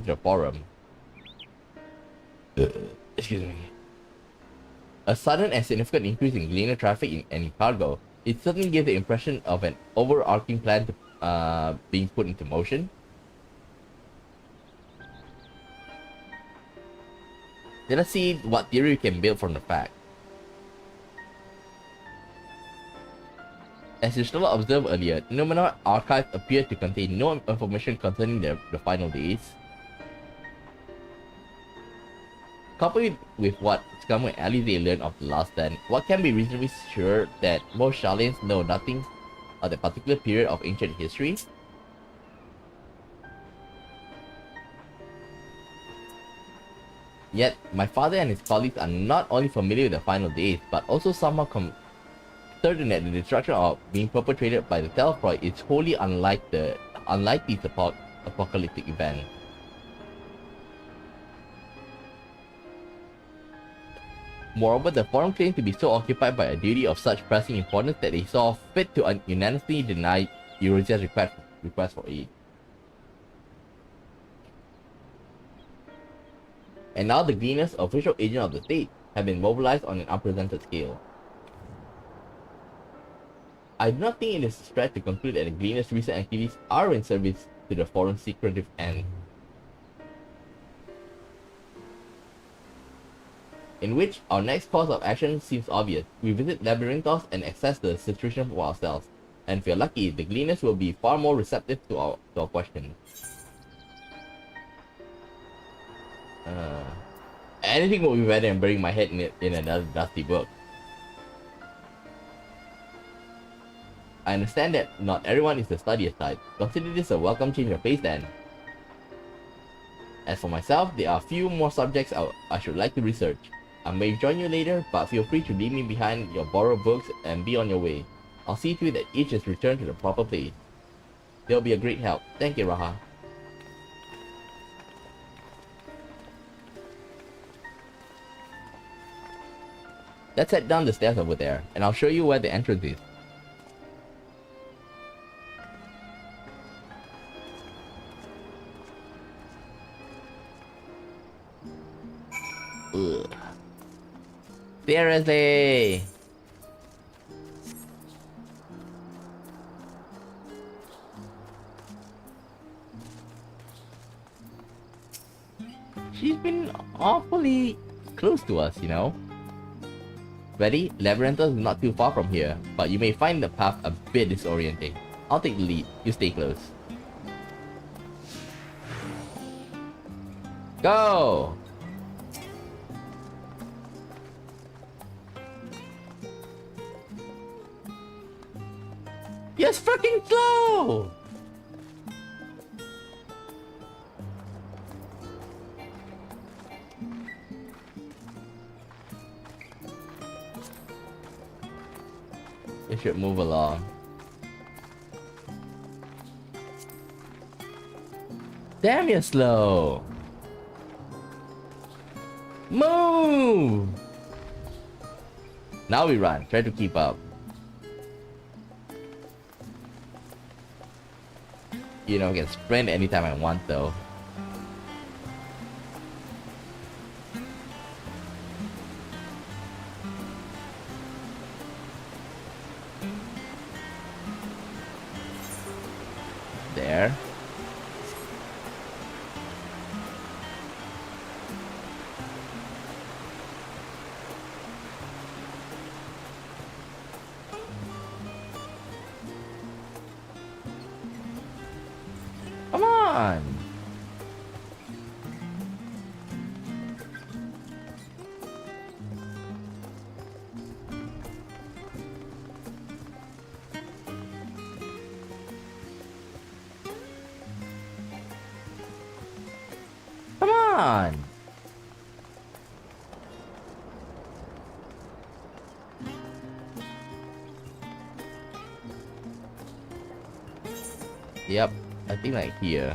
to the forum. Excuse me. A sudden and significant increase in Gleaner traffic and cargo. It certainly gives the impression of an overarching plan to, being put into motion. Let us see what theory we can build from the fact. As Ishtala observed earlier, Numenor archives appear to contain no information concerning the final days. Coupled with what Skamu and Alize learned of the last stand, what can be reasonably sure that most Sharlanes know nothing of the particular period of ancient history? Yet, my father and his colleagues are not only familiar with the final days, but also somehow certain that the destruction of being perpetrated by the Telfroid is wholly unlike these apocalyptic event. Moreover, the forum claimed to be so occupied by a duty of such pressing importance that they saw fit to unanimously deny Eurasia's request for aid. And now the Gleaners, official agent of the state, have been mobilized on an unprecedented scale. I do not think it is a stretch to conclude that the Gleaners' recent activities are in service to the forum's secretive end, in which our next course of action seems obvious. We visit Labyrinthos and assess the situation for ourselves, and if we are lucky, the Gleaners will be far more receptive to our questions. Anything will be better than burying my head in another dusty book. I understand that not everyone is the studious type. Consider this a welcome change of pace then. As for myself, there are a few more subjects I should like to research. I may join you later, but feel free to leave me behind your borrowed books and be on your way. I'll see to it that each is returned to the proper place. They'll be a great help. Thank you, Raha. Let's head down the stairs over there, and I'll show you where the entrance is. Ugh. Seriously! She's been awfully close to us, you know? Ready? Labyrinthos is not too far from here, but you may find the path a bit disorienting. I'll take the lead. You stay close. Go! You're fucking slow! You should move along. Damn, you're slow! Move! Now we run. Try to keep up. You know, I can sprint anytime I want though. There. Come on. Come on. Yep, I think like here.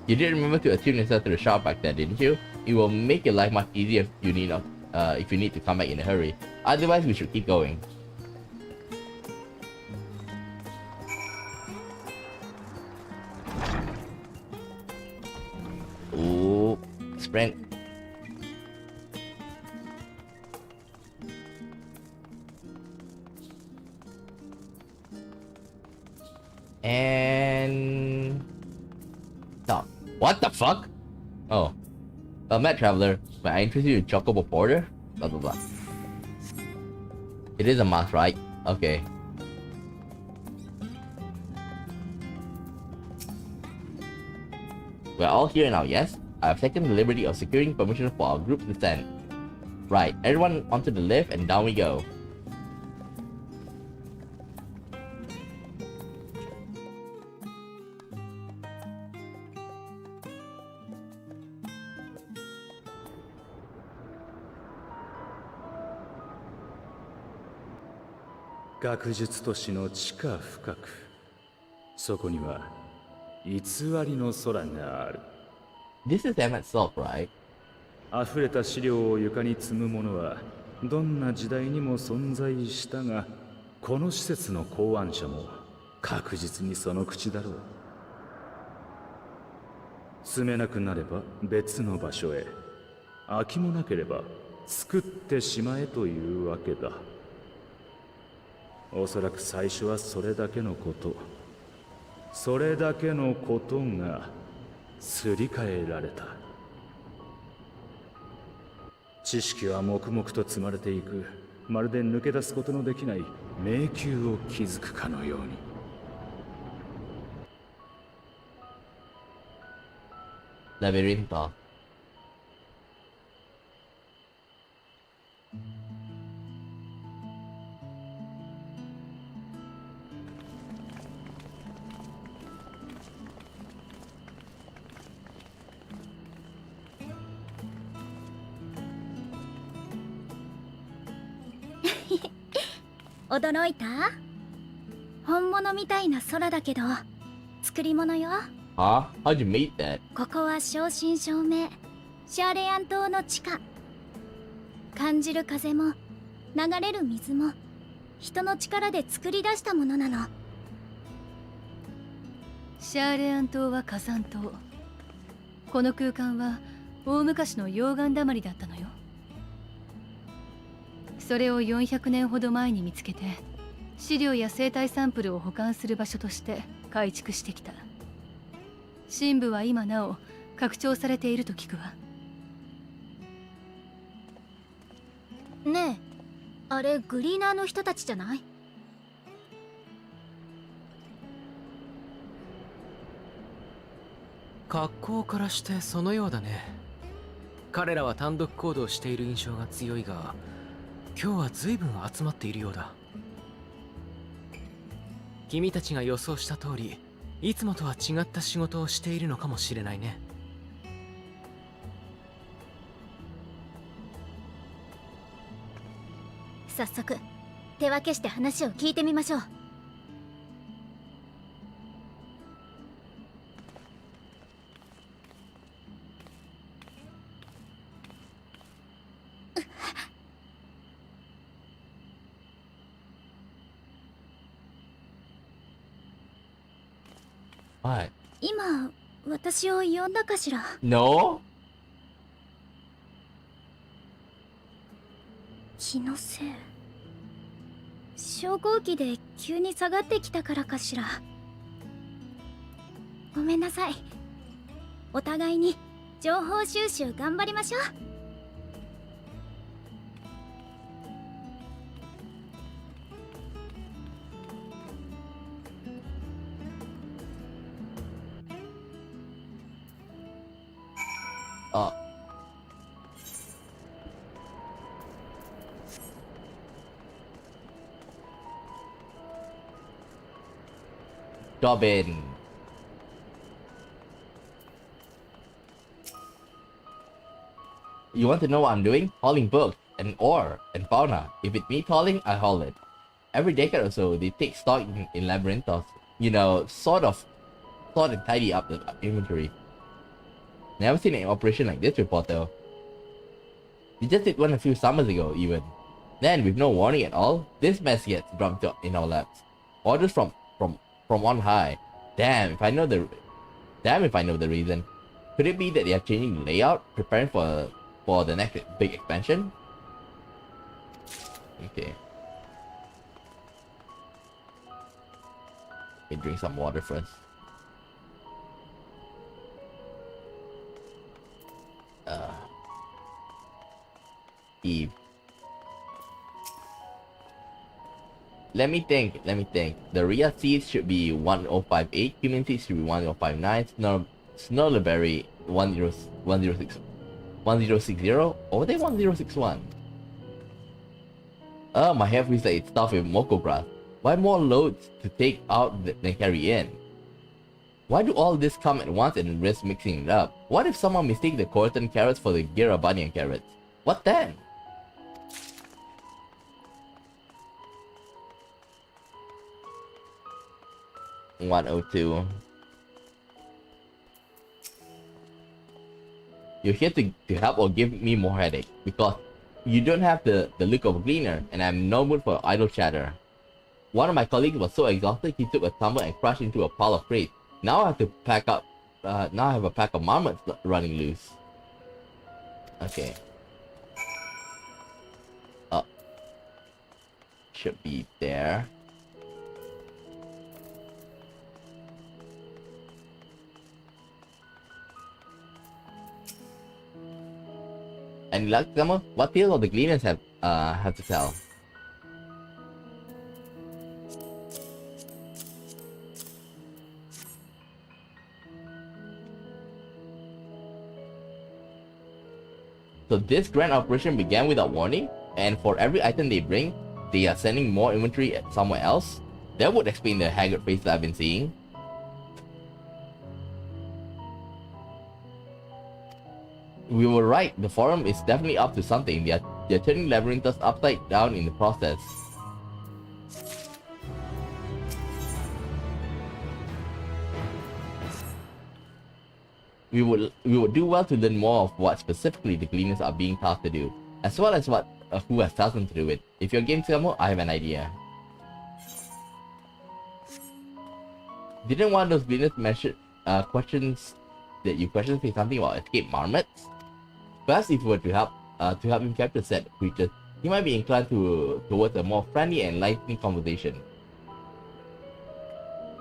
You did remember to attune yourself to the shop back there, didn't you? It will make your life much easier if you need to come back in a hurry. Otherwise, we should keep going. Ooh, sprint. And stop. What the fuck? Oh. Mad Traveler, may I interest you in Chocobo Porter? Blah blah blah. It is a must, right? Okay. We're all here now, yes? I have taken the liberty of securing permission for our group to descend. Right, everyone onto the lift and down we go. 学術都市の地下深く、そこには偽りの空がある。 This is them itself, right? 溢れた資料を床に積む者はどんな時代にも存在したが、この施設の考案者も確実にその口だろう。住めなくなれば別の場所へ、空きもなければ作ってしまえというわけだ。おそらく最初はそれだけのこと、それだけのことがすり替えられた。知識は黙々と積まれていく、まるで抜け出すことのできない迷宮を築くかのように。Laberinto. 驚いた？本物みたいな空だけど作り物よ。Huh? How'd you make that? ここは正真正銘シャーレアン島の地下。感じる風も流れる水も人の力で作り出したものなの。シャーレアン島は火山島。この空間は大昔の溶岩だまりだったのよ。それを400年ほど前に見つけて、資料や生態サンプルを保管する場所として改築してきた。深部は今なお拡張されていると聞くわ。ねえ、あれグリーナーの人たちじゃない？格好からしてそのようだね。彼らは単独行動している印象が強いが、今日は随分集まっているようだ。君たちが予想した通り、いつもとは違った仕事をしているのかもしれないね。早速手分けして話を聞いてみましょう。What? 今私を呼んだかしら？ No? 気のせい。昇降機で急に下がってきたからかしら。ごめんなさい。お互いに情報収集頑張りましょう。Job in. You want to know what I'm doing? Hauling books and ore and fauna. If it means hauling, I haul it. Every decade or so, they take stock in labyrinthos. You know, sort and tidy up the inventory. Never seen an operation like this before though. We just did one a few summers ago even. Then, with no warning at all, this mess gets dropped in our laps. Orders from on high. Damn if I know the reason. Could it be that they are changing the layout, preparing for the next big expansion? Okay. Okay, drink some water first. Eve. Let me think. The Rhea seeds should be 1058, human seeds should be 1059, Snowberry 1060, or were they 1061? My health is like stuff with Moko grass. Why more loads to take out than carry in? Why do all this come at once and risk mixing it up? What if someone mistakes the Corton carrots for the Girabanian carrots? What then? 102. You're here to help or give me more headache, because you don't have the look of a cleaner, and I'm no mood for idle chatter. One of my colleagues was so exhausted he took a tumble and crashed into a pile of crates. Now I have to pack up. Now I have a pack of marmots running loose. Okay. Should be there. And luck, Summer? What tales of the cleaners have to tell? So this grand operation began without warning, and for every item they bring, they are sending more inventory somewhere else? That would explain the haggard face that I've been seeing. We were right, the forum is definitely up to something. They're turning Labyrinthus upside down in the process. We would do well to learn more of what specifically the cleaners are being tasked to do, as well as what who has tasked them to do it. If you're game Selmo, I have an idea. Didn't one of those cleaners mention questions that you questioned say something about escape marmots? Perhaps if we were to help him capture said creatures, he might be inclined towards a more friendly and enlightening conversation.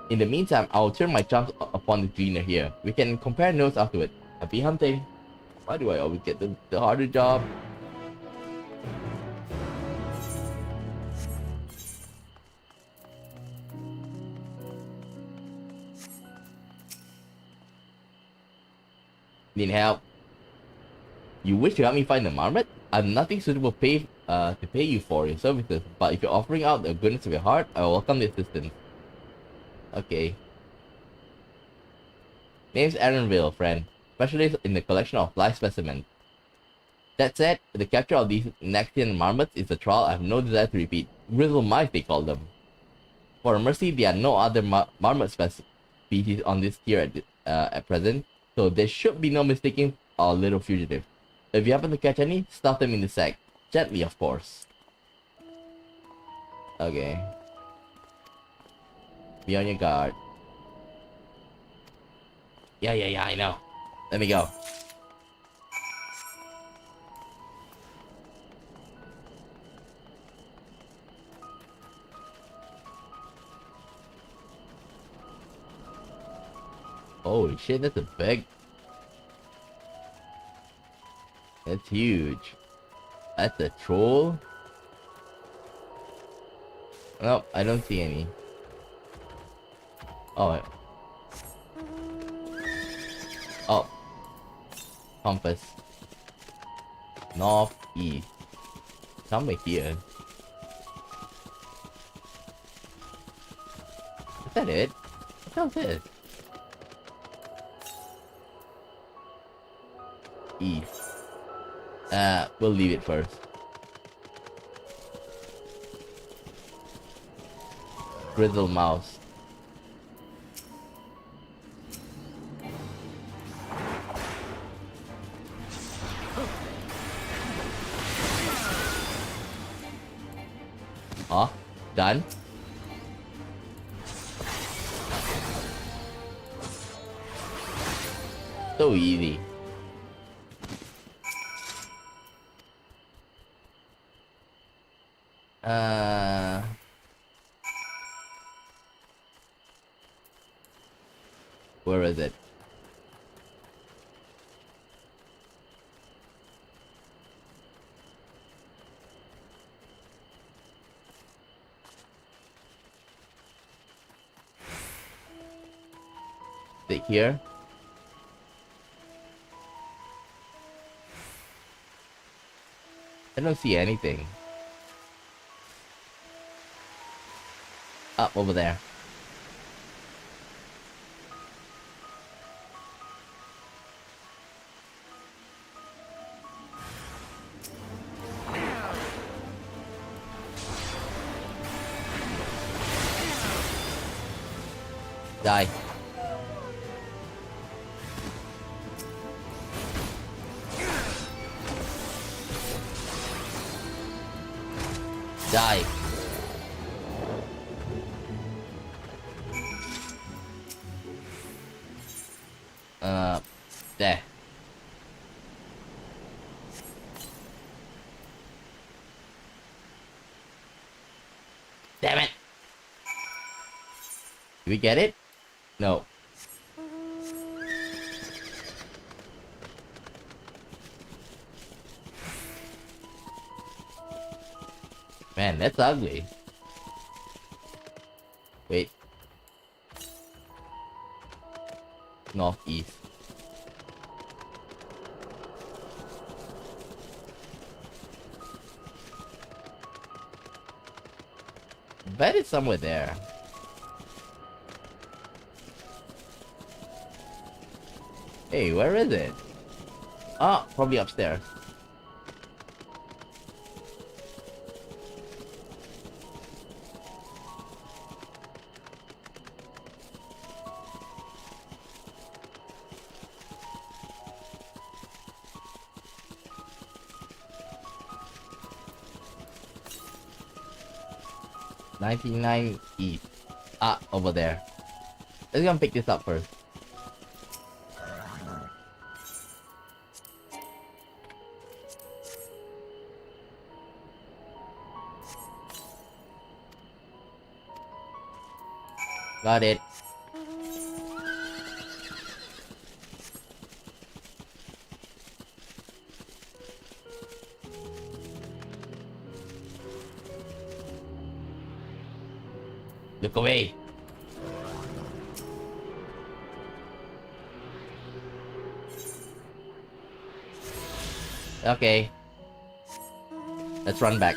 In the meantime, I'll turn my charms upon the cleaner here. We can compare notes afterward. Happy hunting. Why do I always get the harder job? Need help? You wish to help me find the marmot? I have nothing suitable to pay you for your services, but if you're offering out the goodness of your heart, I welcome the assistance. Okay. Name's Aaronville, friend. Specialist in the collection of live specimens. That said, the capture of these Nexian marmots is a trial I have no desire to repeat. Grizzle mice, they call them. For mercy, there are no other marmot species on this tier at present, so there should be no mistaking our little fugitive. If you happen to catch any, stuff them in the sack. Gently, of course. Okay. Be on your guard. Yeah, I know. Let me go. Holy shit, that's a big... That's huge. That's a troll? Nope, I don't see any. Oh. Oh. Compass. North, east. Somewhere here. Is that it? What the hell is this? East. We'll leave it first. Grizzle mouse. Huh? Done? So easy. Where is it? Is it here? I don't see anything. Up over there. Die. Die. There. Damn it! Did we get it? No. Man, that's ugly. Wait. Northeast. Bet it's somewhere there. Hey, where is it? Oh, probably upstairs. $99 each. Ah, over there. Let's go and pick this up first. Got it. Look away. Okay. Let's run back.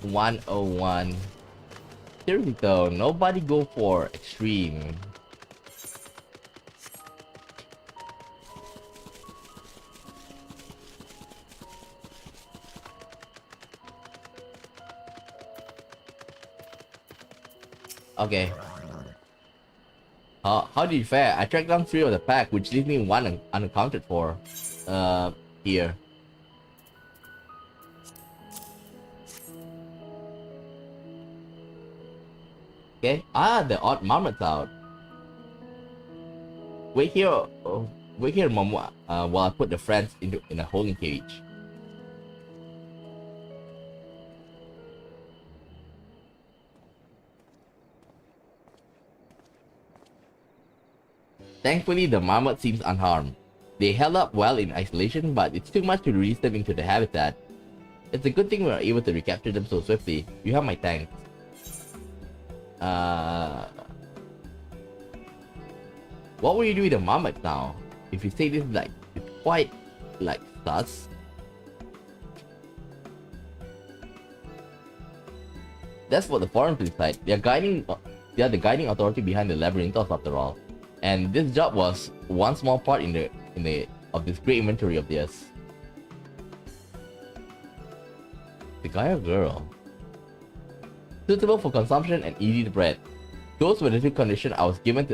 $101. Seriously though, nobody go for extreme. Okay. How did you fare? I tracked down 3 of the pack, which leaves me 1 unaccounted for. Here. Okay. Ah, the odd marmot's out. Wait here, Momo, while I put the friends in a holding cage. Thankfully, the marmot seems unharmed. They held up well in isolation, but it's too much to release them into the habitat. It's a good thing we were able to recapture them so swiftly. You have my thanks. What will you do with the marmot now? If you say this is like, it's quite like sus. That's what the forums decide. They are the guiding authority behind the labyrinthos after all. And this job was one small part of this great inventory of theirs. The guy or girl? Suitable for consumption and easy to breed. Those were the 2 conditions I was given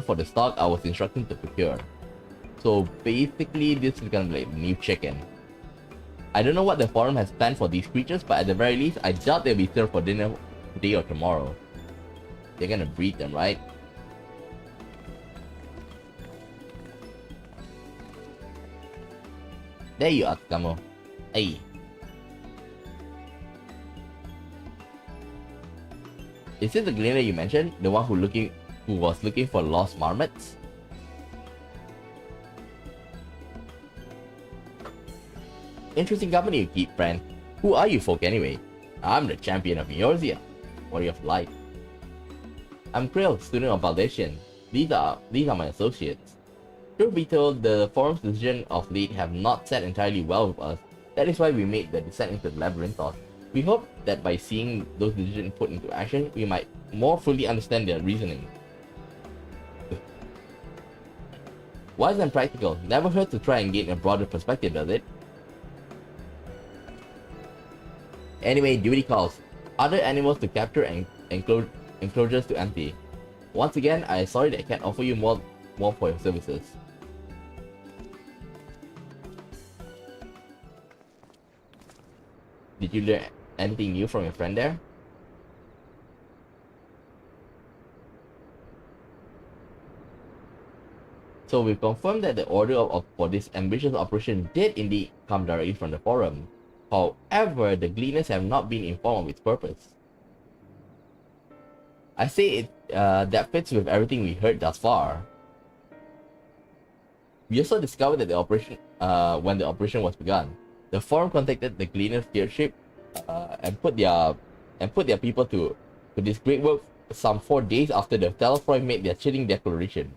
for the stock I was instructed to procure. So basically, this is gonna be like new chicken. I don't know what the forum has planned for these creatures, but at the very least, I doubt they'll be served for dinner today or tomorrow. They're gonna breed them, right? There you are, Kamo. Hey. Is this the gleaner you mentioned? The one who was looking for lost marmots? Interesting company you keep, friend. Who are you folk anyway? I'm the champion of Eorzea, warrior of light. I'm Krill, student of Valdecian. These are my associates. Truth be told, the forum's decision of late have not sat entirely well with us. That is why we made the descent into the labyrinthos. We hope that by seeing those decisions put into action, we might more fully understand their reasoning. Wise and practical. Never hurt to try and gain a broader perspective, does it? Anyway, duty calls. Other animals to capture and enclosures to empty. Once again, I am sorry that I can't offer you more for your services. Did you learn anything new from your friend there? So we've confirmed that the order for this ambitious operation did indeed come directly from the forum. However, the gleaners have not been informed of its purpose. I say that fits with everything we heard thus far. We also discovered that the operation, when the operation was begun, the forum contacted the gleaners' airship and put their people to this great work some 4 days after the Telefroy made their chilling declaration.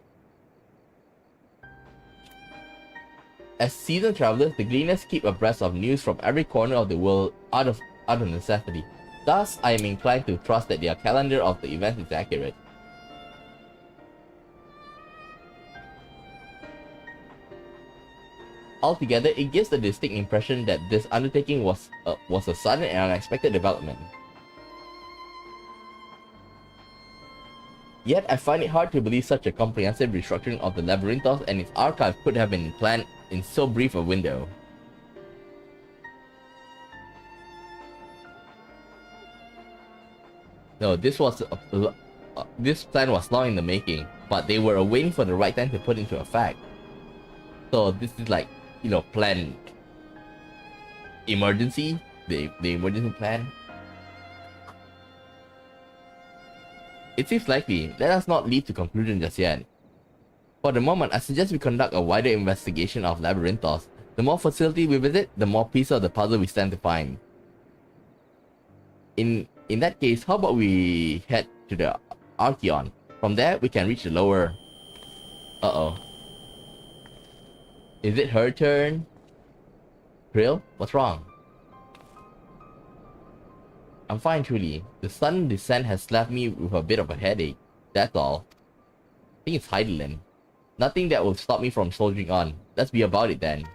As seasoned travelers, the gleaners keep abreast of news from every corner of the world out of necessity. Thus, I am inclined to trust that their calendar of the events is accurate. Altogether, it gives the distinct impression that this undertaking was a sudden and unexpected development. Yet, I find it hard to believe such a comprehensive restructuring of the labyrinthos and its archive could have been planned in so brief a window. No, this plan was long in the making, but they were waiting for the right time to put into effect. So this is like, you know, planned emergency, the emergency plan. It seems likely. Let us not leap to conclusion just yet. For the moment, I suggest we conduct a wider investigation of labyrinthos. The more facility we visit, the more pieces of the puzzle we stand to find. In that case, how about we head to the Archeon? From there, we can reach the lower... Uh-oh. Is it her turn? Krill? What's wrong? I'm fine, truly. The sudden descent has left me with a bit of a headache. That's all. I think it's Heidelin. Nothing that will stop me from soldiering on. Let's be about it then.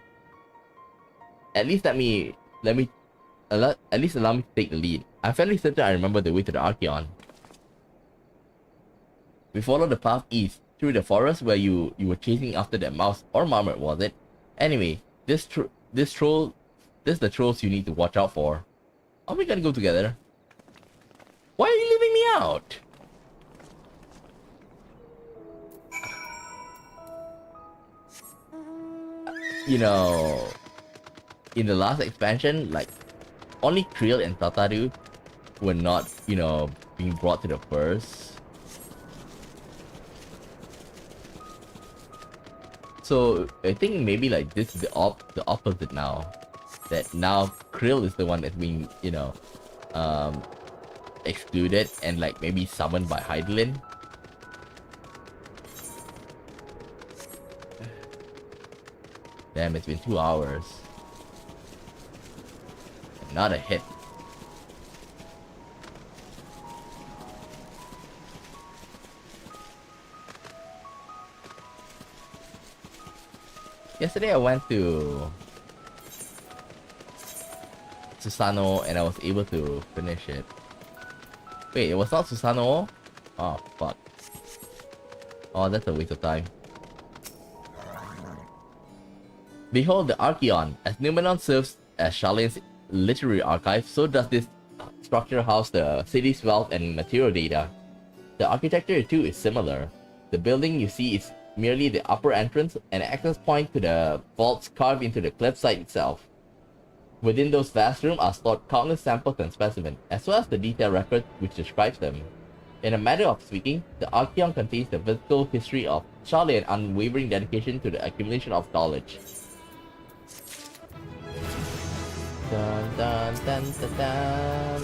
At least allow me to take the lead. I'm fairly certain I remember the way to the Archeon. We followed the path east, through the forest where you were chasing after that mouse or marmot, was it? Anyway, this the trolls you need to watch out for. Are we gonna go together? Why are you leaving me out? You know, in the last expansion, like, only Krill and Tataru were not, you know, being brought to the first. So I think maybe like this is the opposite now. That now Krill is the one that's being, you know, excluded and like maybe summoned by Heidelin. Damn, it's been 2 hours. Not a hit. Yesterday I went to Susano and I was able to finish it. Wait, it was not Susano? Oh, fuck. Oh, that's a waste of time. Behold the Archeon. As Numenon serves as Charlene's literary archive, so does this structure house the city's wealth and material data. The architecture too is similar. The building you see is merely the upper entrance and access point to the vaults carved into the cliffside itself. Within those vast rooms are stored countless samples and specimens, as well as the detailed record which describes them. In a matter of speaking, the Archeon contains the physical history of Charlene's unwavering dedication to the accumulation of knowledge. Dun, dun, dun, dun, dun.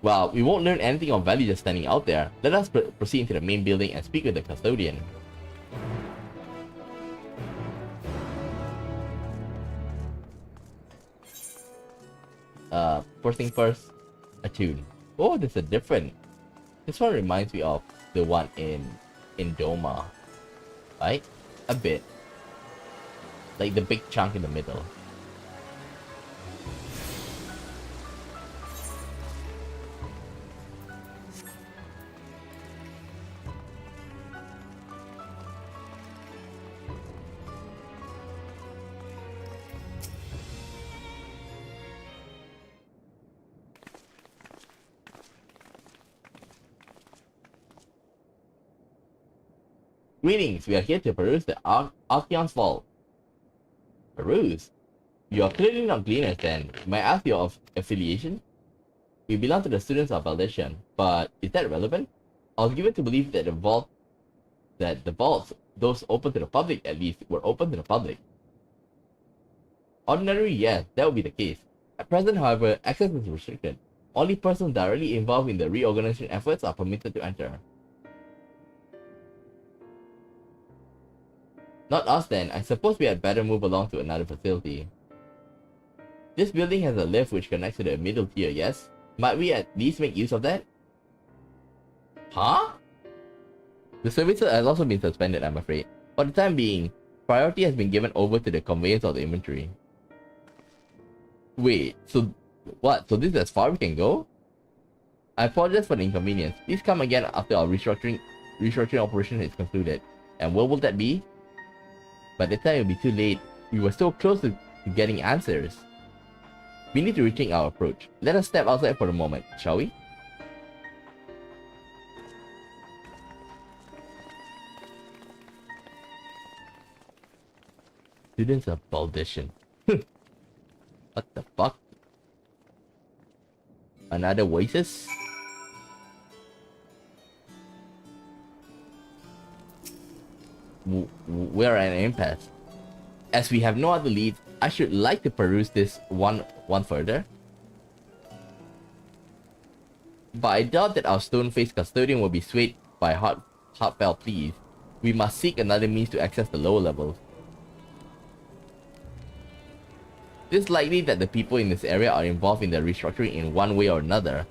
Well, we won't learn anything of value just standing out there. Let us proceed into the main building and speak with the custodian. First thing first, a tune. Oh, there's a different. This one reminds me of the one in Doma, right? A bit. Like the big chunk in the middle. Greetings, we are here to peruse the Archeon's vault. Peruse? You are clearly not gleaners then. May I ask your affiliation? We belong to the students of Valetian, but is that relevant? I was given to believe that the vaults, those open to the public at least, were open to the public. Ordinarily, yes, that would be the case. At present, however, access is restricted. Only persons directly involved in the reorganization efforts are permitted to enter. Not us then. I suppose we had better move along to another facility. This building has a lift which connects to the middle tier, yes? Might we at least make use of that? Huh? The services has also been suspended, I'm afraid. For the time being, priority has been given over to the conveyance of the inventory. Wait, so what? So this is as far as we can go? I apologize for the inconvenience. Please come again after our restructuring operation is concluded. And where will that be? By the time it will be too late. We were so close to getting answers. We need to rethink our approach. Let us step outside for a moment, shall we? Students of Baldition. What the fuck? Another voices? We're at an impasse. As we have no other leads, I should like to peruse this one further. But I doubt that our stone-faced custodian will be swayed by heartfelt pleas. We must seek another means to access the lower levels. It is likely that the people in this area are involved in the restructuring in one way or another.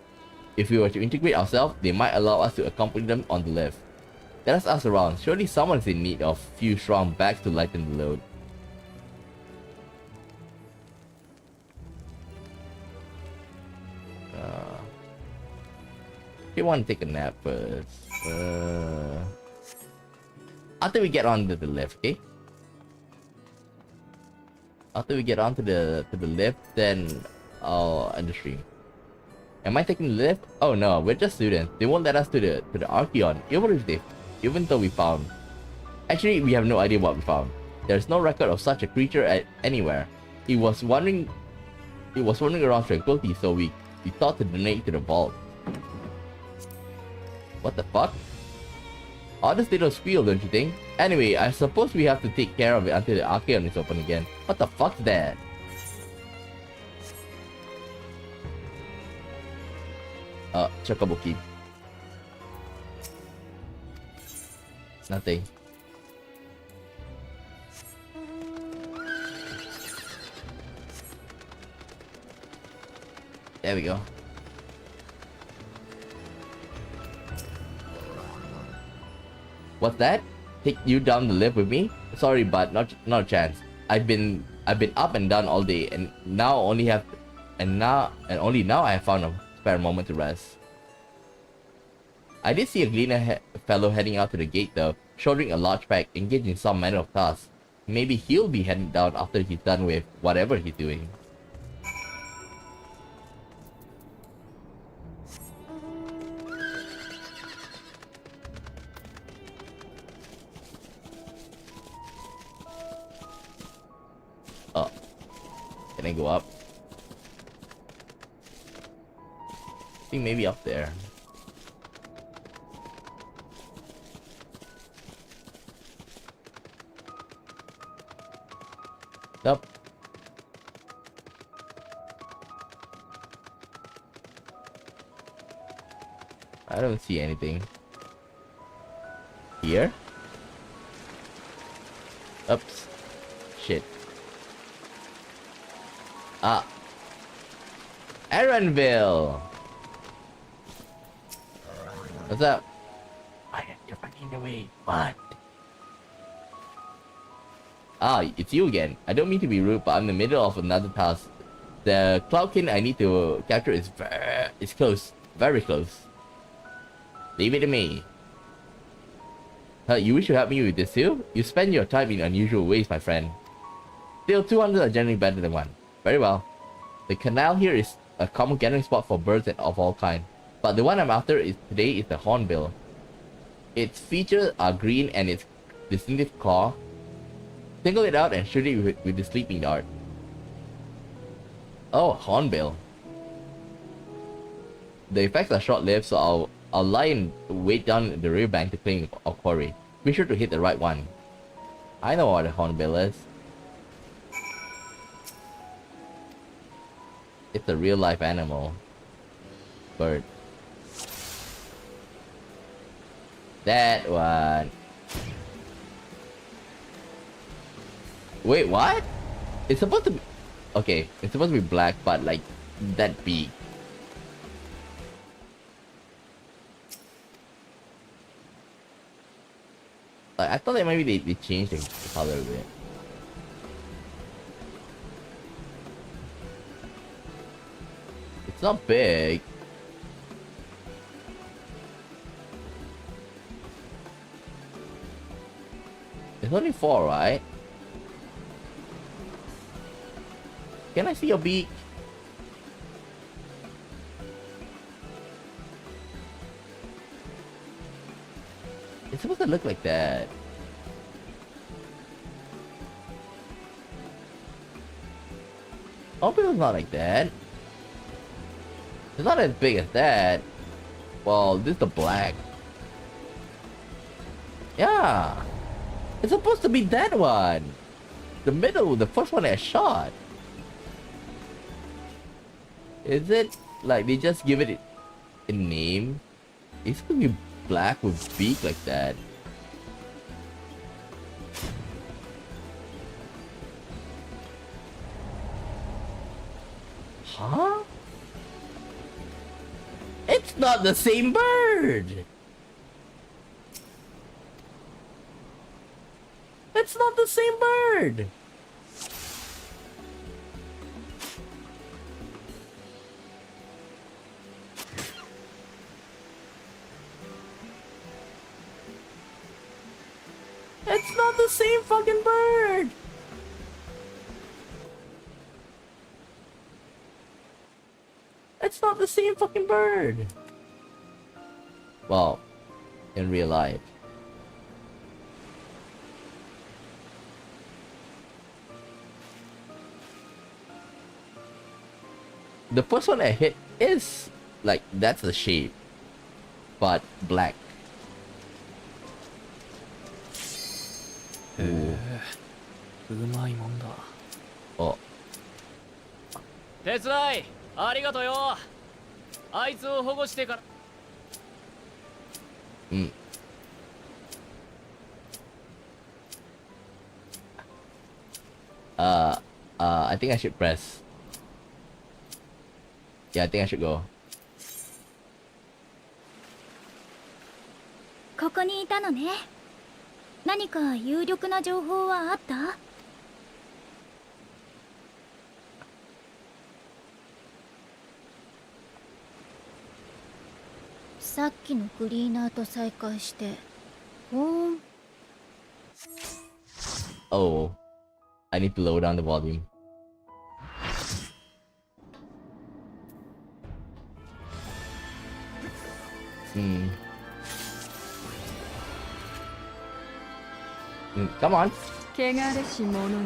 If we were to integrate ourselves, they might allow us to accompany them on the lift. Let us ask around. Surely someone's in need of a few strong backs to lighten the load. I want to take a nap first. After we get onto the lift, okay? After we get onto the lift, then I'll end the stream. Am I taking the lift? Oh no, we're just students. They won't let us to the Archeon, even though we found. Actually, we have no idea what we found. There's no record of such a creature anywhere. It was wandering around Tranquility, so we thought to donate to the vault. What the fuck? Oddest little squeal, don't you think? Anyway, I suppose we have to take care of it until the Archeon is open again. What the fuck's that? Chocobo key. Nothing. There we go. What's that? Take you down the lift with me? Sorry, but not a chance. I've been up and down all day, and only now I have found a spare moment to rest. I did see a gleaner fellow heading out to the gate though, shouldering a large pack, engaged in some manner of task. Maybe he'll be heading down after he's done with whatever he's doing. Oh. Can I go up? I think maybe up there. Nope. I don't see anything. Here? Oops. Shit. Ah. Aaronville! What's up? You're fucking in the way. What? Ah, it's you again. I don't mean to be rude, but I'm in the middle of another task. The Cloudkin I need to capture is it's close. Very close. Leave it to me. You wish to help me with this too? You spend your time in unusual ways, my friend. Still, 200 are generally better than 1. Very well. The canal here is a common gathering spot for birds of all kinds. But the one I'm after today is the hornbill. Its features are green and its distinctive claw. Single it out and shoot it with the sleeping dart. Oh, hornbill. The effects are short-lived, so I'll lie and wait down the riverbank to claim our quarry. Be sure to hit the right one. I know what a hornbill is. It's a real-life animal. Bird. That one. Wait, what? It's supposed to be... Okay, it's supposed to be black, but like, that beak. I thought that maybe they changed the color a bit. It's not big. It's only 4, right? Can I see your beak? It's supposed to look like that. Oh, but it's not like that. It's not as big as that. Well, this is the black. Yeah. It's supposed to be that one. The middle, the first one I shot. Is it like they just give it a name? It's supposed to be black with beak like that. Huh? It's not the same bird! It's not the same bird! It's not the same fucking bird! It's not the same fucking bird! Well, in real life. The first one I hit is like, that's the shape, but black. Oh. 手伝いありがとうよ。あいつを保護してから。I think I should press. Yeah, I think I should go. ここにいたのね。何か有力な情報はあった？さっきのクリーナーと再会して。Oh, I need to lower down the volume. Come on. 汚れし者よ。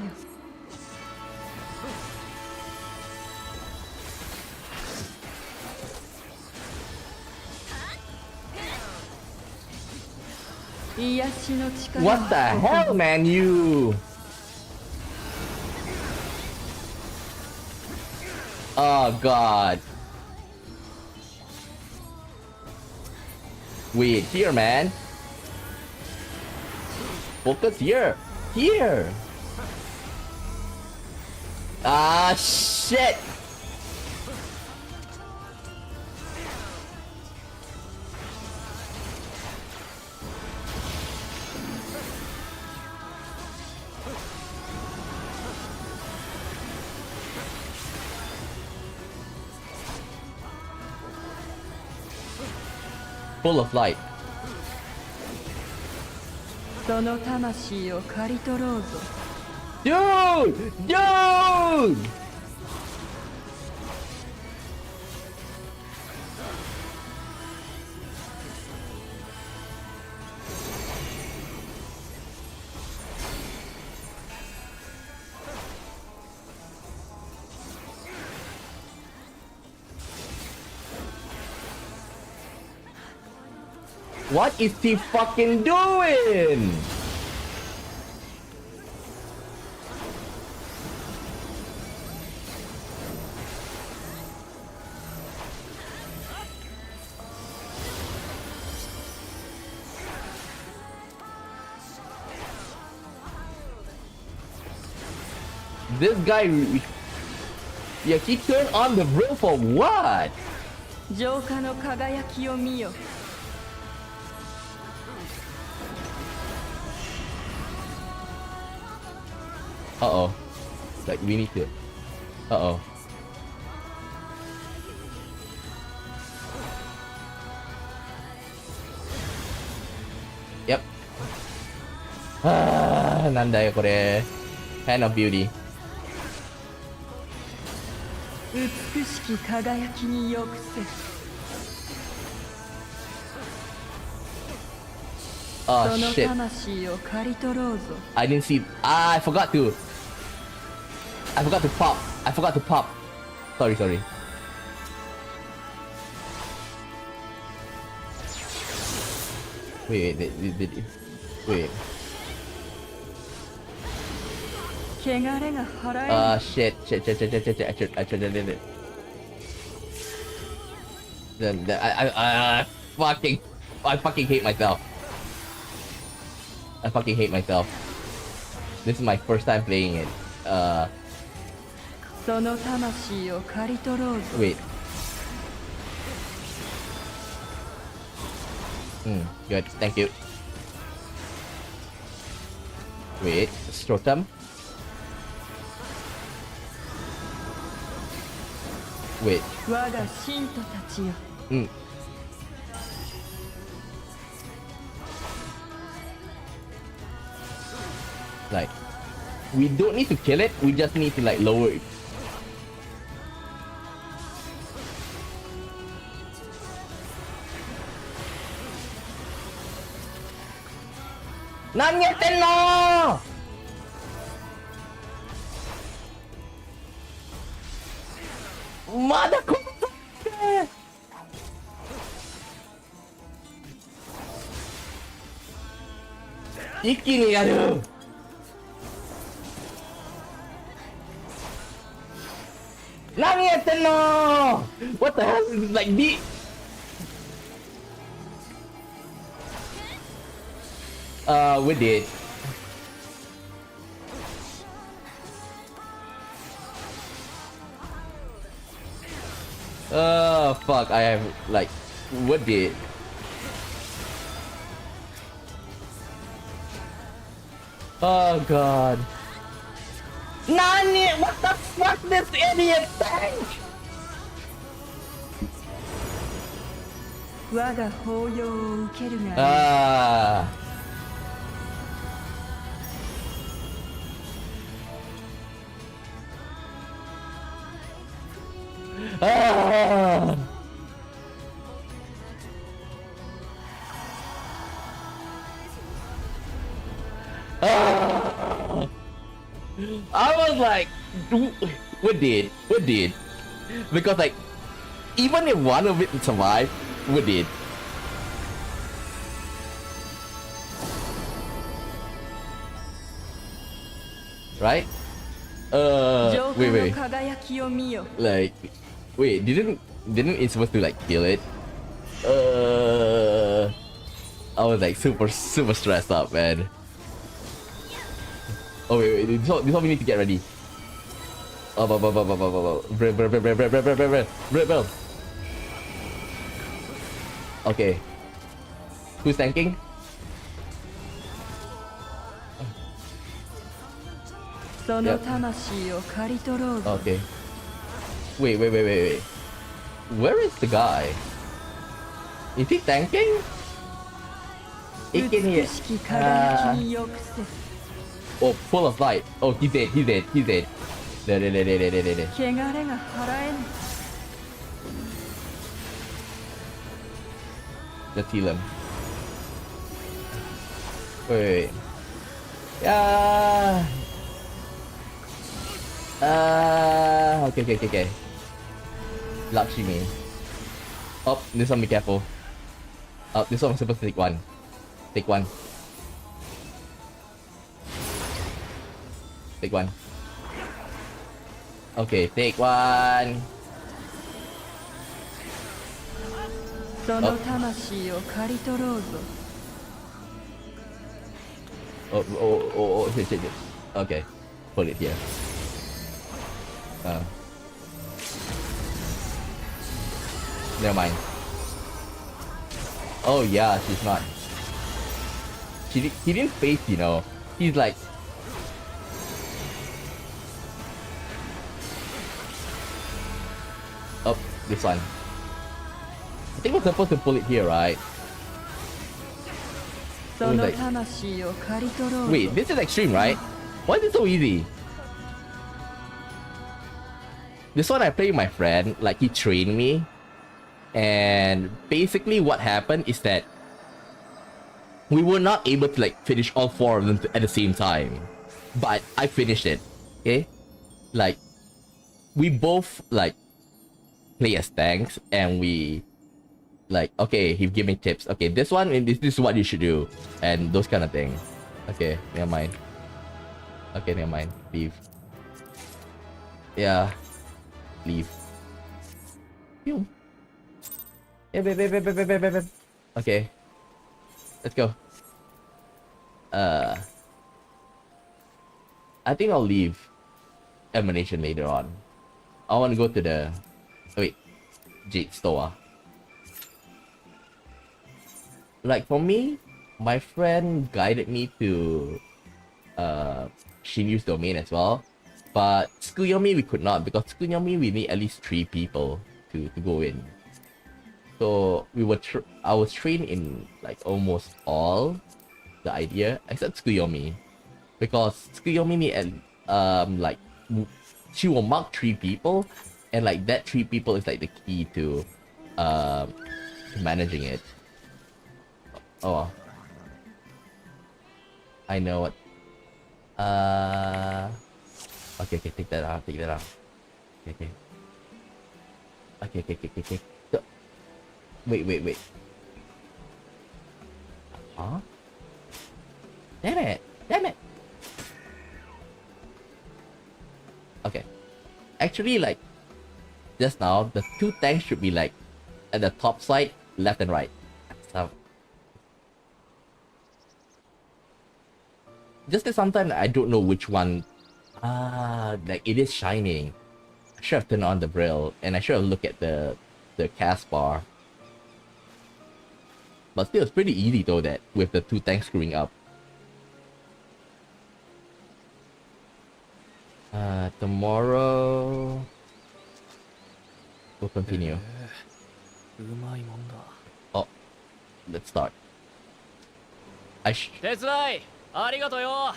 癒しの力。What the hell, man, you? Oh god. Wait, here, man. Focus here. Here. Ah, shit. full of light. その魂を刈り取ろうぞ。 Dude! Dude! What is he fucking doing? This guy, yeah, he turned on the grill for what? 浄化の輝きを見よ。 Uh-oh. Like, we need to... Uh-oh. Yep. Ah, なんだよこれ。Hand of Beauty. 美しき輝きによくせ。 Oh その shit. 魂を刈り取ろうぞ。 I didn't see... Ah, I forgot to pop. I forgot to pop. Sorry, sorry. Wait. Shit. I should have did it. Then I fucking hate myself. I fucking hate myself. This is my first time playing it. Wait. Good. Thank you. Wait. Scrotum. Wait. Like, we don't need to kill it, we just need to like lower it. Nani yatteんの? Madaこん一気にやる。何やってんの? What the hell is like the... we did. Fuck, I have like... What did? Oh god. Nani? What the fuck, this idiot tank? Ah. Ah. Ah. I was like, what did? Because like, even if one of it survived, we did. Right? Wait. Like, wait, didn't it supposed to like kill it? I was like super stressed up, man. Oh wait, this one we need to get ready. Bro. Okay. Who's tanking? Yep. Okay. Wait. Where is the guy? Is he tanking? He can hit. 美しき輝きによくせ Oh, full of light. Oh, he's dead. He's dead. He's dead. There. 汚れが払えぬ Let's heal him. Wait. Yeah. Okay. Lakshmi. Oh, this one be careful. Oh, this one I'm supposed to take one. Take one. Take one. Okay, take one. その魂を刈り取ろうぞ Oh, shit. Okay, put it here. Never mind. Oh yeah, she's not. He didn't face, you know. He's like. Oh, this one. I think we're supposed to pull it here, right? その魂を刈り取ろうぞ Wait, this is extreme, right? Why is it so easy? This one I played with my friend, like he trained me. And basically what happened is that we were not able to like finish all 4 of them at the same time. But I finished it, okay? Like, we both like play as tanks and we like, okay, he gave me tips. Okay, this one, this is what you should do. And those kind of things. Okay, never mind. Okay, never mind. Leave. Yeah. Leave. Pew. Yeah, babe. Okay. Let's go. I think I'll leave Emanation later on. I want to go to the... Oh, wait. Jade store. Like, for me, my friend guided me to Shinyu's domain as well. But Tsukuyomi we could not, because Tsukuyomi we need at least 3 people to go in. So I was trained in like almost all the idea except Tsukuyomi, because Tsukuyomi need like she will mark 3 people, and like that 3 people is like the key to managing it. Oh, I know what. Okay, take that out. Okay. Go. Wait. Huh? Damn it! Okay. Actually, like, just now, the 2 tanks should be like at the top side, left and right. So, just that sometimes I don't know which one. Like it is shining. I should have turned on the brill, and I should have looked at the cast bar. But still, it's pretty easy though, that with the 2 tanks screwing up. Tomorrow we'll continue. Oh, let's start. 手伝いありがとうよ。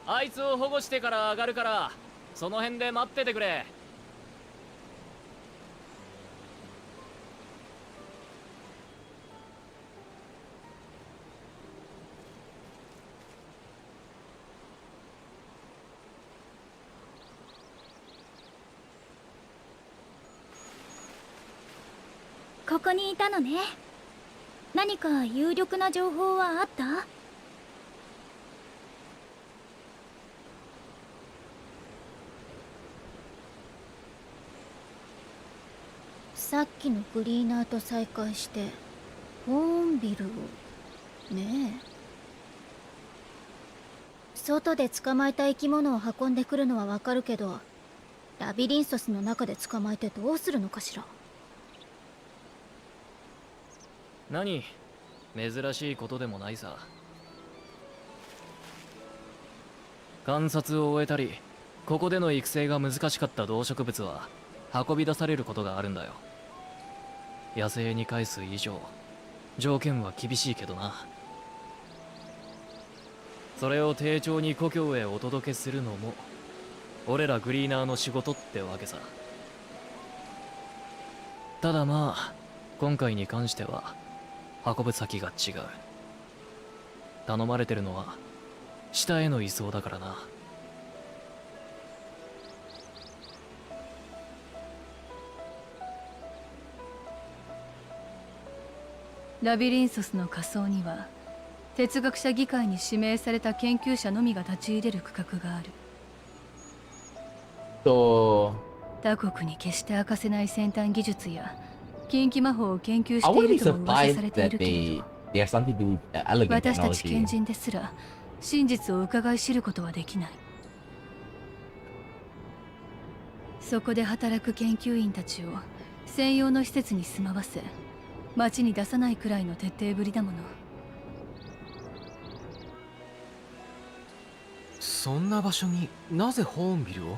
あいつを保護してから上がるから、その辺で待っててくれ。ここにいたのね。何か有力な情報はあった？さっきのクリーナーと再会してホーンビルをねえ、外で捕まえた生き物を運んでくるのはわかるけど、ラビリンソスの中で捕まえてどうするのかしら。何？珍しいことでもないさ。観察を終えたり、ここでの育成が難しかった動植物は運び出されることがあるんだよ。野生に返す以上条件は厳しいけどな。それを丁重に故郷へお届けするのも俺らグリーナーの仕事ってわけさ。ただまあ今回に関しては運ぶ先が違う。頼まれてるのは下への移送だからな。ラビリンソスの仮想には哲学者議会に指名された研究者のみが立ち入れる区画がある。So, 他国に決して明かせない先端技術や近畿魔法を研究 I してい wouldn't be るとも噂 surprised されてい that るけれ they ど、 have something to do with elegant 私たち賢 technology. 人ですら真実を伺い知ることはできない。そこで働く研究員たちを専用の施設に住まわせ、街に出さないくらいの徹底ぶりだもの。そんな場所になぜホーンビルを？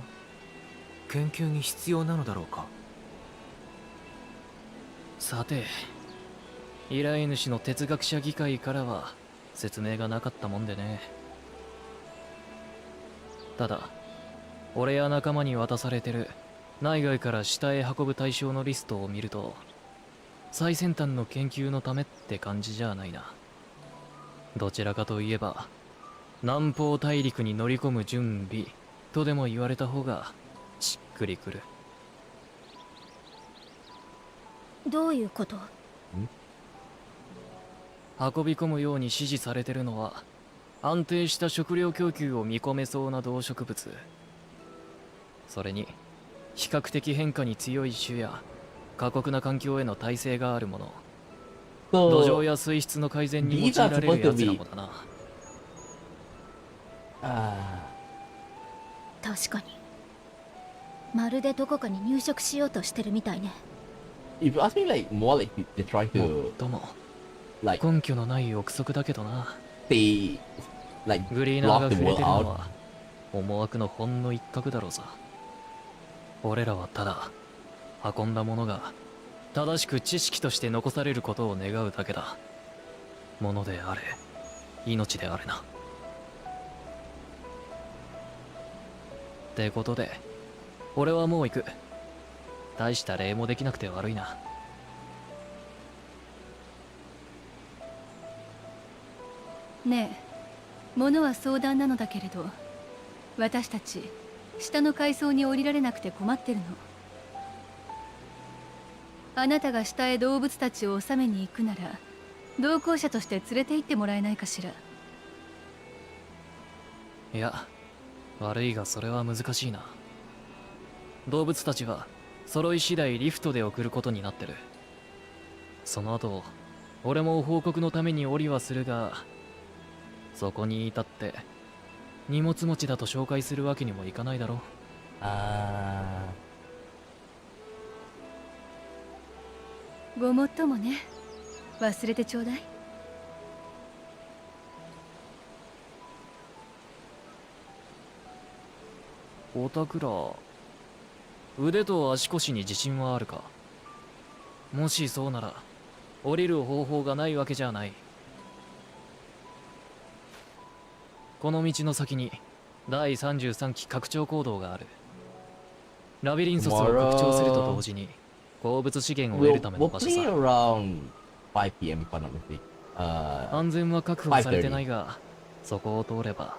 研究に必要なのだろうか。さて、依頼主の哲学者議会からは説明がなかったもんでね。ただ俺や仲間に渡されてる内外から下へ運ぶ対象のリストを見ると最先端の研究のためって感じじゃないな。どちらかといえば南方大陸に乗り込む準備とでも言われた方がしっくりくる。どういうこと？運び込むように指示されてるのは安定した食料供給を見込めそうな動植物、それに比較的変化に強い種や過酷な環境への耐性があるもの、土壌 So, や水質の改善に用い these are られる supposed to やつ be らもだな。確かに。まるでどこかに入植しようとしてるみたいね。if you ask me, like more like they're trying も to っとも like 根拠のない憶測だけどな。 they like グリーナー block が the 触れ world てるの out. は思惑のほんの一角だろうさ。俺らはただ運んだものが正しく知識として残されることを願うだけだ。ものであれ命であれな。ってことで俺はもう行く。大した礼もできなくて悪いな。ねえ、物は相談なのだけれど、私たち下の階層に降りられなくて困ってるの。あなたが下へ動物たちを収めに行くなら同行者として連れて行ってもらえないかしら。いや悪いがそれは難しいな。動物たちは揃い次第リフトで送ることになってる。その後俺も報告のために降りはするが、そこに至って荷物持ちだと紹介するわけにもいかないだろう。ごもっともね。忘れてちょうだい。おたくら腕と足腰に自信はあるか？もしそうなら降りる方法がないわけじゃない。この道の先に第33期拡張行動がある。ラビリンソスを拡張すると同時に鉱物資源を得るための場所 We'll さ。 play around 5 p.m. if I'm not mistaken. 安全は確保されてないが、そこを通れば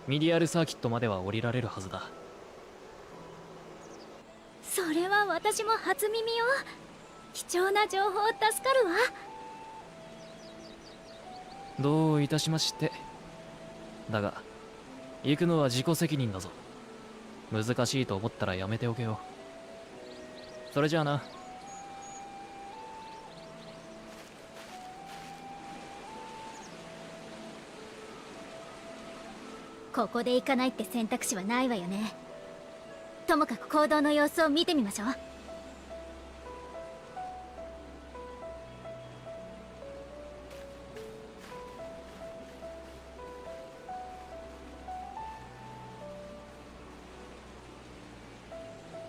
ミディアルサーキットまでは降りられるはずだ。それは私も初耳よ。貴重な情報助かるわ。どういたしまして。だが行くのは自己責任だぞ。難しいと思ったらやめておけよ。それじゃあな。ここで行かないって選択肢はないわよね。ともかく行動の様子を見てみましょう。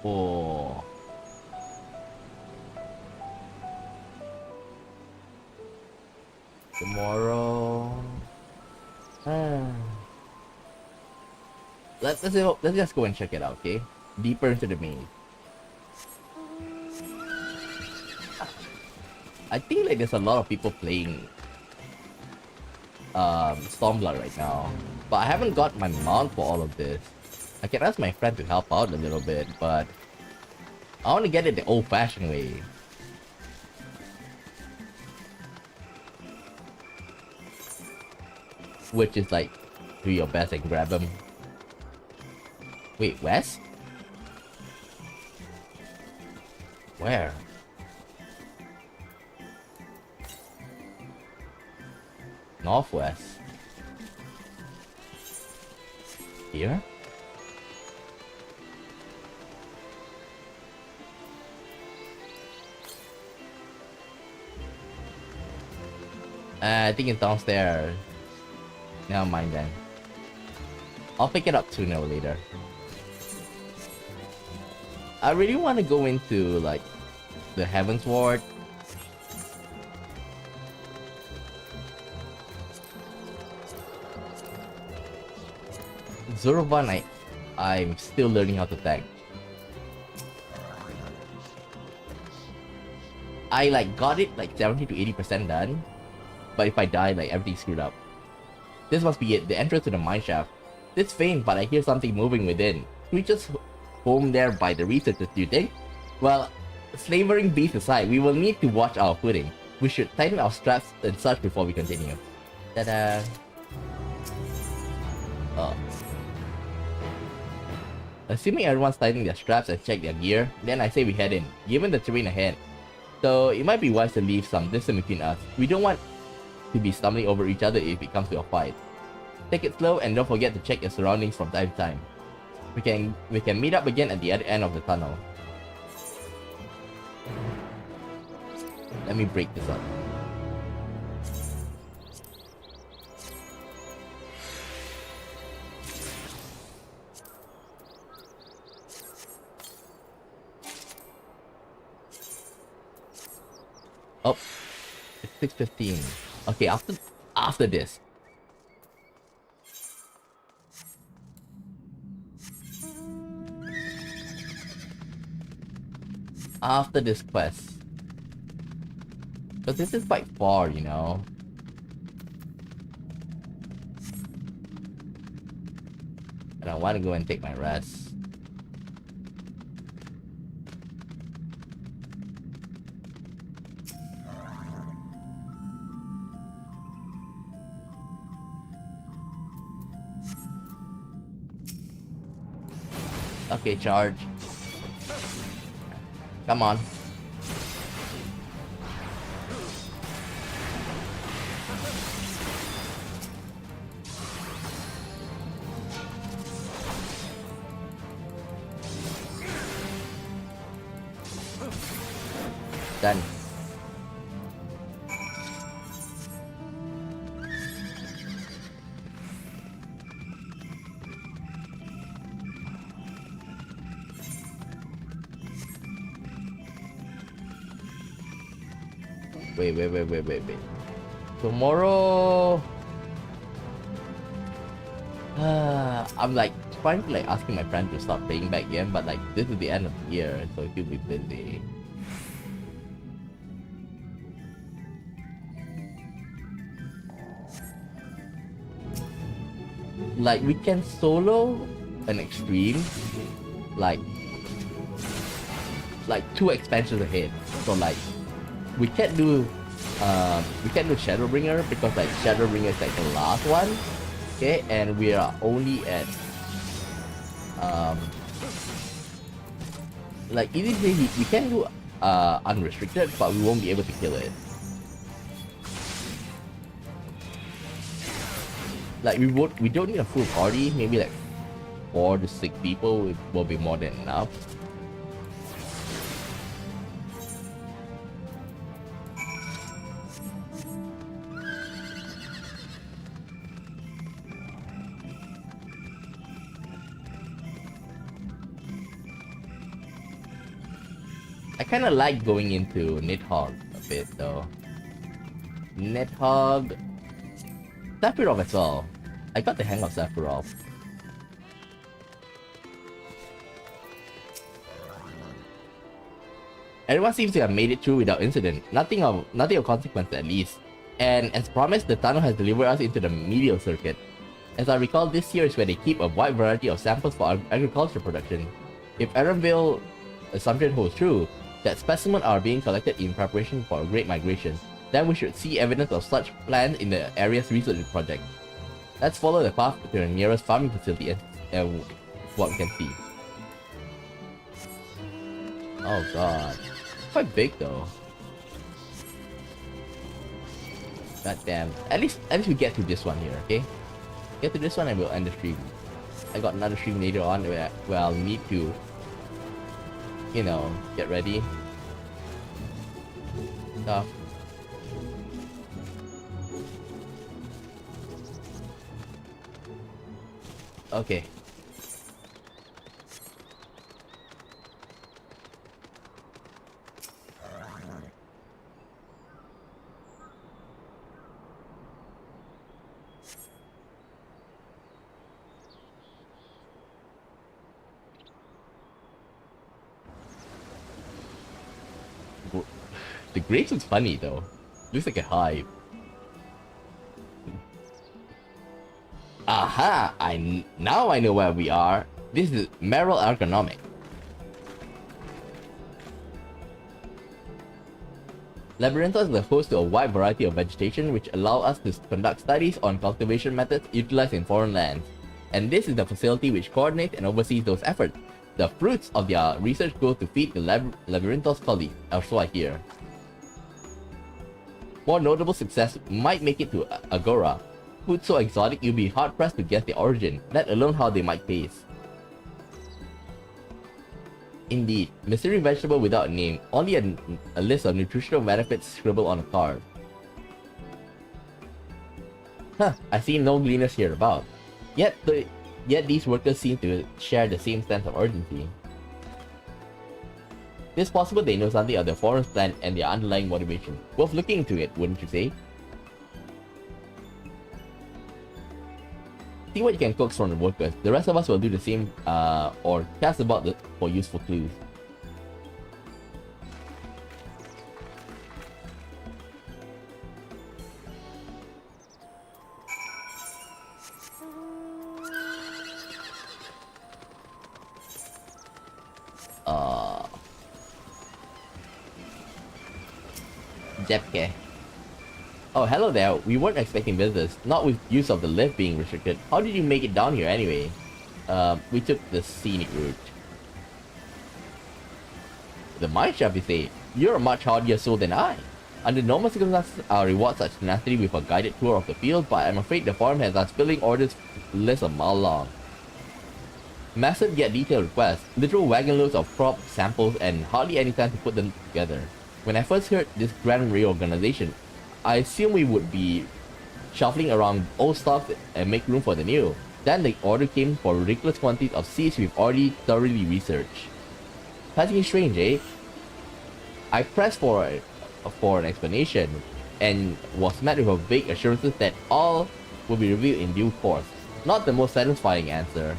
おー Tomorrow. Let's just go and check it out, okay? Deeper into the maze. I think like there's a lot of people playing Stormblood right now, but I haven't got my mount for all of this. I can ask my friend to help out a little bit, but I want to get it the old-fashioned way. Which is like, do your best and grab them. Wait, west? Where? Northwest. Here? I think it's downstairs. Never mind then. I'll pick it up sooner or later. I really want to go into like the Heaven's Ward. Zorovan, I'm still learning how to tank. I like got it like 70 to 80% done, but if I die, like everything's screwed up. This must be it, the entrance to the mineshaft. It's faint, but I hear something moving within. Creatures home there by the researchers, do you think? Well, slavering beasts aside, we will need to watch our footing. We should tighten our straps and such before we continue. Ta-da! Oh. Assuming everyone's tightening their straps and check their gear, then I say we head in, given the terrain ahead. So it might be wise to leave some distance between us. We don't want to be stumbling over each other if it comes to a fight. Take it slow and don't forget to check your surroundings from time to time. We can meet up again at the other end of the tunnel. Let me break this up. Oh, it's 6:15. Okay, after this. After this quest. Because this is quite far, you know. And I want to go and take my rest. Okay, charge. Come on. Done. Wait. Tomorrow... I'm like trying to like asking my friend to start playing back again, but like this is the end of the year, so he'll be busy. Like we can solo an extreme, like 2 expansions ahead. So like we can't do Shadowbringer because like Shadowbringer is like the last one, okay, and we are only at like easily we can do unrestricted, but we won't be able to kill it. Like we don't need a full party, maybe like 4 to 6 people will be more than enough. I kinda like going into Nidhogg a bit though. Nidhogg. Sephiroth as well. I got the hang of Sephiroth. Everyone seems to have made it through without incident. Nothing of consequence at least. And as promised, the tunnel has delivered us into the medial circuit. As I recall, this here is where they keep a wide variety of samples for agriculture production. If Erenville's assumption holds true, that specimens are being collected in preparation for a great migration, then we should see evidence of such plans in the area's research project. Let's follow the path to the nearest farming facility and what we can see. Oh god. Quite big though. God damn. At least we get to this one here, okay? Get to this one and we'll end the stream. I got another stream later on where I'll need to, you know, get ready. Stuff. Okay. The grapes looks funny though. Looks like a hive. Aha! Now I know where we are. This is Meryl Ergonomic. Labyrinthos is the host to a wide variety of vegetation which allow us to conduct studies on cultivation methods utilized in foreign lands. And this is the facility which coordinates and oversees those efforts. The fruits of their research go to feed the Labyrinthos colleagues, or so I hear. More notable success might make it to Agora. Food so exotic you'll be hard-pressed to guess the origin, let alone how they might taste. Indeed, mystery vegetable without a name, only a list of nutritional benefits scribbled on a card. Huh, I see no gleaners here about. Yet these workers seem to share the same sense of urgency. It's possible they know something of the foreign's plan and their underlying motivation. Worth looking into it, wouldn't you say? See what you can coax from the workers. The rest of us will do the same, or cast about for useful clues. Jepke. Oh, hello there. We weren't expecting visitors. Not with use of the lift being restricted. How did you make it down here anyway? We took the scenic route. The mine shaft, you say? You're a much hardier soul than I. Under normal circumstances, I'll reward such tenacity with a guided tour of the field, but I'm afraid the forum has unspilling orders list a mile long. Massive yet detailed requests, literal wagon loads of prop samples, and hardly any time to put them together. When I first heard this grand reorganization, I assumed we would be shuffling around old stuff and make room for the new. Then the order came for ridiculous quantities of seeds we've already thoroughly researched. Passing strange, eh? I pressed for an explanation and was met with vague assurances that all will be revealed in due course. Not the most satisfying answer.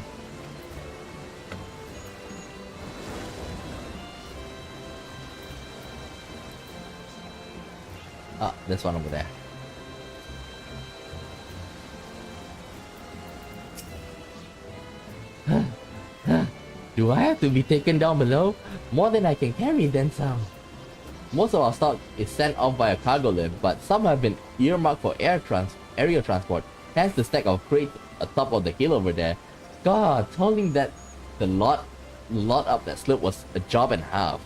Ah, there's one over there. Do I have to be taken down below? More than I can carry, then some. Most of our stock is sent off by a cargo lift, but some have been earmarked for aerial transport. Hence the stack of crates atop of the hill over there. God, hauling the lot up that slope was a job and a half.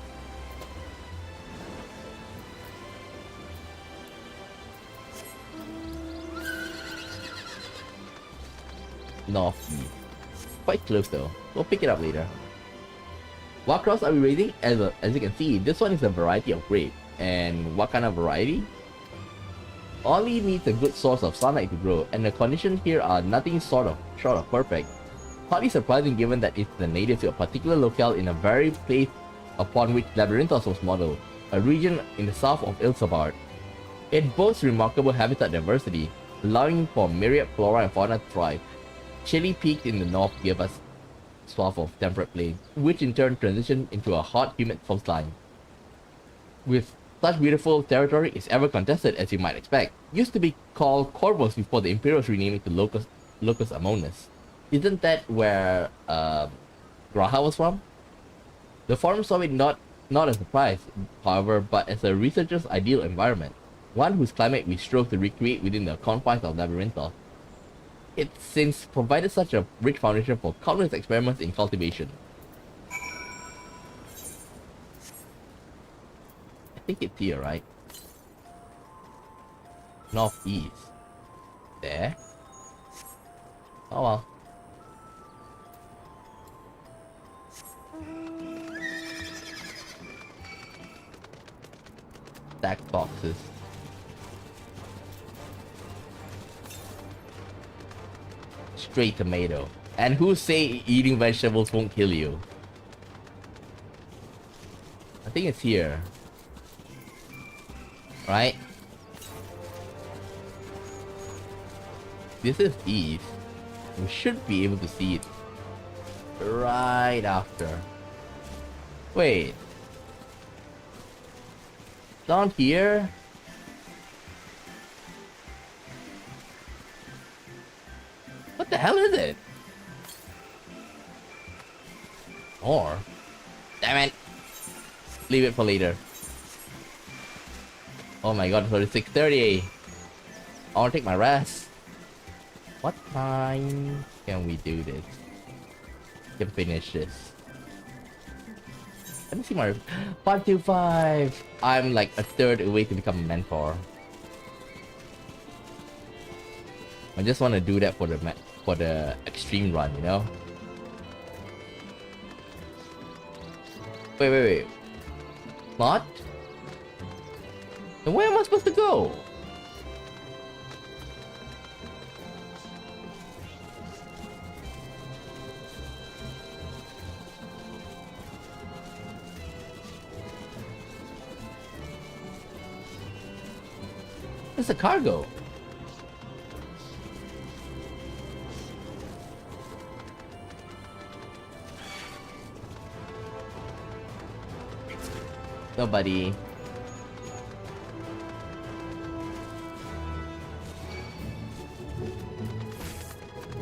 North. Quite close though. We'll pick it up later. What crops are we raising? As you can see, this one is a variety of grape. And what kind of variety? Only needs a good source of sunlight to grow, and the conditions here are nothing short of perfect. Hardly surprising given that it's the native to a particular locale in a very place upon which Labyrinthos was modeled, a region in the south of Ilsabard. It boasts remarkable habitat diversity, allowing for myriad flora and fauna to thrive. Chilly peaks in the north give us swath of temperate plains, which in turn transition into a hot, humid coastline. With such beautiful territory, it's ever contested as you might expect. Used to be called Corvus before the Imperials renamed it to Locus Amonis. Isn't that where Graha was from? The forum saw it not as a prize, however, but as a researcher's ideal environment, one whose climate we strove to recreate within the confines of Labyrinthos. It's since provided such a rich foundation for countless experiments in cultivation. I think it's here, right? Northeast. There? Oh well. Stack boxes. Straight tomato. And who say eating vegetables won't kill you? I think it's here. Right? This is east. We should be able to see it right after. Wait. Down here? What the hell is it? Or? Damn it! Leave it for later. Oh my god, 36:30. I wanna take my rest. What time can we do this? Can finish this. Let me see my 525. I'm like a third away to become a mentor. I just want to do that for the extreme run, you know. Wait. What? Then where am I supposed to go? It's a cargo. Nobody.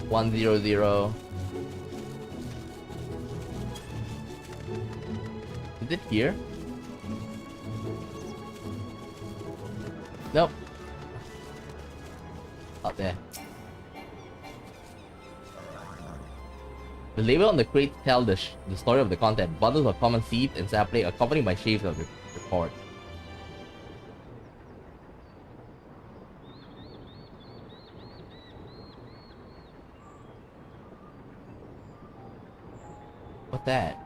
One zero zero. Is it here? Nope. Up there. The label on the crate tell the story of the content. Bundles of common seeds and sapling accompanied by shapes of report. What's that?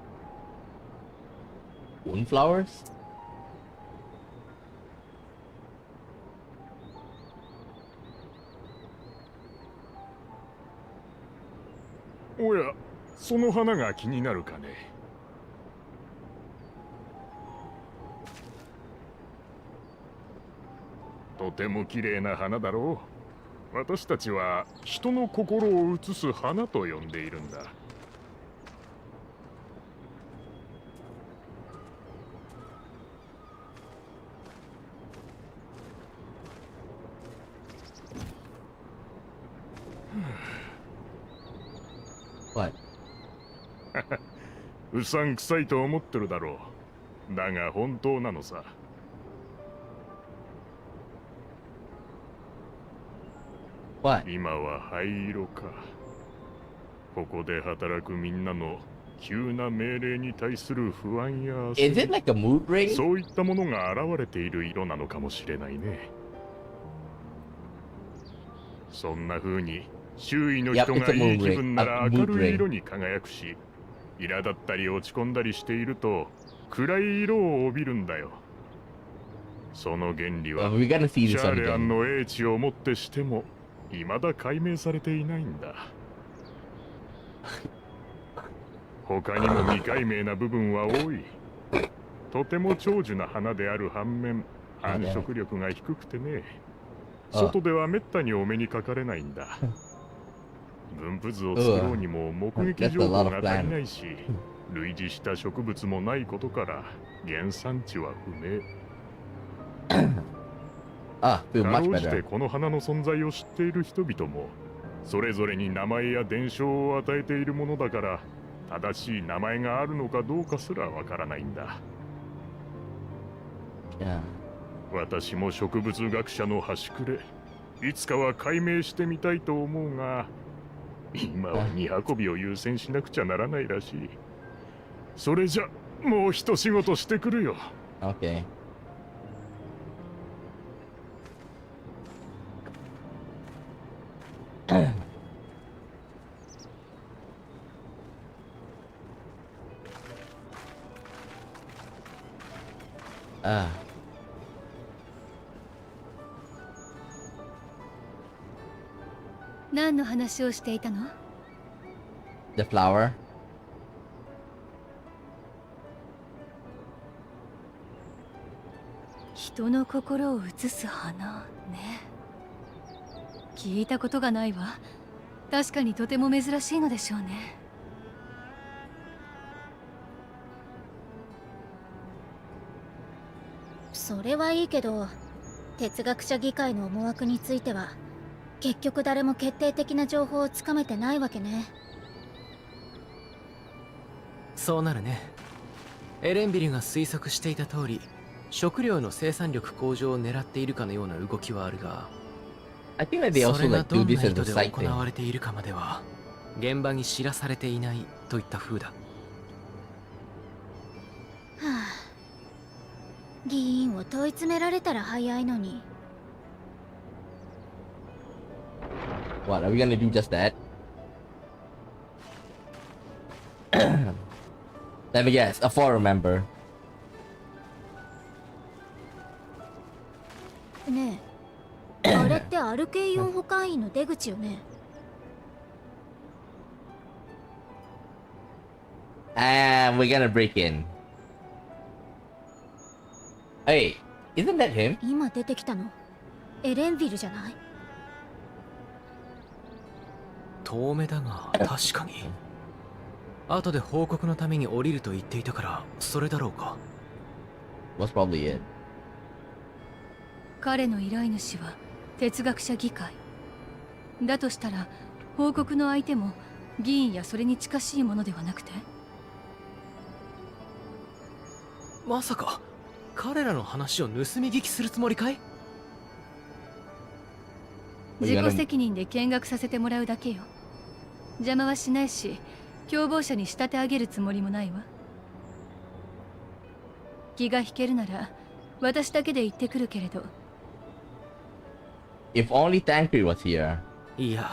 Moonflowers?おや、その花が気になるかね。とても綺麗な花だろう。私たちは人の心を映す花と呼んでいるんだ。What? うさんくさいと思ってるだろう。だが本当なのさ。What? 今は灰色か。ここで働くみんなの急な命令に対する不安や Is it like a mood ring? そういったものが現れている色なのかもしれないね。そんな風に周囲の人がいい気分なら明るい色に輝くし、苛立ったり落ち込んだりしていると暗い色を帯びるんだよ。その原理はシャーレアンの英知をもってしても未だ解明されていないんだ。他にも未解明な部分は多い。とても長寿な花である反面、繁殖力が低くてね、外ではめったにお目にかかれないんだ。分布図を作ろうにも目撃情報が足りないし、類似した植物もないことから原産地は不明。Ah, feel か much ろうじて better. この花の存在を知っている人々もそれぞれに名前や伝承を与えているものだから、正しい名前があるのかどうかすらわからないんだ。Yeah. 私も植物学者の端くれ、いつかは解明してみたいと思うが、今は荷運びを優先しなくちゃならないらしい。それじゃもう一仕事してくるよ。Okay. Ah. 何の話をしていたの？ The flower. 人の心を映す花ね。聞いたことがないわ。確かにとても珍しいのでしょうね。それはいいけど、哲学者議会の思惑については結局誰も決定的な情報をつかめてないわけね。そうなるね。エレンビルが推測していた通り、食料の生産力向上を狙っているかのような動きはあるが、 I think that they そ also れが like ど do んな this 意 as 図 a で side 行わ thing. れているかまでは現場に知らされていないといった風だ。はあ、議員を問い詰められたら早いのに。 What, are we gonna do just that? Let me guess, a forum member. ねえ、あれってアルケイオン保管員の出口よね。And we're gonna break in. Hey, isn't that him? 今出てきたのエレンビルじゃない？遠目だが確かに。後で報告のために降りると言っていたからそれだろうか。 Was probably it. 彼の依頼主は哲学者議会だとしたら、報告の相手も議員やそれに近しいものではなくて、まさか彼らの話を盗み聞きするつもりかい？自己責任で見学させてもらうだけよ。邪魔はしないし、共謀者に仕立て上げるつもりもないわ。気が引けるなら私だけで行ってくるけれど。 If only Tancred was here. いや、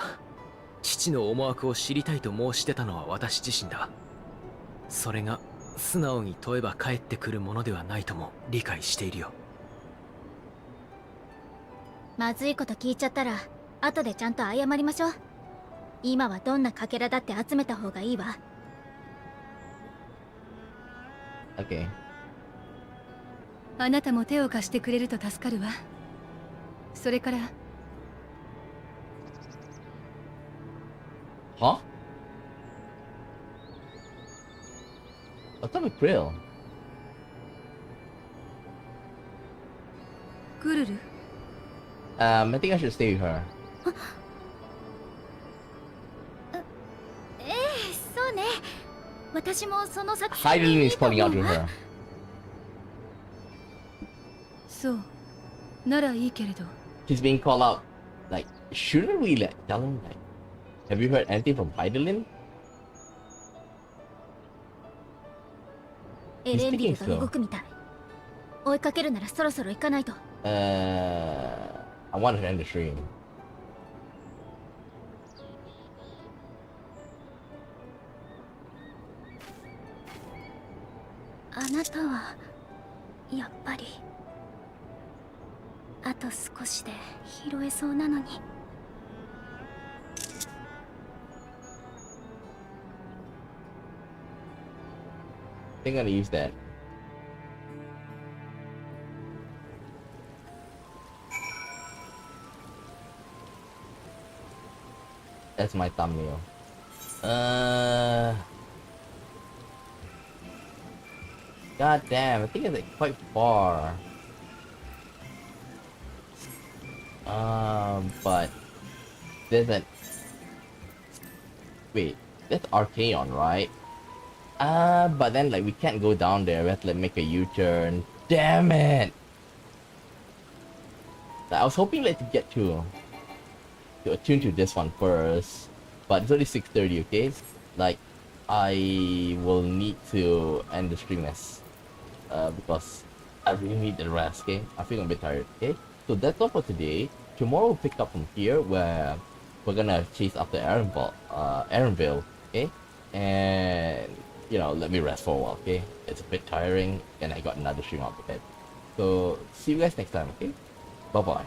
父の思惑を知りたいと申してたのは私自身だ。それが素直に問えば返ってくるものではないとも理解しているよ。まずいこと聞いちゃったら後でちゃんと謝りましょう。今はどんなかけらだって集めた方がいいわ。 Okay. あなたも手を貸してくれると助かるわ。それから Huh? What's up with Krill? グルル I think I should stay with her. ええ、そうね。私もその作 Heidelin is calling out to her. そうならいいけれど。 He's being called out. Like, shouldn't we like tell him like, have you heard anything from Heidelin? エレンビルが動くみたい。追いかけるならそろそろ行かないと。I want to end the stream. あなたはやっぱりあと少しで拾えそうなのに。I think I'm gonna use that. That's my thumbnail. God damn, I think it's like quite far. But there's an wait, that's Archaeon, right? But then like we can't go down there. We have to like make a U-turn. Damn it! I was hoping like to get to attune to this one first, but it's only 6:30. Okay, like I will need to end the stream as because I really need the rest. Okay, I'm feeling a bit tired. Okay, so that's all for today. Tomorrow we'll pick up from here where we're gonna chase after Aaronville. Okay, and you know, let me rest for a while. Okay, it's a bit tiring, and I got another stream up ahead. So see you guys next time. Okay, bye bye.